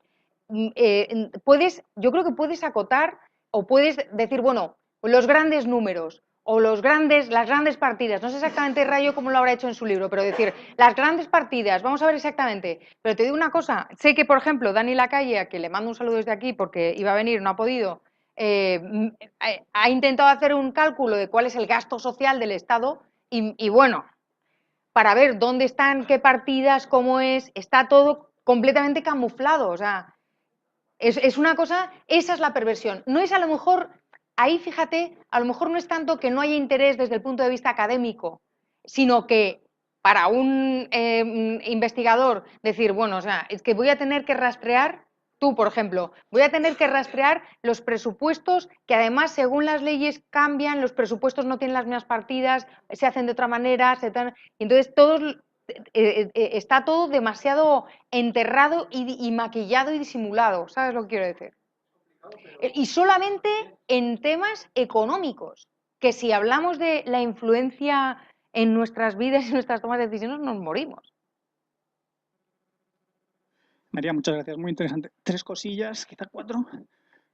Yo creo que puedes acotar o puedes decir, bueno, los grandes números o las grandes partidas, no sé exactamente Rayo cómo lo habrá hecho en su libro, pero decir, las grandes partidas, vamos a ver exactamente. Pero te digo una cosa, sé que, por ejemplo, Dani Lacalle, a quien le mando un saludo desde aquí porque iba a venir, no ha podido, ha intentado hacer un cálculo de cuál es el gasto social del Estado y bueno, para ver dónde están, qué partidas, cómo es, está todo completamente camuflado, o sea, es una cosa, esa es la perversión. No es a lo mejor, ahí fíjate, a lo mejor no es tanto que no haya interés desde el punto de vista académico, sino que para un investigador decir, bueno, o sea, es que voy a tener que rastrear, tú, por ejemplo, voy a tener que rastrear los presupuestos que además, según las leyes cambian, los presupuestos no tienen las mismas partidas, se hacen de otra manera, y entonces está todo demasiado enterrado y maquillado y disimulado, ¿sabes lo que quiero decir? Y solamente en temas económicos, que si hablamos de la influencia en nuestras vidas y nuestras tomas de decisiones, nos morimos. María, muchas gracias, muy interesante. 3 cosillas, quizá 4,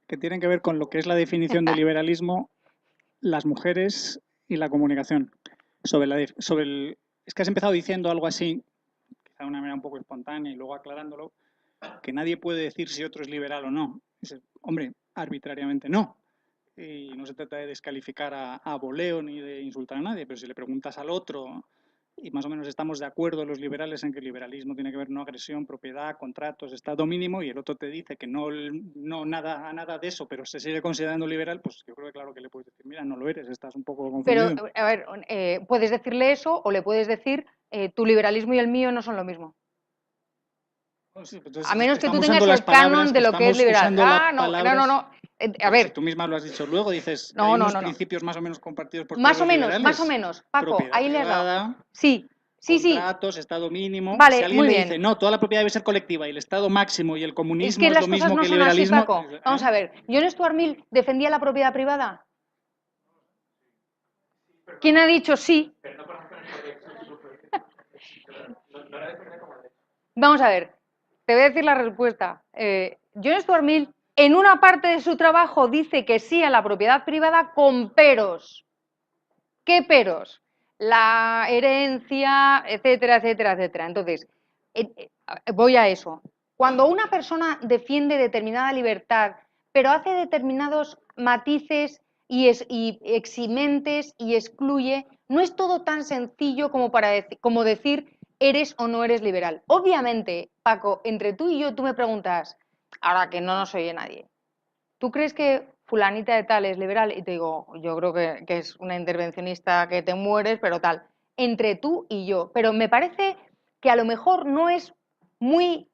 que tienen que ver con lo que es la definición de liberalismo, las mujeres y la comunicación. Es que has empezado diciendo algo así, quizá de una manera un poco espontánea y luego aclarándolo, que nadie puede decir si otro es liberal o no. Dices, hombre, arbitrariamente no. Y no se trata de descalificar a voleo ni de insultar a nadie, pero si le preguntas al otro, y más o menos estamos de acuerdo los liberales en que el liberalismo tiene que ver no agresión, propiedad, contratos, estado mínimo, y el otro te dice que no nada de eso, pero se sigue considerando liberal, pues yo creo que claro que le puedes decir, mira, no lo eres, estás un poco confundido. Pero, a ver, puedes decirle eso o le puedes decir, tu liberalismo y el mío no son lo mismo. Sí, entonces, A menos que tú estamos tengas usando el canon de lo que es liberal. No. A ver, Si tú misma lo has dicho luego, dices, no, hay no, unos no, no. principios más o menos compartidos por Más todos o los menos, liberales. Paco, Propiedad ahí le has dado. privada, Sí. contratos, estado mínimo. Vale, Si alguien muy le bien. dice, no, toda la propiedad debe ser colectiva y el estado máximo y el Es comunismo que es las lo cosas mismo no que el son así, liberalismo. Paco. Vamos a ver, John Stuart Mill defendía la propiedad privada. ¿Quién ha dicho sí? Vamos a ver, te voy a decir la respuesta. John Stuart Mill, en una parte de su trabajo, dice que sí a la propiedad privada con peros. ¿Qué peros? La herencia, etcétera, etcétera, etcétera. Entonces, voy a eso. Cuando una persona defiende determinada libertad, pero hace determinados matices y eximentes y excluye, no es todo tan sencillo como decir eres o no eres liberal. Obviamente, Paco, entre tú y yo, tú me preguntas, ahora que no nos oye nadie, ¿tú crees que fulanita de tal es liberal? Y te digo, yo creo que es una intervencionista que te mueres, pero tal. Entre tú y yo. Pero me parece que a lo mejor no es muy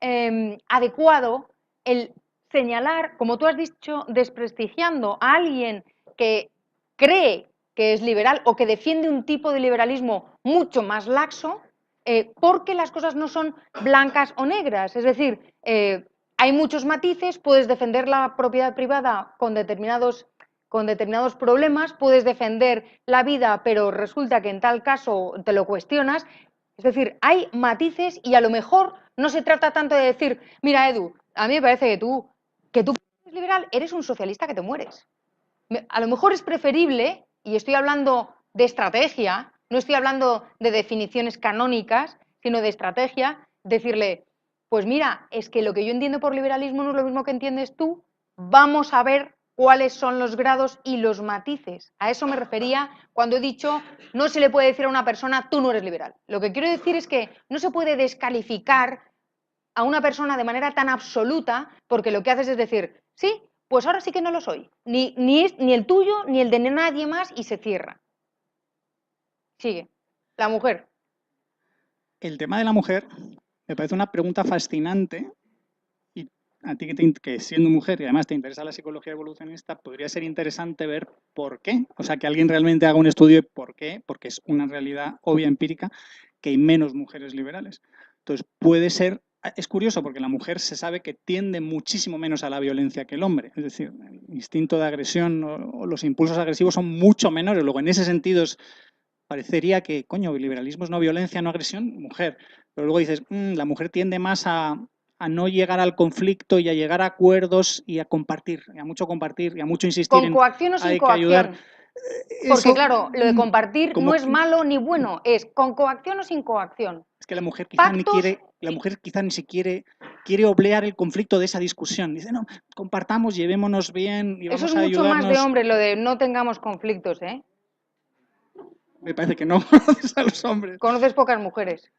adecuado el señalar, como tú has dicho, desprestigiando a alguien que cree que es liberal o que defiende un tipo de liberalismo mucho más laxo, porque las cosas no son blancas o negras. Es decir, hay muchos matices, puedes defender la propiedad privada con determinados problemas, puedes defender la vida, pero resulta que en tal caso te lo cuestionas. Es decir, hay matices y a lo mejor no se trata tanto de decir, mira, Edu, a mí me parece que tú eres liberal, eres un socialista que te mueres. A lo mejor es preferible, y estoy hablando de estrategia, no estoy hablando de definiciones canónicas, sino de estrategia, decirle, pues mira, es que lo que yo entiendo por liberalismo no es lo mismo que entiendes tú, vamos a ver cuáles son los grados y los matices. A eso me refería cuando he dicho, no se le puede decir a una persona, tú no eres liberal. Lo que quiero decir es que no se puede descalificar a una persona de manera tan absoluta, porque lo que haces es decir, sí, pues ahora sí que no lo soy. Ni el tuyo, ni el de nadie más, y se cierra. Sigue. La mujer. El tema de la mujer me parece una pregunta fascinante y a ti que siendo mujer y además te interesa la psicología evolucionista, podría ser interesante ver por qué. O sea, que alguien realmente haga un estudio de por qué, porque es una realidad obvia, empírica, que hay menos mujeres liberales. Entonces, puede ser, es curioso porque la mujer se sabe que tiende muchísimo menos a la violencia que el hombre. Es decir, el instinto de agresión o los impulsos agresivos son mucho menores. Luego, en ese sentido, parecería que, coño, el liberalismo es no violencia, no agresión, mujer. Pero luego dices, la mujer tiende más a no llegar al conflicto y a llegar a acuerdos y a compartir, y a mucho insistir ¿Con en coacción o sin hay que ayudar. coacción? Porque Eso, claro, lo de compartir como no es malo ni bueno, es con coacción o sin coacción. es que la mujer quizá ni Pactos quiere, la mujer quizá ni siquiera quiere obviar el conflicto de esa discusión. Dice, no, compartamos, llevémonos bien y Eso es vamos a mucho más de ayudarnos. hombre, lo de no tengamos conflictos, ¿eh? Me parece que no conoces a los hombres. Conoces pocas mujeres.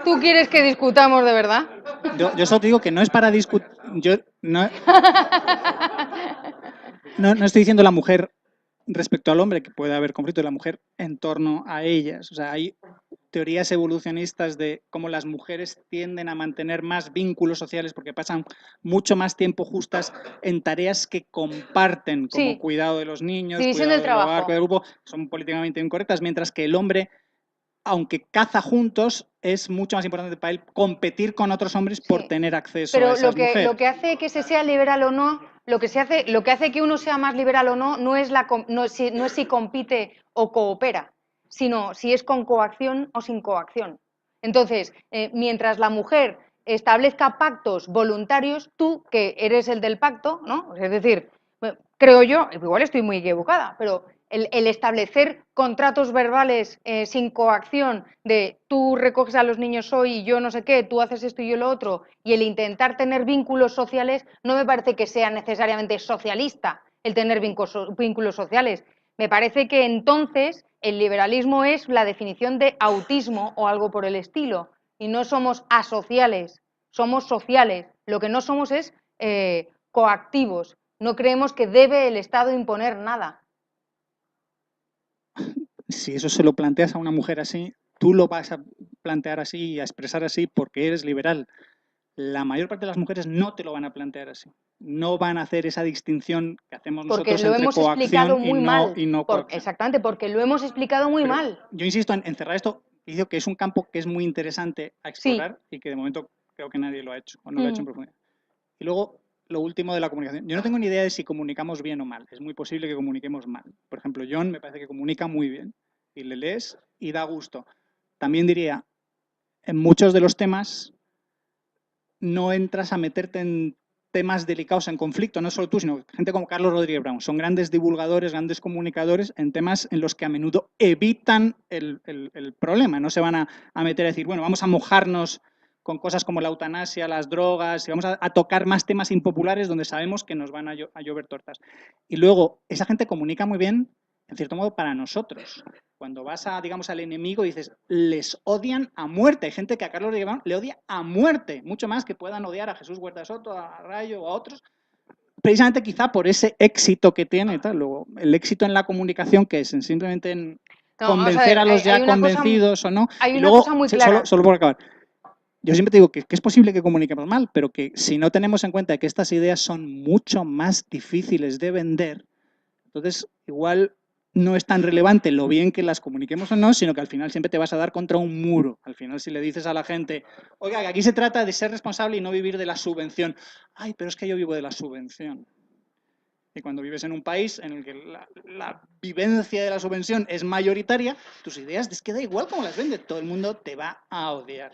¿Tú quieres que discutamos de verdad? Yo solo te digo que no es para discutir. Yo no estoy diciendo la mujer respecto al hombre, que puede haber conflicto de la mujer en torno a ellas. O sea, hay teorías evolucionistas de cómo las mujeres tienden a mantener más vínculos sociales porque pasan mucho más tiempo justas en tareas que comparten, como Sí. cuidado de los niños, División cuidado del del hogar, trabajo. cuidado del grupo, son políticamente incorrectas, mientras que el hombre, aunque caza juntos, es mucho más importante para él competir con otros hombres por Sí. tener acceso Pero a esas mujeres. lo que hace que se sea liberal o no, lo que hace que uno sea más liberal o no, no es si compite o coopera, sino si es con coacción o sin coacción. Entonces, mientras la mujer establezca pactos voluntarios, tú, que eres el del pacto, ¿no? Es decir, creo yo, igual estoy muy equivocada, pero el establecer contratos verbales sin coacción de tú recoges a los niños hoy y yo no sé qué, tú haces esto y yo lo otro, y el intentar tener vínculos sociales, no me parece que sea necesariamente socialista el tener vínculos sociales. Me parece que entonces el liberalismo es la definición de autismo o algo por el estilo, y no somos asociales, somos sociales. Lo que no somos es coactivos. No creemos que debe el Estado imponer nada. Si eso se lo planteas a una mujer así, tú lo vas a plantear así y a expresar así porque eres liberal. La mayor parte de las mujeres no te lo van a plantear así. No van a hacer esa distinción que hacemos porque nosotros lo entre hemos explicado coacción muy mal. y no coacción. Exactamente, porque lo hemos explicado muy Pero mal. yo insisto en cerrar esto, y digo que es un campo que es muy interesante a explorar y que de momento creo que nadie lo ha hecho o no lo ha hecho en profundidad. Y luego, lo último de la comunicación. Yo no tengo ni idea de si comunicamos bien o mal. Es muy posible que comuniquemos mal. Por ejemplo, John me parece que comunica muy bien y le lees y da gusto. También diría, en muchos de los temas no entras a meterte en temas delicados, en conflicto, no solo tú, sino gente como Carlos Rodríguez Brown. Son grandes divulgadores, grandes comunicadores en temas en los que a menudo evitan el problema. No se van a meter a decir, bueno, vamos a mojarnos con cosas como la eutanasia, las drogas, y vamos a tocar más temas impopulares donde sabemos que nos van a llover tortas. Y luego, esa gente comunica muy bien, en cierto modo, para nosotros. Cuando vas a, digamos, al enemigo y dices, les odian a muerte. Hay gente que a Carlos Rodríguez Brown le odia a muerte, mucho más que puedan odiar a Jesús Huerta Soto, a Rayo o a otros, precisamente quizá por ese éxito que tiene. Tal. Luego, el éxito en la comunicación, que es simplemente en convencer a los ya convencidos o no. Hay y una luego, cosa muy clara. Solo por acabar. Yo siempre te digo que es posible que comuniquemos mal, pero que si no tenemos en cuenta que estas ideas son mucho más difíciles de vender, entonces igual no es tan relevante lo bien que las comuniquemos o no, sino que al final siempre te vas a dar contra un muro. Al final si le dices a la gente, oiga, que aquí se trata de ser responsable y no vivir de la subvención. Ay, pero es que yo vivo de la subvención. Y cuando vives en un país en el que la vivencia de la subvención es mayoritaria, tus ideas es que da igual cómo las vendes, todo el mundo te va a odiar.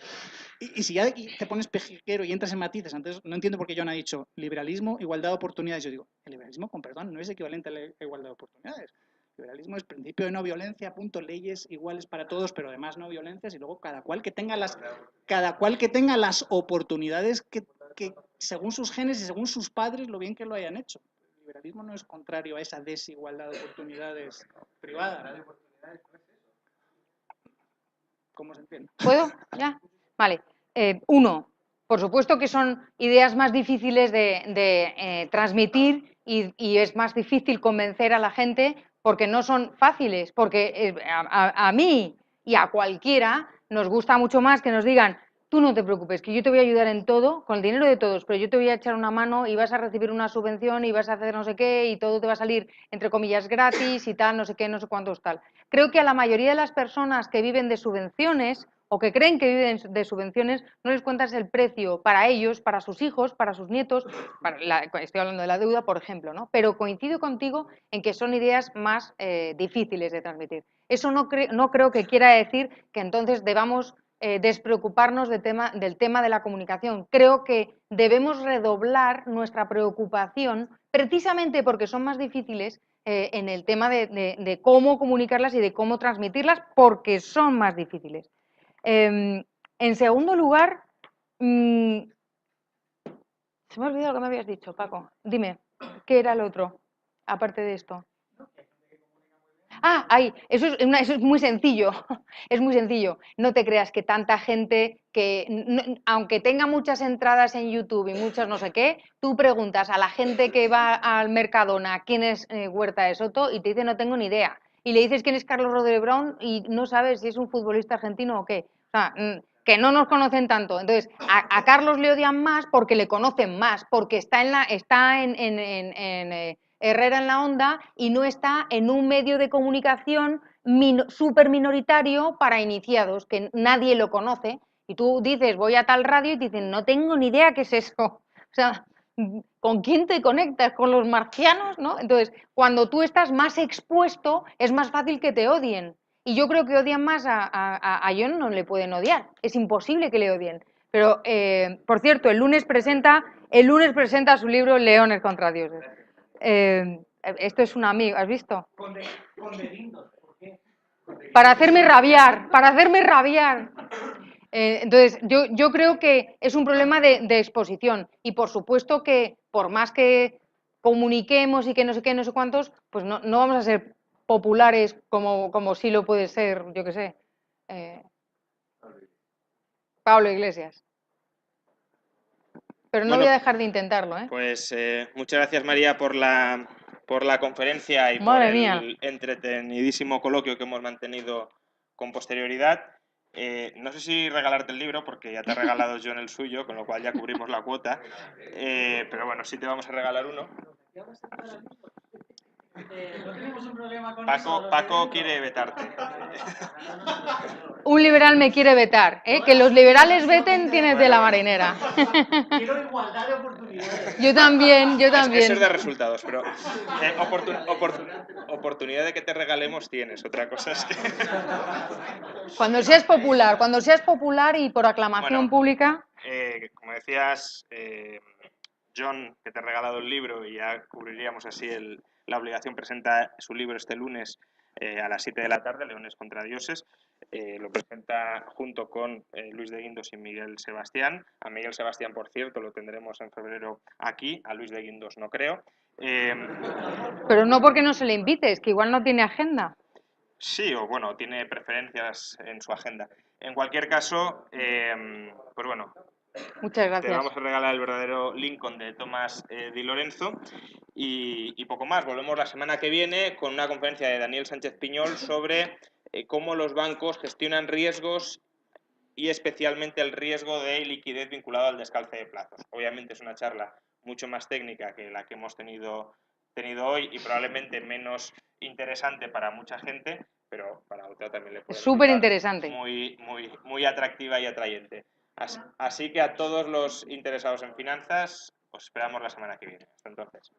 Y si ya te pones pejiquero y entras en matices, antes no entiendo por qué John ha dicho liberalismo, igualdad de oportunidades. Yo digo, el liberalismo, con perdón, no es equivalente a la igualdad de oportunidades. El liberalismo es principio de no violencia, punto, leyes iguales para todos, pero además no violencias, y luego cada cual que tenga las oportunidades que según sus genes y según sus padres, lo bien que lo hayan hecho. El liberalismo no es contrario a esa desigualdad de oportunidades privada. ¿Cómo se entiende? ¿Puedo? ¿Ya? Vale. Uno, por supuesto que son ideas más difíciles de transmitir y es más difícil convencer a la gente porque no son fáciles, porque a mí y a cualquiera nos gusta mucho más que nos digan tú no te preocupes, que yo te voy a ayudar en todo, con el dinero de todos, pero yo te voy a echar una mano y vas a recibir una subvención y vas a hacer no sé qué y todo te va a salir, entre comillas, gratis y tal, no sé qué, no sé cuántos tal. Creo que a la mayoría de las personas que viven de subvenciones o que creen que viven de subvenciones, no les cuentas el precio para ellos, para sus hijos, para sus nietos, estoy hablando de la deuda, por ejemplo, ¿no? Pero coincido contigo en que son ideas más difíciles de transmitir. Eso no creo que quiera decir que entonces debamos despreocuparnos del tema de la comunicación. Creo que debemos redoblar nuestra preocupación precisamente porque son más difíciles en el tema de cómo comunicarlas y de cómo transmitirlas porque son más difíciles. En segundo lugar, se me ha olvidado lo que me habías dicho, Paco. Dime, ¿qué era el otro, aparte de esto? Ah, ahí, eso es muy sencillo, es muy sencillo. No te creas que tanta gente que, aunque tenga muchas entradas en YouTube y muchas no sé qué, tú preguntas a la gente que va al Mercadona quién es Huerta de Soto y te dice no tengo ni idea. Y le dices quién es Carlos Rodríguez Brown y no sabes si es un futbolista argentino o qué. O sea, que no nos conocen tanto. Entonces, a Carlos le odian más porque le conocen más, porque está en Herrera en la Onda y no está en un medio de comunicación súper minoritario para iniciados, que nadie lo conoce. Y tú dices, voy a tal radio y te dicen, no tengo ni idea qué es eso. O sea, ¿con quién te conectas? ¿Con los marcianos? ¿No? Entonces, cuando tú estás más expuesto, es más fácil que te odien. Y yo creo que odian más a John, no le pueden odiar. Es imposible que le odien. Pero, por cierto, el lunes presenta su libro Leones contra Dioses. Esto es un amigo, ¿has visto? Para hacerme rabiar, para hacerme rabiar. Entonces, yo creo que es un problema de exposición y por supuesto que por más que comuniquemos y que no sé qué, no sé cuántos, pues no vamos a ser populares como sí lo puede ser, yo qué sé, Pablo Iglesias. Pero no Bueno, voy a dejar de intentarlo, ¿eh? Pues muchas gracias, María, por la conferencia y Madre por mía. el entretenidísimo coloquio que hemos mantenido con posterioridad. No sé si regalarte el libro, porque ya te he regalado yo en el suyo, con lo cual ya cubrimos la cuota. Pero bueno, sí te vamos a regalar uno. Paco quiere vetarte. Un liberal me quiere vetar, ¿eh? Que los liberales veten tienes de la marinera. Quiero igualdad de oportunidades. Yo también. Eso es de resultados, pero oportunidad de que te regalemos tienes. Otra cosa es que... Cuando seas popular y por aclamación Bueno, pública. Como decías, John, que te ha regalado el libro y ya cubriríamos así la obligación, presenta su libro este lunes a las 7 de la tarde, Leones contra Dioses. Lo presenta junto con Luis de Guindos y Miguel Sebastián. A Miguel Sebastián, por cierto, lo tendremos en febrero aquí, a Luis de Guindos no creo. Pero no porque no se le invite, es que igual no tiene agenda. Sí, o bueno, tiene preferencias en su agenda. En cualquier caso, pues bueno, muchas te gracias. vamos a regalar el verdadero Lincoln de Tomás Di Lorenzo y poco más. Volvemos la semana que viene con una conferencia de Daniel Sánchez Piñol sobre cómo los bancos gestionan riesgos y especialmente el riesgo de liquidez vinculado al descalce de plazos. Obviamente es una charla mucho más técnica que la que hemos tenido hoy y probablemente menos interesante para mucha gente, pero para otra también le puede Súper resultar interesante. muy atractiva y atrayente. Así que a todos los interesados en finanzas, os esperamos la semana que viene. Hasta entonces.